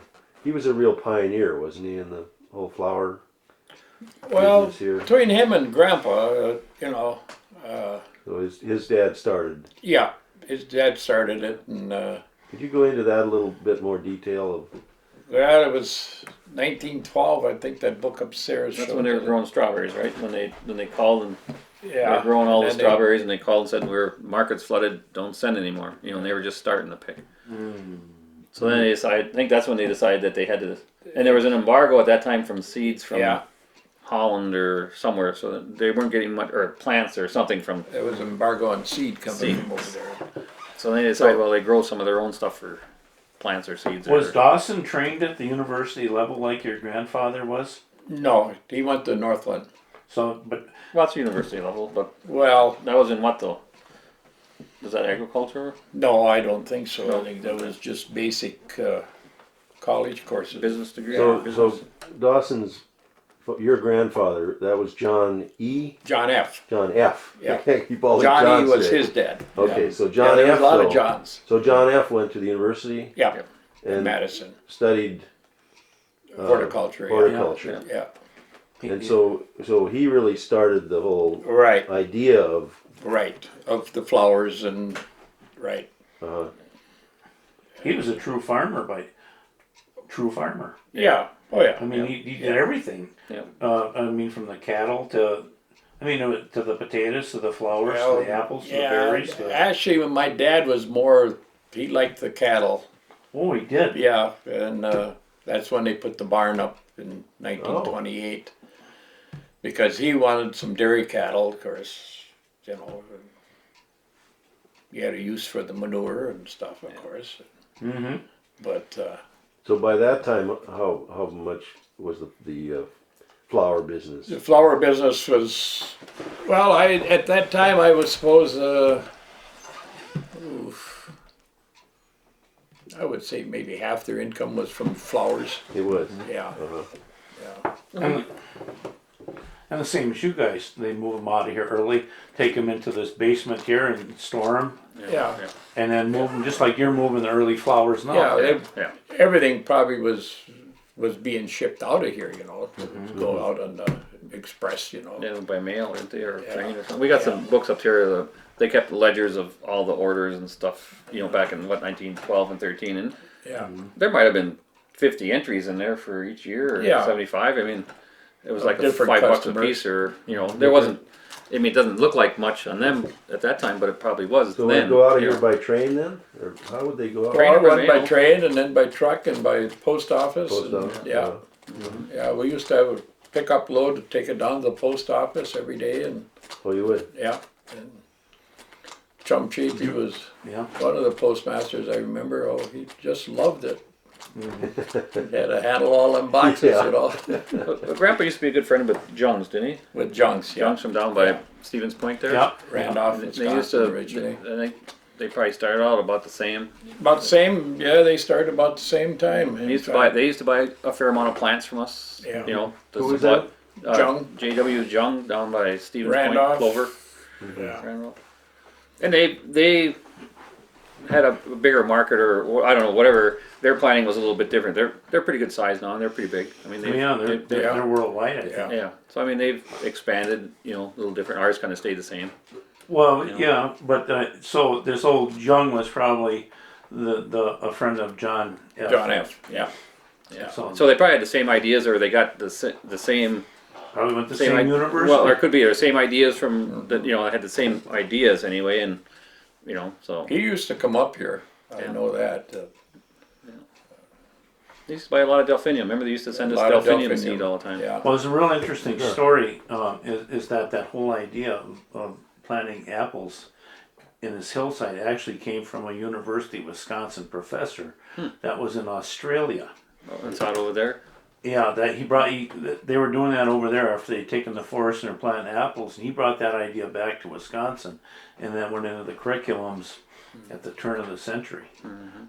He was a real pioneer, wasn't he, in the whole flower Well, business here? between him and Grandpa, So his dad started. yeah, his dad started it, and Could you go into that a little bit more detail of? well, it was 1912. I think that book upstairs. That's showed when they were it. growing strawberries, right? When they called and they Yeah, were growing all the and they- strawberries, and they called and said we're market's flooded, don't send anymore. And they were just starting to pick. So then they decided. I think that's when they decided that they had to. And there was an embargo at that time from seeds from Yeah. Holland or somewhere, so that they weren't getting much or plants or something from. There was embargo on seed coming Seed. from over there. So they decided, well, they grow some of their own stuff for plants or seeds. Was or, Dawson trained at the university level like your grandfather was? No, he went to Northland. So, but well, it's university level, but Well, that was in what though? Was that agriculture, no, I don't think so. No. I think that was just basic college courses. business degree? So, business. so Dawson's, your grandfather, that was John E. John F. John F. Yeah. I can't keep all the John Johns E. was straight. his dad. Okay, Yeah. so John yeah, there F. was a lot though. of Johns. So John F. went to the university Yeah, in and Madison. studied Horticulture. horticulture. Yeah. And so he really started the whole Right. idea of Right. Of the flowers and right. uh, he was a true farmer, true farmer. Yeah, oh yeah. I mean, he did everything. Yeah. I mean, from the cattle to, to the potatoes, to the flowers, Well, to the apples, to the yeah, berries. actually, when my dad was more, he liked the cattle. Oh, he did. Yeah, and that's when they put the barn up in 1928. Because he wanted some dairy cattle, of course, you know. He had a use for the manure and stuff, of course. Mm-hmm. But So by that time, how much was the flower business? the flower business was, well, at that time I was supposed, I would say maybe half their income was from flowers. It was. Yeah, Uh-huh. yeah. And the same as you guys, they move them out of here early, take them into this basement here and store them, Yeah. and then move them just like you're moving the early flowers now. Yeah, Yeah. everything probably was being shipped out of here, you know, to go out on the express, you know. Yeah, by mail, didn't they, or Yeah. train or something? We got some books up here. They kept ledgers of all the orders and stuff. You know, back in 1912 and 13, and Yeah, there might have been 50 entries in there for each year, or Yeah. 75. I mean, it was like a Different $5 a customers. piece, or there wasn't. I mean, it doesn't look like much on them at that time, but it probably was So then. they go out of you here know. by train then, or how would they go out? Train well, or by run by mail? train and then by truck and by post office. Post and- office, Yeah, yeah. We used to have a pickup load to take it down to the post office every day, and Oh, you would. yeah. And Chum Cheap, he was Yeah. one of the postmasters I remember. Oh, he just loved it. He had to handle all them boxes, Yeah. you know, But Grandpa used to be a good friend with Jones, didn't he? with junks. Yeah, Jones from down by Yeah. Stevens Point there. Yeah. Randolph, And they used Wisconsin to. originally. I think they probably started out about the same. About the same. Yeah, they started about the same time. They used to buy. They used to buy a fair amount of plants from us. Yeah. You know, the Who was supply- Jung. J.W. Jung down by Stevens Randolph. Point, Clover. Yeah. Randolph. And they had a bigger market, or I don't know, whatever. Their planning was a little bit different. They're pretty good size now, and they're pretty big. I mean, Yeah, they're worldwide, I think. Yeah. yeah. So I mean, they've expanded. You know, a little different. Ours kind of stayed the same. Well, You know? yeah, but so this old Jung was probably a friend of John F. John F. Yeah. Yeah. So- So they probably had the same ideas, or they got the same. Probably went to the same i- university. Well, or it could be the same ideas from the. You know, had the same ideas anyway, and so He used to come up here. I Yeah. know that. they used to buy a lot of delphinium. Remember, they used to send A us lot of delphinium delphinium. seed all the time. Yeah. Well, it's a real interesting story. Is that whole idea of planting apples in this hillside actually came from a University of Wisconsin professor that was in Australia. Oh, that's out over there. Yeah, they were doing that over there after they'd taken the forest and were planting apples, and he brought that idea back to Wisconsin, and that went into the curriculums at the turn of the century.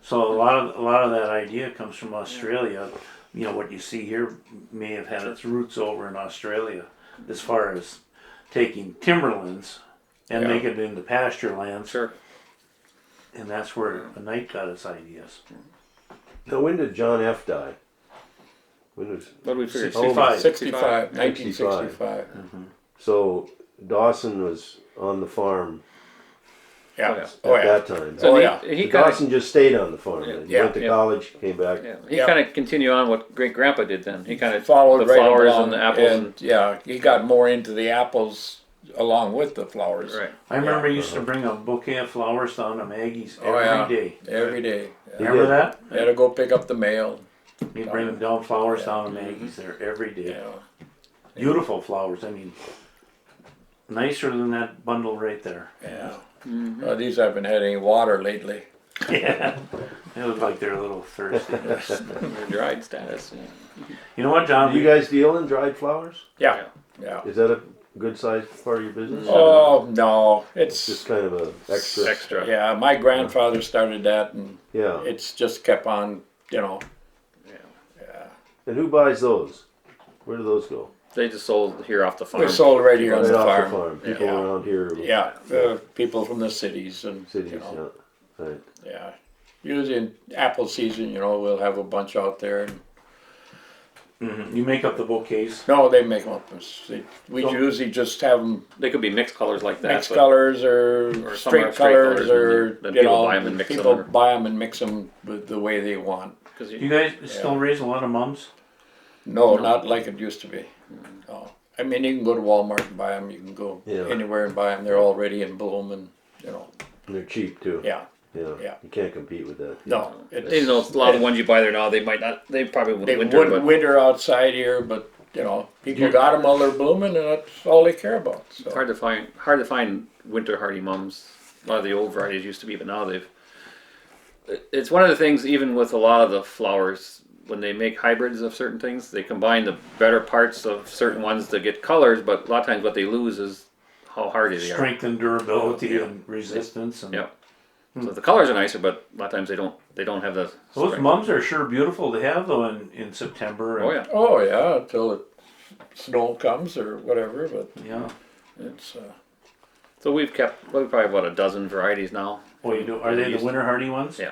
So a lot of that idea comes from Australia. You know, what you see here may have had its roots over in Australia, as far as taking timberlands and Yeah. making it into pasture lands, Sure. and that's where the Knight got his ideas. Now, when did John F. die? When was? What do we figure? 65. 65, 1965. So Dawson was on the farm Yeah. Oh, yeah. at Oh, yeah. that time. So Oh, yeah. he So kind of Dawson just stayed on the farm. Then. He Yeah. went to college, came back. he Yeah. kind of continued on what Great Grandpa did. Then he kind of Followed the right flowers along, and the apples and yeah, he got more into the apples along with the flowers. right. I remember he used to bring a bouquet of flowers down to Maggie's Oh, yeah. every day. Every day. He Remember did. that? Had to go pick up the mail. He'd bring them down flowers down to Maggie's there every day. Yeah. Beautiful flowers. I mean, nicer than that bundle right there. Yeah. Well, these haven't had any water lately. Yeah. They look like they're a little thirsty. Their dried status. Yeah. You know what, John? Do you guys deal in dried flowers? Yeah. Yeah. Is that a good sized part of your business? Oh, no. It's just It's, kind of a extra. Extra. yeah, my grandfather started that and Yeah. it's just kept on, you know. Yeah. Yeah. And who buys those? Where do those go? They just sold here off the farm. They're sold right here on Right the off farm. the farm. People Yeah. around here. Yeah, people from the cities and, Cities. you know, Yeah. Right. yeah. Usually in apple season, you know, we'll have a bunch out there and You make up the bouquets. No, they make them up. We So- usually just have them They could be mixed colors like that. mixed but- colors or some are straight straight colors, colors, or and then you people know, buy 'em and mix 'em people or- buy them and mix them the way they want. 'cause You guys still raise a lot of mums? No, not like it used to be. No. I mean, you can go to Walmart and buy them. You can go Yeah. anywhere and buy them. They're already in bloom, and you know, And they're cheap too. yeah. Yeah. Yeah. You can't compete with that. No, you know, a lot of the ones you buy there now, they might not. They probably they wouldn't winter, but winter outside here, but you know, people got them while they're blooming, and that's all they care about. So. it's hard to find winter hardy mums. A lot of the old varieties used to be, but now they've. It's one of the things, even with a lot of the flowers, when they make hybrids of certain things, they combine the better parts of certain ones to get colors, but a lot of times what they lose is how hardy they are. Strength and durability Yeah. and resistance. And Yeah. So the colors are nicer, but a lot of times they don't have the. those strength. mums are sure beautiful to have though in September. Oh yeah. Oh yeah, until it snow comes or whatever. But Yeah. it's So we probably have about a dozen varieties now. Oh, you do? Are they the winter hardy ones? Yeah.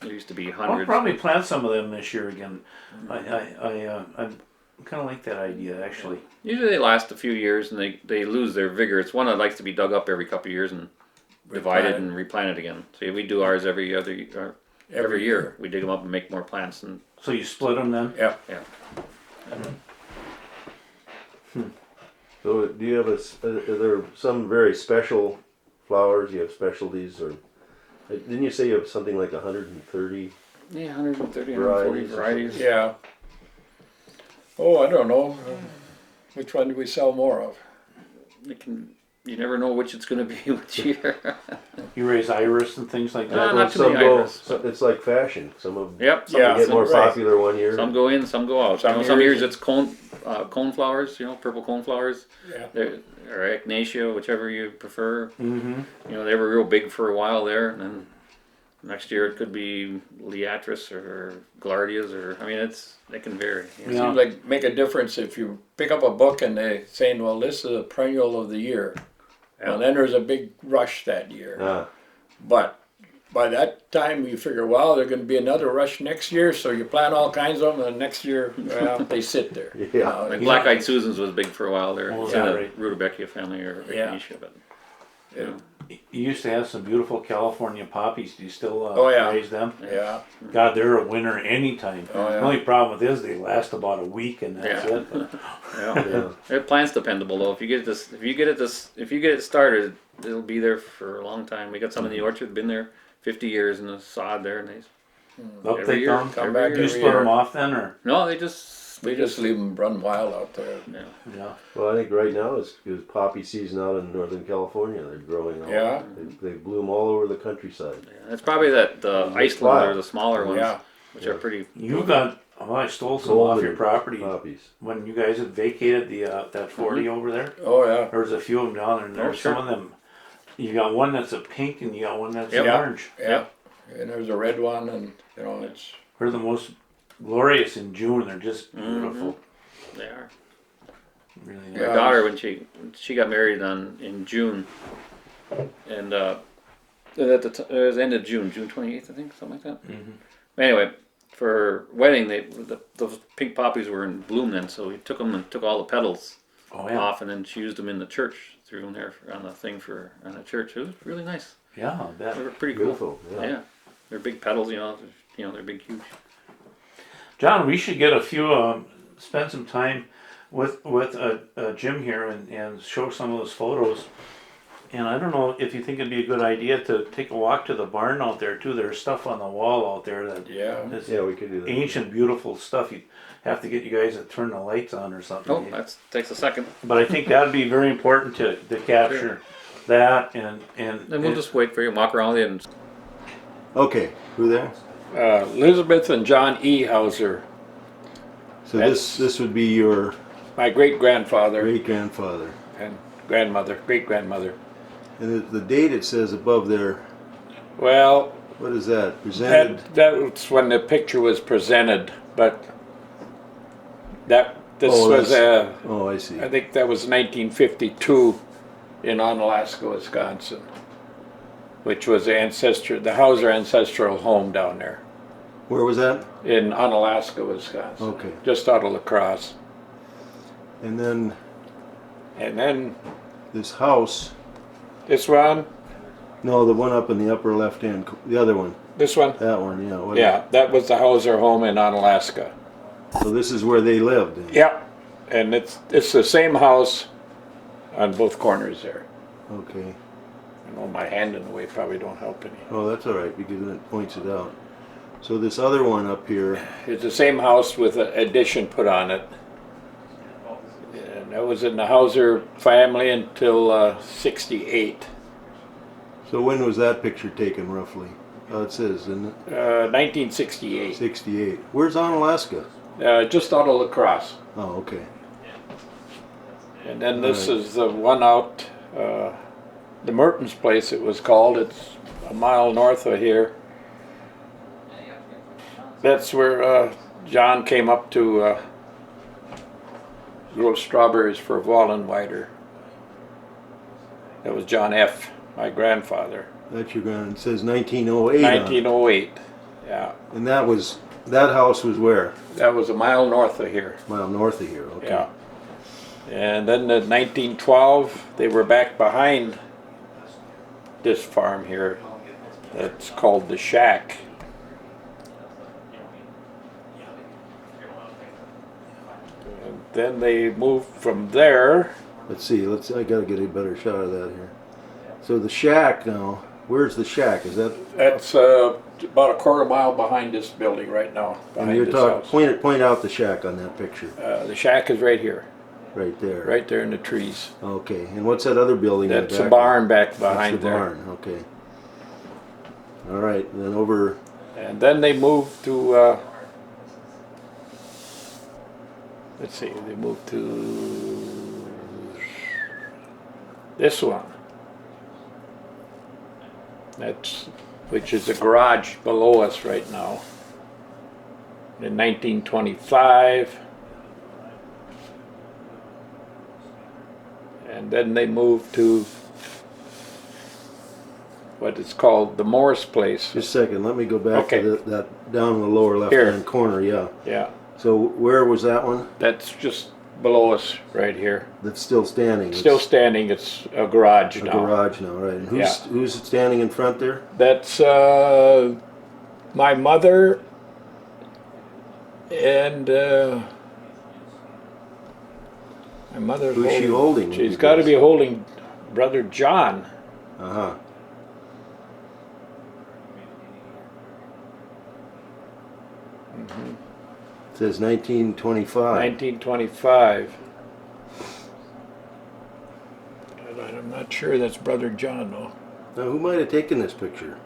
There used to be I'll hundreds. probably plant some of them this year again. I'm kind of like that idea actually. Usually they last a few years and they lose their vigor. It's one that likes to be dug up every couple of years and divided Replanted. and replanted again. So we do ours every year. We dig them up and make more plants and So you split them then? yeah. yeah. So do you have are there some very special flowers? You have specialties, or didn't you say you have something like 130? Yeah, 130, 140 Varieties or varieties. Yeah. Oh, I don't know. Which one do we sell more of? You never know which it's going to be which year. You raise iris and things like that? Not Well, too many iris. It's like fashion. Some of them Yep. Yeah. get more right. popular one year. Some go in, some go out. Some Some years- years it's cone flowers. Purple cone flowers. Yeah. Or echinacea, whichever you prefer. Mm-hmm. They were real big for a while there, and then next year it could be liatris or glardias, or it can vary. It seems like make a difference if you pick up a book and they saying, well, this is a perennial of the year. Well, then there's a big rush that year. Ah, But by that time, you figure, well, there's going to be another rush next year, so you plant all kinds of them, and the next year, well, they sit there. Yeah. Like black-eyed Susans was big for a while there. Oh, It's is in that the right? Rudbeckia family or Yeah. echinacea, but You used to have some beautiful California poppies. Do you still Oh, yeah. raise them? Yeah. God, they're a winner anytime. Oh, yeah. The only problem with is they last about a week and that's Yeah. it. But yeah. It plant's dependable though. If you get it started, it'll be there for a long time. We got some in the orchard, been there 50 years in the sod there, and up Every they year, come. come every back year. Do you every split year. them off then, or No, they just We just leave them run wild out there. yeah. yeah? well, I think right now is poppy season out in Northern California. They're growing. Yeah. They bloom all over the countryside. It's probably the Iceland or the smaller ones, Yeah. which are pretty. You got. Oh, I stole some off your Golden property poppies. when you guys had vacated the that 40 over there. Oh, yeah. There was a few of them down there, and there's sure. some of them. You got one that's a pink, and you got one that's Yep. orange. Yeah. And there's a red one, and, it's, They're the most glorious in June. They're just beautiful. They are. Really My nice. Yeah. daughter, when she got married in June, and it was the end of June 28th, I think, something like that. Anyway, for her wedding, those pink poppies were in bloom then, so we took them and took all the petals Oh yeah, off, and then she used them in the church, threw them there on the thing on the church. It was really nice. yeah. That They were pretty cool. Beautiful. Yeah, they're big petals, they're big, huge. John, we should get a few. Spend some time with Jim here and show some of those photos. And I don't know if you think it'd be a good idea to take a walk to the barn out there too. There's stuff on the wall out there that yeah. is Yeah, we could do that. ancient, beautiful stuff. You have to get you guys to turn the lights on or something. Oh, that takes a second. But I think that'd be very important to capture that and Then we'll just wait for you, walk around with you, and Okay, who there? Elizabeth and John E. Hauser, So That's- this would be your my great-grandfather great grandfather, and grandmother, great-grandmother. and the date it says above there. Well, What is that? Presented. that was when the picture was presented, but this Oh, was Oh, I see. I think that was 1952 in Onalaska, Wisconsin, which was the Hauser ancestral home down there. Where was that? in Unalaska, Wisconsin. Okay. Just out of La Crosse. And then And then this house, this one, no, the one up in the upper left hand, the other one, this one. that one, yeah. what- Yeah, that was the Hauser home in Unalaska. So this is where they lived. Then. Yep. And it's the same house on both corners there. Okay. I know my hand in the way probably don't help any. Oh, that's all right because then it points it out. So this other one up here, It's the same house with an addition put on it. And that was in the Hauser family until 68. so when was that picture taken roughly? Oh, it says, isn't it? 1968. 68. Where's Unalaska? Just out of La Crosse. Oh, okay. And then this Alright. is the one out, the Mertens place it was called. It's a mile north of here. That's where John came up to grow strawberries for Wallenweider. That was John F., my grandfather. That's your grand. It says 1908. 1908. Yeah, And that house was where? that was a mile north of here. Mile north of here. Okay. Yeah. And then in 1912, they were back behind this farm here. That's called the Shack. And then they moved from there. Let's see. I gotta get a better shot of that here. So the shack now. Where's the shack? Is that? That's about a quarter mile behind this building right now. And Behind you're this talking. house. Point out the shack on that picture. The Shack is right here, Right there. right there in the trees. Okay. And what's that other building? in the That's a back? barn back That's behind the there. barn. Okay. All right. And then over. And then they moved to, let's see, they moved to this one. Which is a garage below us right now. In 1925. And then they moved to what is called the Morris place. Just a second. Let me go back Okay. to that down in the lower left-hand corner. Yeah. Yeah, So where was that one? that's just below us right here. That's still standing. Still It's standing, it's a garage a now. garage now, right? And Yeah. who's standing in front there? That's my mother and my mother's Who's she holding? She's got to be holding brother John. Uh huh. It says 1925. 1925. And I'm not sure that's brother John though. Now, who might have taken this picture?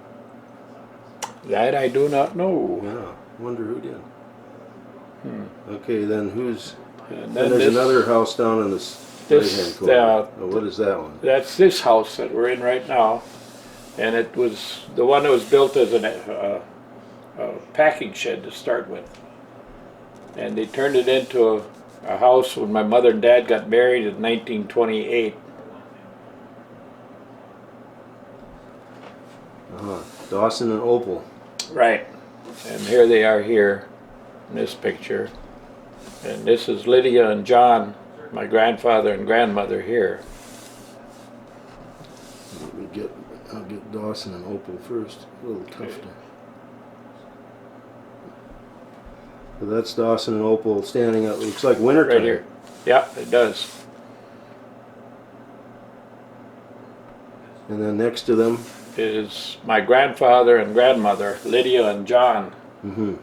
That I do not know. Yeah, wonder who did. Okay, then who's? And Then then there's this, another house down in this this, right-hand corner. Oh, what is that one? that's this house that we're in right now. And it was the one that was built as a packing shed to start with. And they turned it into a house when my mother and dad got married in 1928. Uh-huh. Dawson and Opal. Right. And here they are here in this picture. And this is Lydia and John, my grandfather and grandmother here. I'll get Dawson and Opal first. A little tough to. So that's Dawson and Opal standing up. Looks like wintertime. Right here. Yeah, it does. And then next to them. Is my grandfather and grandmother, Lydia and John. Mm-hmm.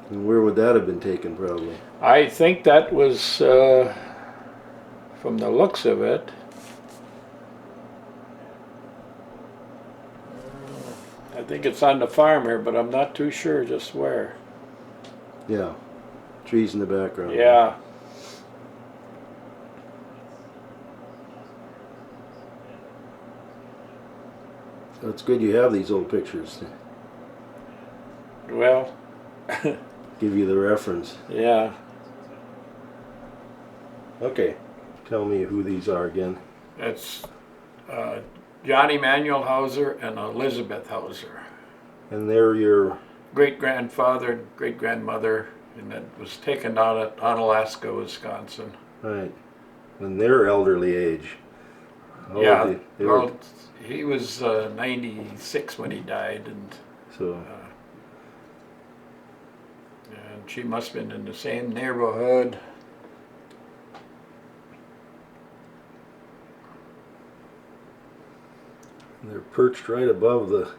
And where would that have been taken, probably? I think that was, from the looks of it, I think it's on the farm here, but I'm not too sure just where. Yeah. Trees in the background. Yeah. So it's good you have these old pictures to Well, give you the reference. yeah. Okay. Tell me who these are again. It's John Emanuel Hauser and Elizabeth Hauser. And they're your great-grandfather and great-grandmother, and it was taken down at Onalaska, Wisconsin. Right. And their elderly age. How old Yeah, they were, well, he was 96 when he died, and so she must have been in the same neighborhood. they're perched right above the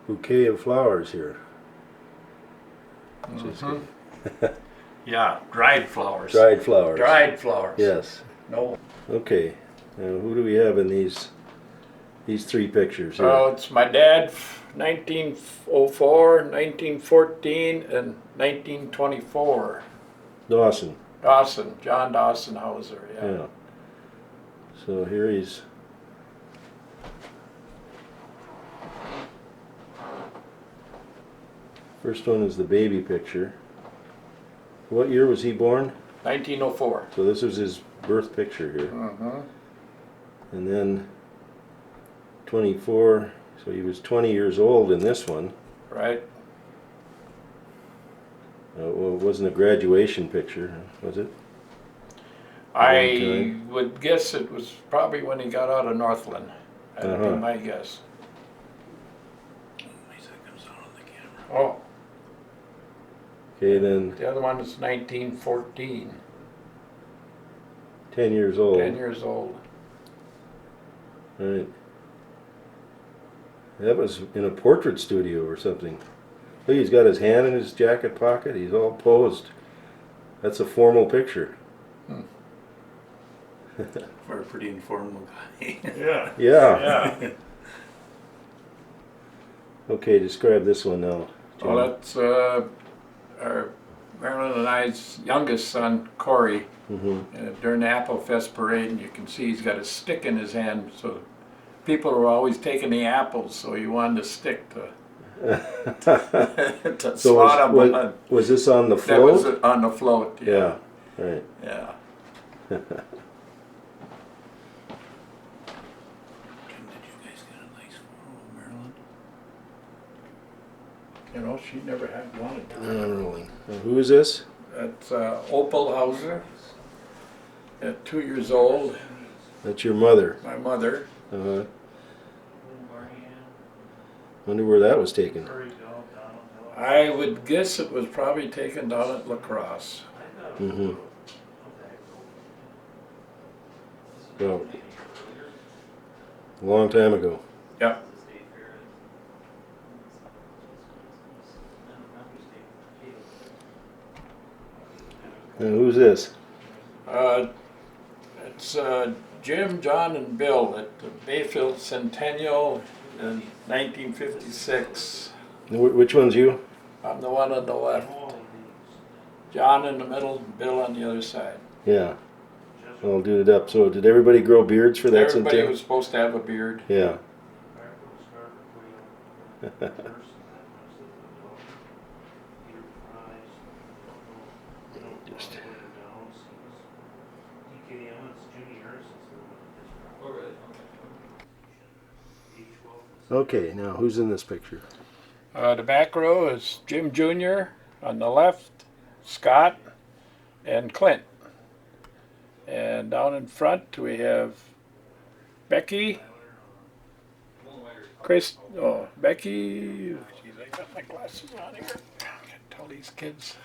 bouquet of flowers here. Which is good. Yeah, dried flowers. Dried flowers. Dried flowers. Yes. No. Okay. Now who do we have in these three pictures here? Oh, it's my dad, 1904, 1914, and 1924. Dawson. Dawson, John Dawson Hauser, yeah. Yeah. So here he's. First one is the baby picture. What year was he born? 1904. So this was his birth picture here. Mm-hmm. And then 24, so he was 20 years old in this one. Right. Well, it wasn't a graduation picture, was it? I would guess it was probably when he got out of Northland. That would be my guess. Oh, Okay, then the other one is 1914. 10 years old. 10 years old. Right. That was in a portrait studio or something. Look, he's got his hand in his jacket pocket. He's all posed. That's a formal picture. For a pretty informal guy. Yeah. Yeah. Yeah. Okay, describe this one now. Jim. Well, that's our Marilyn and I's youngest son, Corey. During the Apple Fest parade, and you can see he's got a stick in his hand. So people were always taking the apples, so he wanted a stick to So swat them on. was this on the That was float? on the float. Yeah. Right. Yeah. Did you guys get a nice photo of Marilyn? You know, she never had wanted to. Rolling. Who is this? That's Opal Hauser. At 2 years old, That's your mother. my mother. Uh-huh. Wonder where that was taken. I would guess it was probably taken down at La Crosse. Mm-hmm. Well, a long time ago. Yeah. And who's this? It's Jim, John, and Bill at the Bayfield Centennial in 1956. Which one's you? I'm the one on the left. John in the middle, Bill on the other side. Yeah. I'll do it up. So did everybody grow beards for that Everybody centennial? was supposed to have a beard. Yeah. Just. Okay, now who's in this picture? The back row is Jim Jr. On the left, Scott and Clint. And down in front we have Becky, Becky, geez, I got my glasses on here. I can't tell these kids.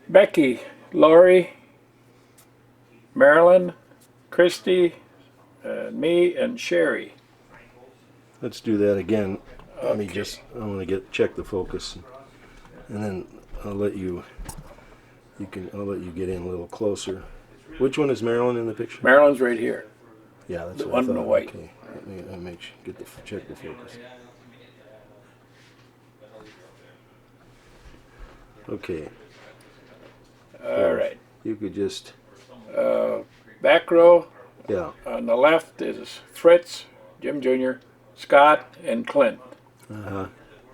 Becky, Lori, Marilyn, Christy, me, and Sherry. Let's do that again. Let me just, I want to check the focus, and then I'll let you I'll let you get in a little closer. Which one is Marilyn in the picture? Marilyn's right here. Yeah, that's The what one I in thought. the white. Okay. Let me check the focus. Okay. All right. You could just, Back row, yeah. on the left is Fritz, Jim Jr., Scott, and Clint. Uh-huh.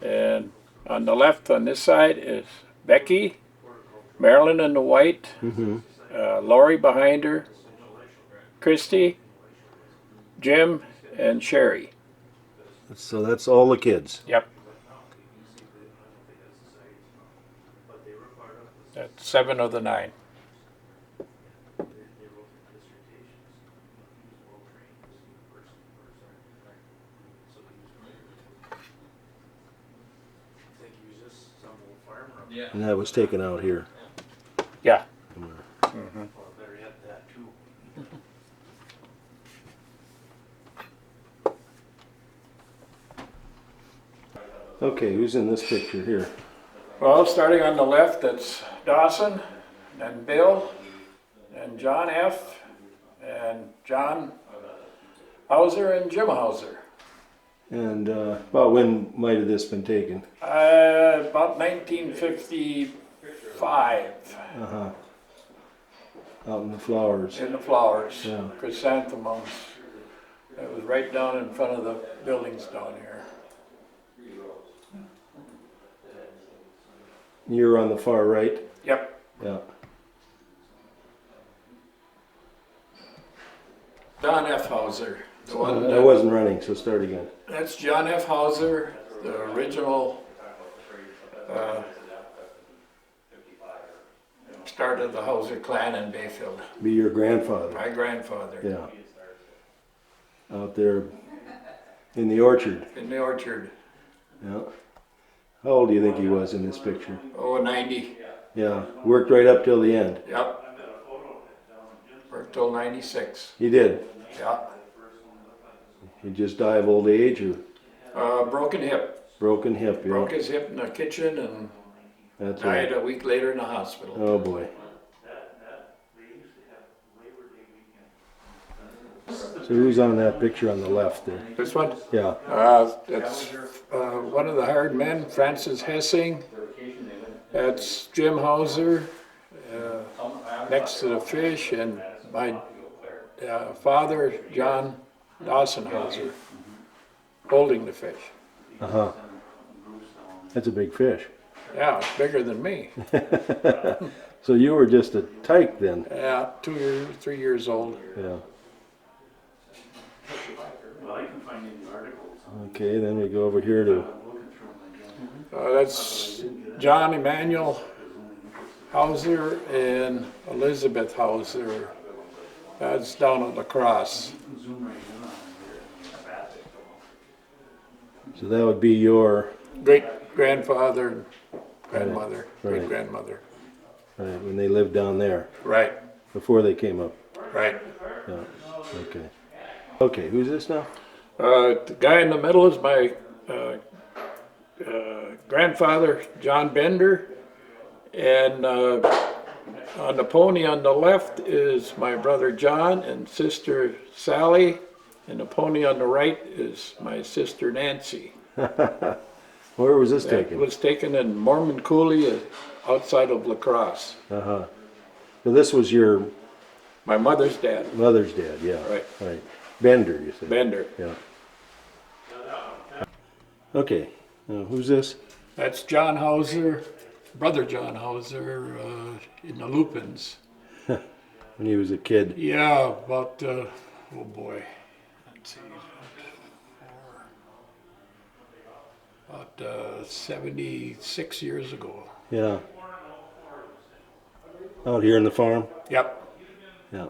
And on the left on this side is Becky, Marilyn in the white, Lori behind her, Christy, Jim, and Sherry. So that's all the kids. Yep. That's 7 of the 9. And that was taken out here. Yeah. Okay, who's in this picture here? Well, starting on the left, that's Dawson, then Bill, and John F., and John Hauser, and Jim Hauser. And about when might have this been taken? About 1955, Uh-huh. Out in the flowers. in the flowers, Yeah. chrysanthemums. It was right down in front of the buildings down here. You're on the far right? Yep. Yeah. John F. Hauser. The one I wasn't running, so start again. That's John F. Hauser, the original start of the Hauser clan in Bayfield. Be your grandfather. My grandfather Yeah. Out there in the orchard. in the orchard. Yeah. How old do you think he was in this picture? Oh, 90. Yeah. Worked right up till the end. Yep. Worked till 96. He did. Yeah. He just died of old age or Broken hip. broken hip. Yeah. Broke his hip in the kitchen and That's died right. a week later in the hospital. Oh boy. So who's on that picture on the left there? This one? Yeah. That's one of the hired men, Francis Hessing. That's Jim Hauser, next to the fish, and my father, John Dawson Hauser, holding the fish. Uh-huh. That's a big fish. Yeah, it's bigger than me. So you were just a tyke then? Yeah, 2 years, 3 years old. Yeah. Well, I can find any articles. Okay, then we go over here to, That's John Emanuel Hauser and Elizabeth Hauser. That's down at La Crosse. so that would be your, Great grandfather and grandmother, Right. great grandmother. right, when they lived down there, Right, before they came up. right. Yeah, okay. Okay, who's this now? The guy in the middle is my grandfather, John Bender, and on the pony on the left is my brother John and sister Sally, and the pony on the right is my sister Nancy. Where was this It taken? was taken in Mormon Coulee outside of La Crosse. Uh-huh. So this was your My mother's dad, mother's dad, yeah. Right. Right. Bender, you said? Bender. Yeah. Okay, now who's this? That's John Hauser, brother John Hauser, in the Lupins. When he was a kid. Yeah, about, oh boy, let's see, about 76 years ago. Yeah. Out here in the farm? Yep. Yeah.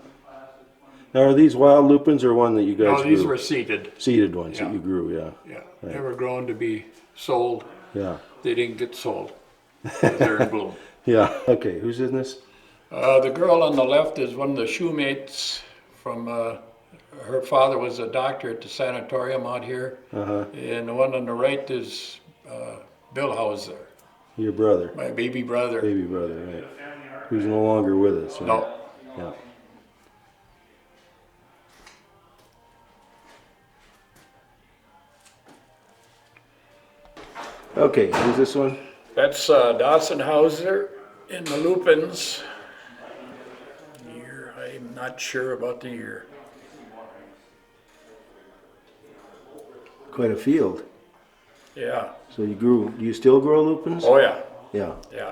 Now are these wild lupins or one that you guys No, these grew? were seeded. Seeded ones that Yeah. you grew, yeah. Yeah, they were grown to be sold. Yeah. They didn't get sold. 'Cause they're in bloom. Yeah, okay, who's in this? The girl on the left is one of the shoemates from, her father was a doctor at the sanatorium out here. Uh-huh. And the one on the right is Bill Hauser, Your brother, my baby brother. baby brother, right? Who's no longer with us, right? No, Yeah. Okay, who's this one? that's Dawson Hauser in the Lupins. Year, I'm not sure about the year. Quite a field. Yeah, So you grew, do you still grow lupins? oh yeah, Yeah. yeah.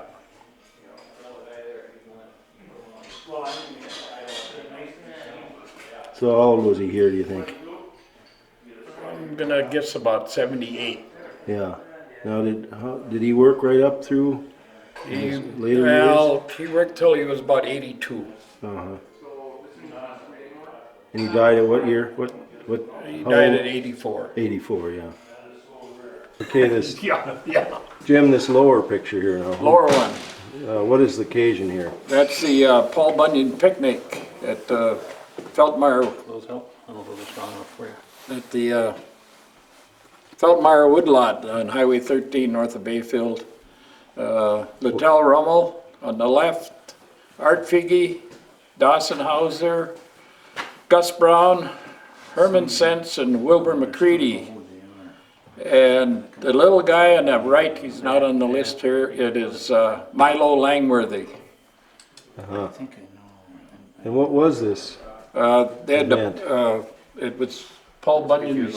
So how old was he here, do you think? been, I guess, about 78. Yeah. Now, did he work right up through his later Well, he worked till he was about 82. years? Uh-huh. And he died at what year? What? He how died old? at 84. 84, yeah. Okay, this, Yeah. Jim, this lower picture here now. Lower one. What is the occasion here? That's the Paul Bunyan picnic at Feltmeyer, Those help? I don't know if those are strong enough for you. at the Feltmeyer Woodlot on Highway 13 north of Bayfield. Littell Rummel on the left, Art Figge, Dawson Hauser, Gus Brown, Herman Sense, and Wilbur McCready. And the little guy on the right, he's not on the list here, it is Milo Langworthy. Uh-huh. And what was this? They had it was Paul Bunyan's,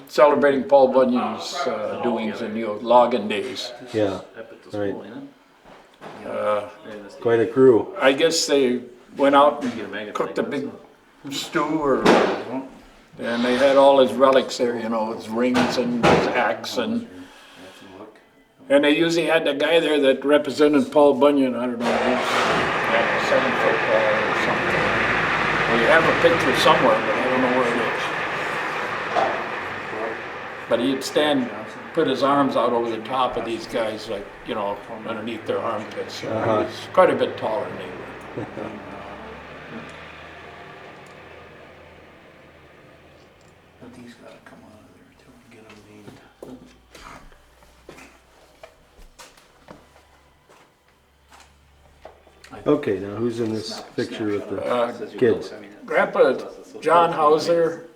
celebrating Paul Bunyan's doings in the logging days. Yeah, right. Quite a crew. I guess they went out and cooked a big stew, and they had all his relics there, you know, his rings and his axe, and they usually had the guy there that represented Paul Bunyan. I don't know, he's 7 foot tall or something. Well, you have a picture somewhere, but I don't know where it is. But he'd stand, put his arms out over the top of these guys, like, you know, underneath their armpits. So he's quite a bit taller than they were. But these gotta come out of there too and get them named. Okay, now who's in this picture with the kids? Grandpa John Hauser,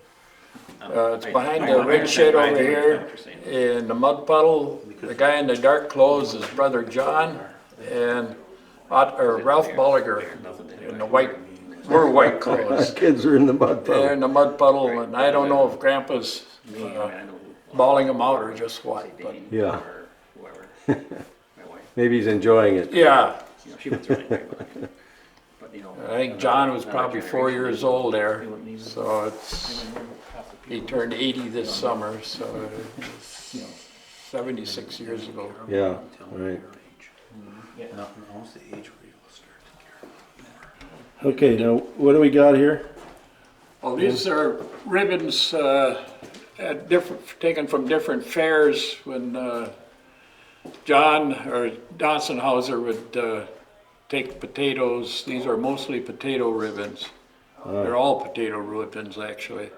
it's behind the red shed over here, in the mud puddle. The guy in the dark clothes is brother John, and Ralph Bolliger in the white, white clothes. Kids are in the mud puddle. They're in the mud puddle, and I don't know if Grandpa's bawling them out or just what, but Yeah. Maybe he's enjoying it. yeah. She was really great. But, you know, I think John was probably 4 years old there, so he turned 80 this summer, so it's 76 years ago. Yeah, right. Almost the age where you'll start to care more. Okay, now what do we got here? Well, these are ribbons taken from different fairs when John or Dawson Hauser would take potatoes. These are mostly potato ribbons. They're all potato ribbons, actually.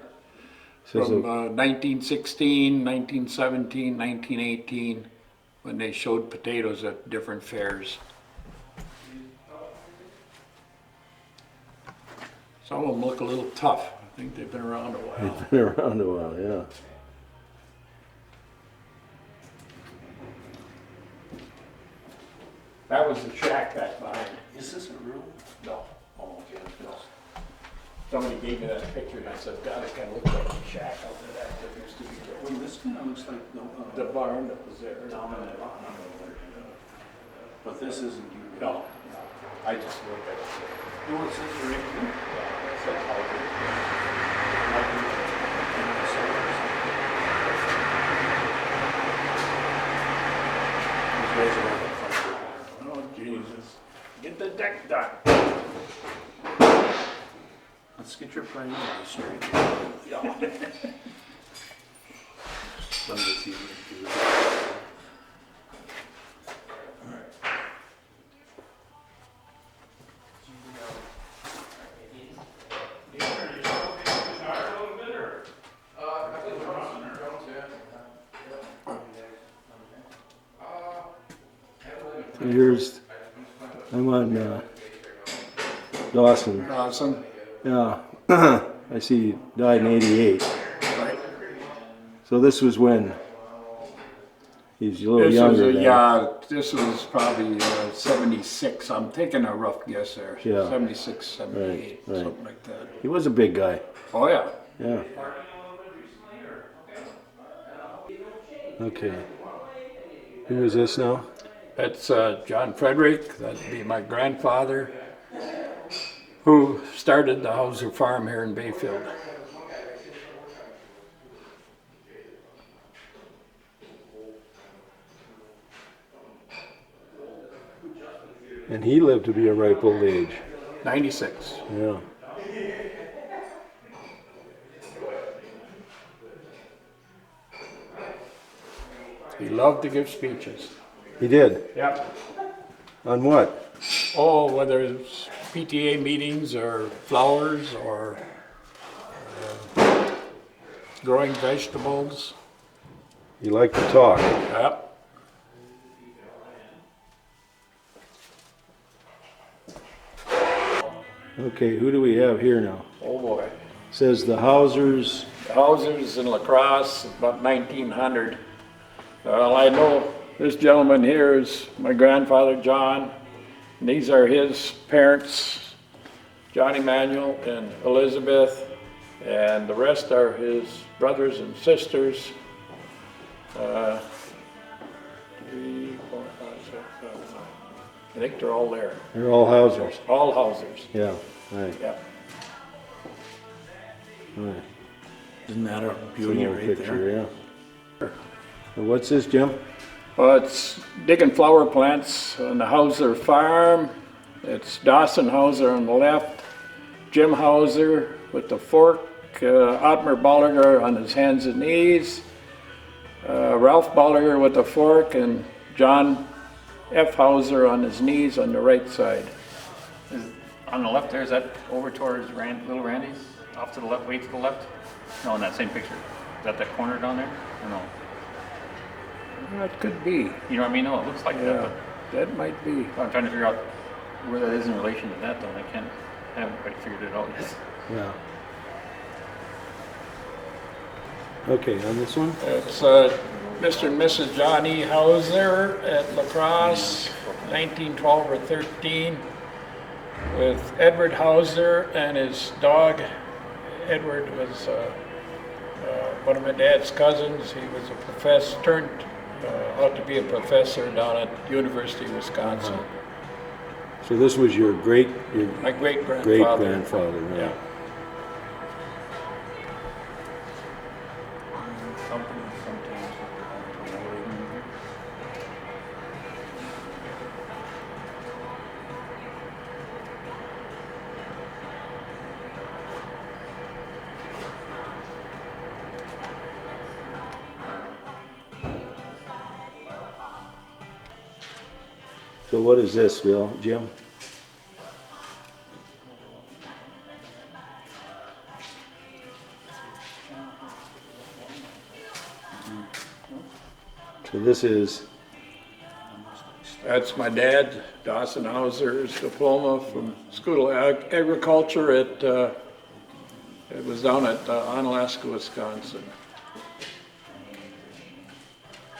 Says From a- 1916, 1917, 1918, when they showed potatoes at different fairs. Some of them look a little tough. I think they've been around a while. Been around a while, yeah. That was the shack back behind. Is this a room? No. Oh, okay, no. Somebody gave me that picture and I said, God, it kind of looks like a shack out there that used to be Well, this kind of looks like the barn that was there. down in that bottom. But this isn't you. No, I just looked at it. You want to sit here right here? It said Hauser. Oh, Jesus. Get the deck done. Let's get your priorities straight. Yeah. Let me see if we can do this. Here's, I'm on Dawson. Awesome. Yeah, I see he died in '88. Right. So this was when he's a little This was younger a, then. yeah, this was probably 76. I'm taking a rough guess there. Yeah. 76, 78, Right, right. something like that. He was a big guy. Oh, yeah. Yeah. Okay. Who is this now? That's John Frederick. That'd be my grandfather, who started the Hauser farm here in Bayfield. And he lived to be a ripe old age. 96. Yeah. He loved to give speeches. He did. Yep. On what? Oh, whether it's PTA meetings or flowers or growing vegetables. He liked to talk. Yep. Okay, who do we have here now? Oh boy. Says the Hausers. Hausers in La Crosse, about 1900. Well, I know this gentleman here is my grandfather, John. And these are his parents, John Emanuel and Elizabeth. And the rest are his brothers and sisters. 3, 4, 5, 6, 7, 8. I think they're all there. They're all Hausers. All Hausers. Yeah, right. Yep. Right. Isn't that a It's an beauty old right picture, there? yeah. And what's this, Jim? Well, it's digging flower plants on the Hauser farm. It's Dawson Hauser on the left, Jim Hauser with the fork, Otmar Bolliger on his hands and knees, Ralph Bolliger with the fork, and John F. Hauser on his knees on the right side. On the left there, is that over towards Little Randy's? Off to the left, way to the left? No, in that same picture. Is that corner down there? Or no? That could be. You know what I mean? No, it looks like that, Yeah, that might be. but I'm trying to figure out where that is in relation to that though, and I haven't quite figured it out yet. Yeah. Okay, on this one? It's Mr. and Mrs. John E. Hauser at La Crosse, 1912 or 13, with Edward Hauser and his dog. Edward was one of my dad's cousins. He was a professor, turned out to be a professor down at University of Wisconsin. So this was your My great-grandfather, great-grandfather. right? Yeah. So what is this, Bill, Jim? So this is, That's my dad, Dawson Hauser's diploma from School of Agriculture at, it was down at Onalaska, Wisconsin.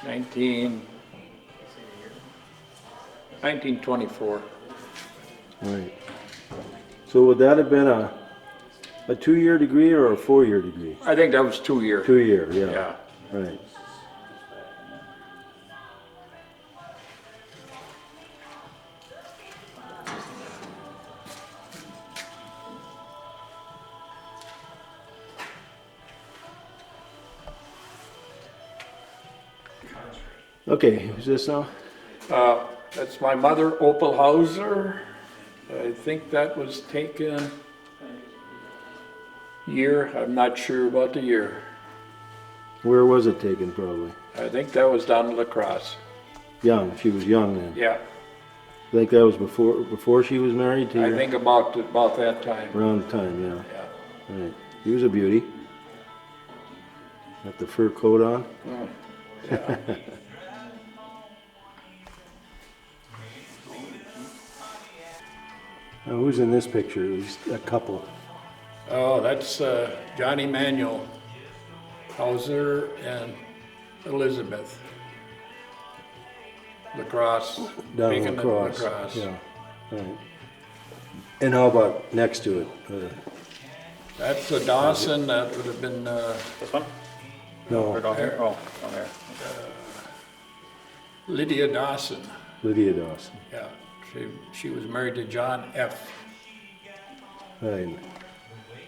1924. right. So would that have been a 2-year degree or a 4-year degree? I think that was 2 year. 2-year, yeah. Yeah. Right. Okay, who's this now? That's my mother, Opal Hauser. I think that was taken year, I'm not sure about the year. Where was it taken, probably? I think that was down in La Crosse. Young, she was young then. Yeah, I think that was before she was married to you? I think about that time. Around the time, yeah. Yeah. Right. He was a beauty. Got the fur coat on. Oh, yeah. Now, who's in this picture? At least a couple. Oh, that's John Emanuel Hauser and Elizabeth. La Crosse. Down Beacon on the of La cross. Crosse. Yeah. Right. And how about next to it? That's a Dawson, that would have been, This one? Or No, down here? Oh, down there. Lydia Dawson. Lydia Dawson. Yeah, she was married to John F. Right.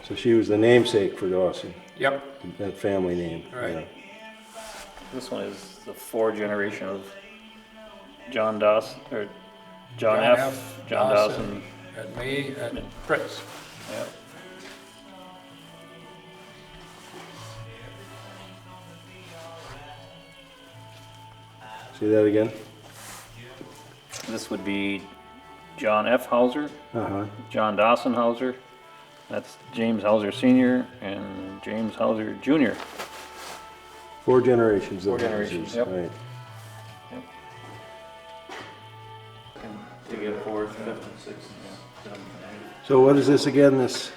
So she was the namesake for Dawson, Yep, that family name. Right. This one is the 4th generation of John Dawson, or John F., John Dawson. And me, and Fritz. Yeah. Say that again. This would be John F. Hauser, Uh-huh. John Dawson Hauser. That's James Hauser Sr. and James Hauser Jr. 4 generations of 4 generations, Hausers, yep. right. To get fourth, fifth, and sixth. So what is this again? This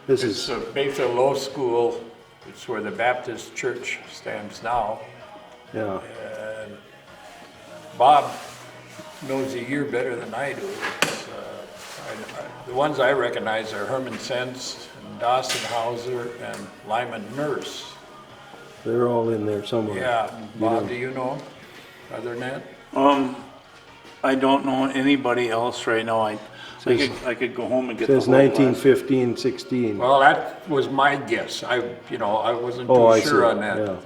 It's is, Bayfield Low School. It's where the Baptist church stands now. yeah, And Bob knows the year better than I do. The ones I recognize are Herman Sense, and Dawson Hauser, and Lyman Nurse. they're all in there somewhere. Yeah, Bob, know. do you know him? Other than that? I don't know anybody else right now. I could go home and get the Says whole class. 1915, 16. Well, that was my guess. I wasn't Oh, I too see, sure on that. yeah.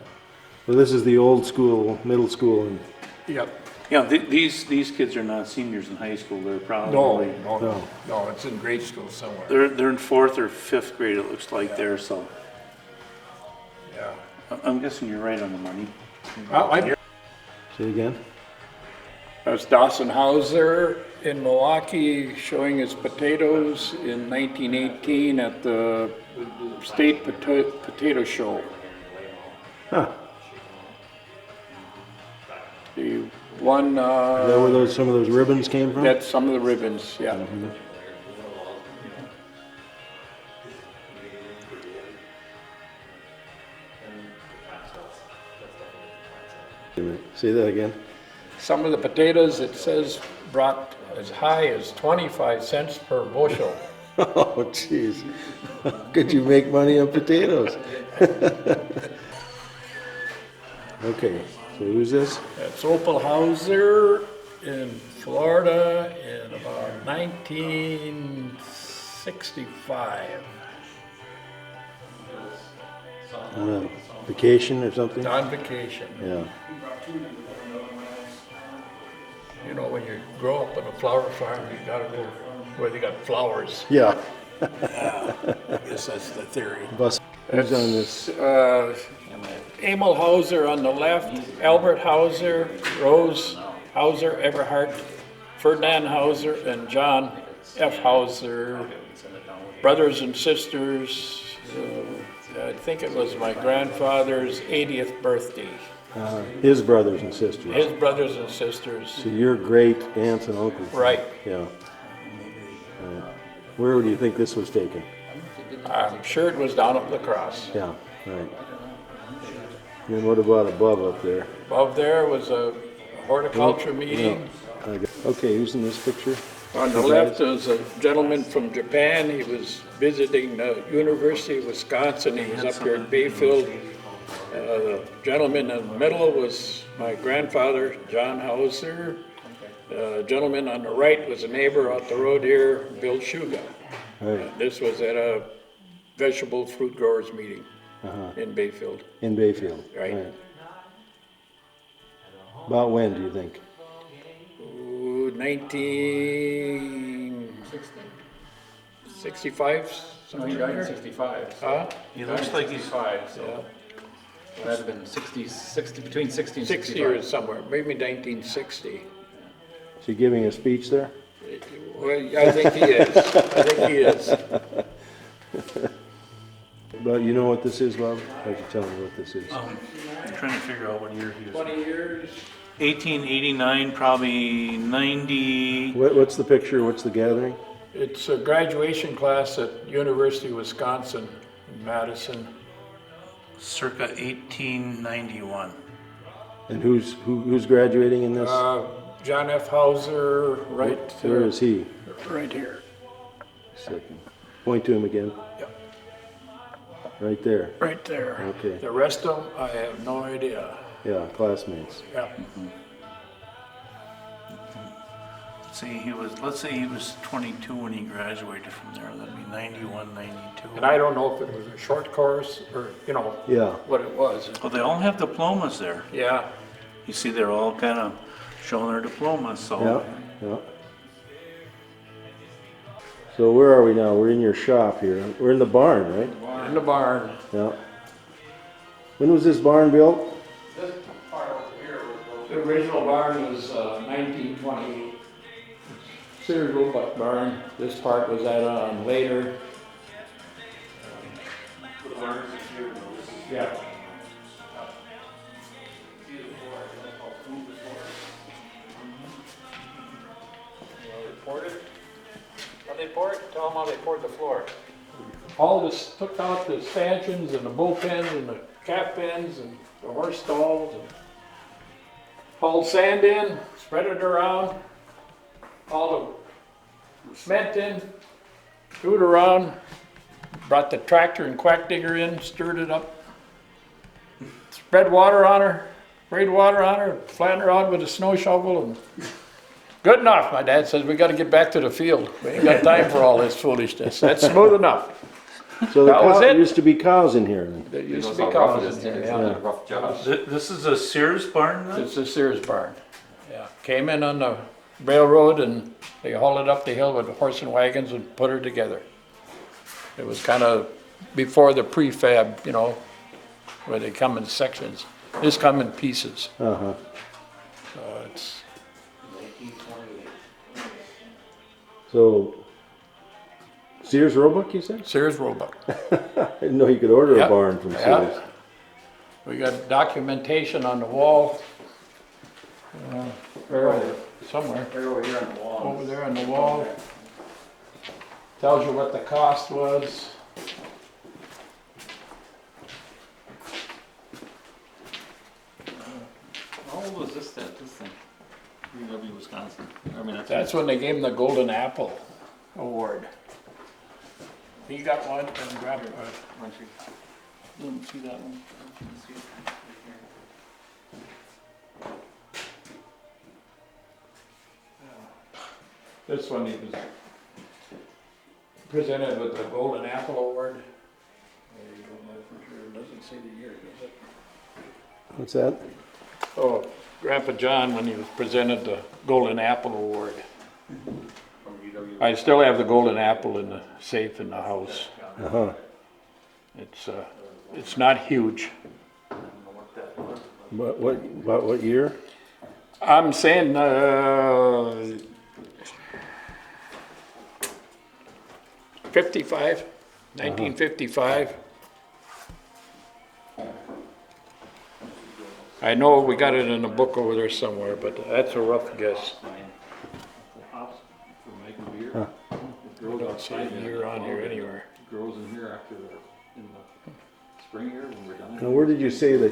Well, this is the old school, middle school, and, Yep. Yeah, these kids are not seniors in high school. They're No, probably no, it's in grade school somewhere. they're in 4th or 5th grade. It looks like there. So Yeah. I'm guessing you're right on the money. say again? That's Dawson Hauser in Milwaukee showing his potatoes in 1918 at the State Potato Show. Huh, The one, is that where some of those ribbons came from? that's some of the ribbons, yeah. Wait a minute, say that again? Some of the potatoes, it says, brought as high as 25 cents per bushel. Oh, jeez. Could you make money on potatoes? Okay, so who's this? That's Opal Hauser in Florida in about 1965. Vacation or something? On vacation. Yeah. You know, when you grow up on a flower farm, you gotta go where they got flowers. Yeah. I guess that's the theory. Bus, who's on this? Emil Hauser on the left, Albert Hauser, Rose Hauser, Everhart, Ferdinand Hauser, and John F. Hauser, brothers and sisters. I think it was my grandfather's 80th birthday. His brothers and sisters. His brothers and sisters, So your great aunts and uncles. right. Yeah. Right. Where do you think this was taken? I'm sure it was down at La Crosse. Yeah, right. And what about above up there? Above there was a horticulture meeting. Okay, who's in this picture? On the left is a gentleman from Japan. He was visiting the University of Wisconsin. He was up here in Bayfield. The gentleman in the middle was my grandfather, John Hauser. The gentleman on the right was a neighbor out the road here, Bill Shuga. Right, This was at a vegetable fruit growers meeting in Bayfield. in Bayfield. Right. About when, do you think? Ooh, 1965, something like that. 65. Huh? He looks like he's 5, so that'd have been 60, between 60 and 60 65. or somewhere, maybe 1960. Is he giving a speech there? Well, I think he is. I think he is. But you know what this is, Bob? Why don't you tell me what this is? I'm trying to figure out what year he was. 20 years. 1889, probably 90. What's the picture? What's the gathering? It's a graduation class at University of Wisconsin in Madison. Circa 1891. And who's graduating in this? John F. Hauser, right Where is he? right here. Second. Point to him again. Yep. Right there. Right there. Okay. The rest of them, I have no idea. Yeah, classmates. Yeah. Let's say he was 22 when he graduated from there. That'd be 91, 92. And I don't know if it was a short course or, Yeah. what it was. Well, they all have diplomas there. Yeah. You see, they're all kind of showing their diplomas. So Yeah. Yeah. So where are we now? We're in your shop here. We're in the barn, right? In the barn. Yeah. When was this barn built? This part over here was the original barn was 1928. Sears Roebuck barn. This part was added on later. Yeah. How they poured? Tell them how they poured the floor. All this, took out the stanchions and the bullpens and the calf pens and the horse stalls and hauled sand in, spread it around, all the cement in, threw it around, brought the tractor and quack digger in, stirred it up, spread water on her, sprayed water on her, flattened her out with a snow shovel, and good enough. My dad says we got to get back to the field. We ain't got time for all this foolishness. That's smooth enough. So the That was it. used to be cows in here then? There used to be cows in there. Yeah. Rough job. This is a Sears barn then? It's a Sears barn. Yeah. Came in on the railroad and they hauled it up the hill with horse and wagons and put her together. It was kind of before the prefab, you know, where they come in sections. This come in pieces. Uh-huh. So it's So Sears Roebuck, you said? Sears Roebuck. I didn't know you could order Yep. a barn from Yeah. Sears. We got documentation on the wall. Somewhere. Over here on the wall. Over there on the wall. Tells you what the cost was. How old was this thing? UW Wisconsin. I mean, That's when they gave him the Golden Apple Award. He got one and grabbed it. Didn't see that one. See it right here. This one he was presented with the Golden Apple Award. There you go, that for sure. It doesn't say the year, does it? What's that? Oh, Grandpa John, when he was presented the Golden Apple Award. From UW. I still have the Golden Apple in the safe in the house. Uh-huh. It's not huge. About what year? I'm saying, 55, 1955. I know we got it in a book over there somewhere, but that's a rough guess. Huh. I don't see a year on here anywhere. Grows in here after in the spring here when we're done. Now, where did you say the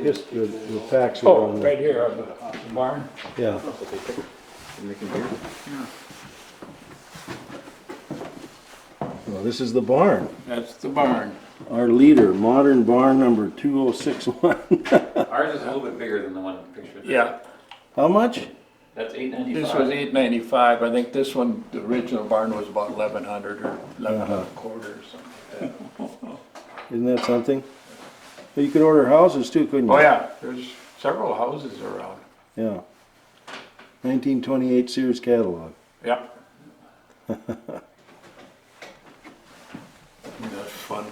facts were Oh, on? right here on the barn. Yeah. And they can hear. Well, this is the barn. That's the barn. Our leader, modern barn number 2061. Ours is a little bit bigger than the one in the picture. Yeah, How much? That's $8.95. this was $8.95. I think this one, the original barn was about 1,100 or 11 and a quarter or something like that. Isn't that something? Well, you could order houses too, couldn't you? Oh yeah, there's several houses around. Yeah. 1928 Sears catalog. Yep. That's fun.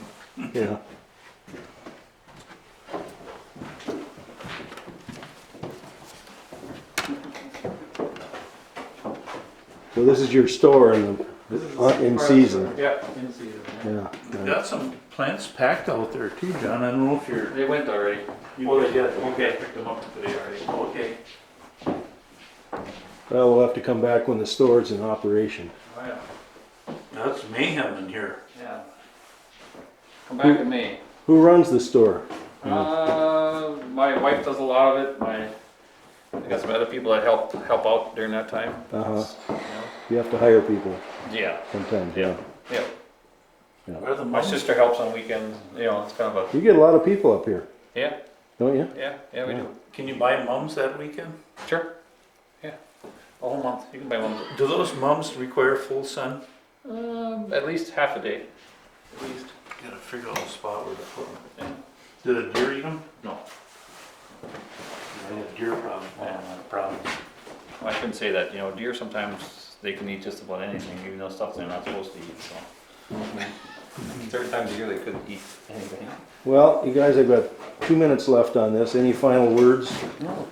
Yeah. So this is your store in in season. Yeah. In season. Yeah. You've got some plants packed out there too, John. I don't know if you're. They went already. Oh, they did. Okay. Picked them up today already. Okay. Well, we'll have to come back when the store's in operation. Oh, yeah. That's mayhem in here. Yeah. Come back in May. Who runs the store? My wife does a lot of it. I got some other people that help out during that time. Uh-huh. You know? You have to hire people Yeah. sometimes. Yeah. Yeah. Where are the My mums? sister helps on weekends. You know, it's kind of You get a lot of people up here, a yeah, don't you? yeah, we do. Can you buy mums that weekend? Sure. Yeah. A whole month. You can buy one. Do those mums require full sun? At least half a day. At least. Gotta figure out a spot where to put them. Yeah. Did a deer eat them? No. I had a deer problem. Yeah. Not a problem. Well, I shouldn't say that. You know, deer sometimes they can eat just about anything, even though stuff they're not supposed to eat. So certain times of year they couldn't eat anything. Well, you guys, I've got 2 minutes left on this. Any final words No.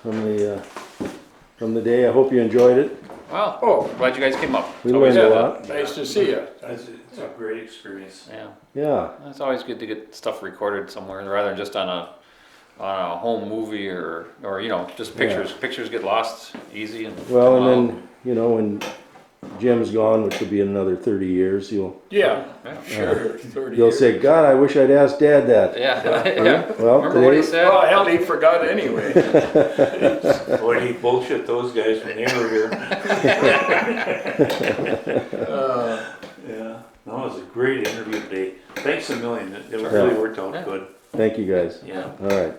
from the day? I hope you enjoyed it. Well, Oh. glad you guys came up. We It's always- learned a Yeah, lot. nice to see you. It's a great experience. Yeah, Yeah. it's always good to get stuff recorded somewhere rather than just on a home movie or you know just pictures. Pictures get lost easy and Well, come and out. then, you know, when Jim's gone, which will be another 30 years, Yeah, Yeah. sure, 30 you'll years. say, God, I wish I'd asked Dad that. Yeah, yeah. Well, Remember what he today, said? Well, hell, he forgot anyway. Boy, he bullshit those guys when they were here. Yeah. No, it was a great interview today. Thanks a million. It really worked out Yeah. good. thank you guys. Yeah. All right.